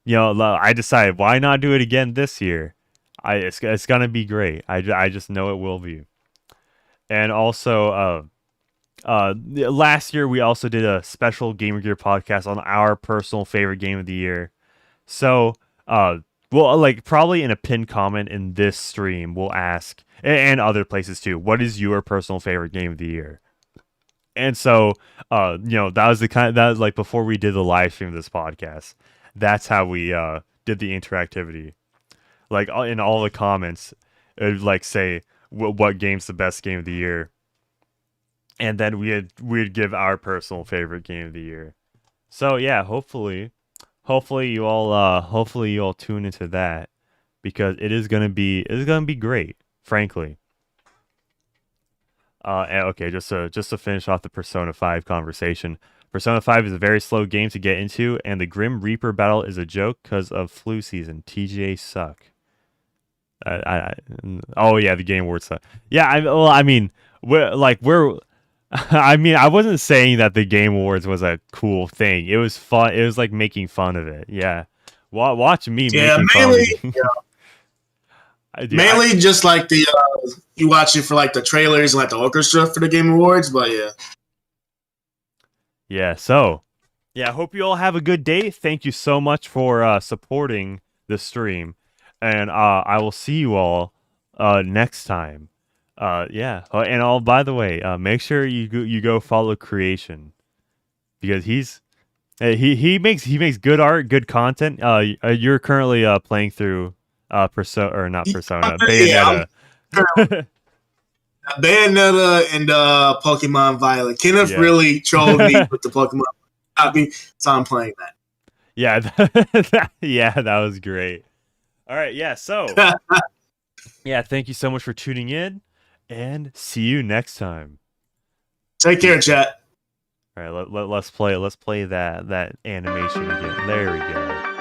I decided why not do it again this year. It's gonna be great. I just know it will be. And also last year we also did a special Gamer Gear podcast on our personal favorite game of the year. So well, like probably in a pinned comment in this stream, we'll ask, and other places too, what is your personal favorite game of the year? And so, that was that was like before we did the live stream of this podcast. That's how we did the interactivity. Like in all the comments, it would like say what game's the best game of the year, and then we'd give our personal favorite game of the year. So yeah, hopefully you all tune into that, because it's gonna be great, frankly. And okay, just to finish off the Persona 5 conversation. Persona 5 is a very slow game to get into, and the Grim Reaper battle is a joke because of flu season. TGA suck. Oh yeah, the Game Awards suck. Yeah, I mean, I wasn't saying that the Game Awards was a cool thing. It was fun. It was like making fun of it. Yeah, watch me making mainly, fun of it. Mainly just like the you watch it for like the trailers and like the orchestra for the Game Awards, but yeah. Yeah, so yeah, I hope you all have a good day. Thank you so much for supporting the stream, and I will see you all next time. Yeah. And by the way, make sure you go follow Creation, because he makes good art, good content. You're currently playing through Persona, or not Persona, Bayonetta. Yeah, Bayonetta and Pokemon Violet. Kenneth really trolled me with the Pokemon. So I'm playing that. Yeah, that was great. All right, yeah. So yeah, thank you so much for tuning in, and see you next time. Take care, chat. All right, let's play that animation again. There we go.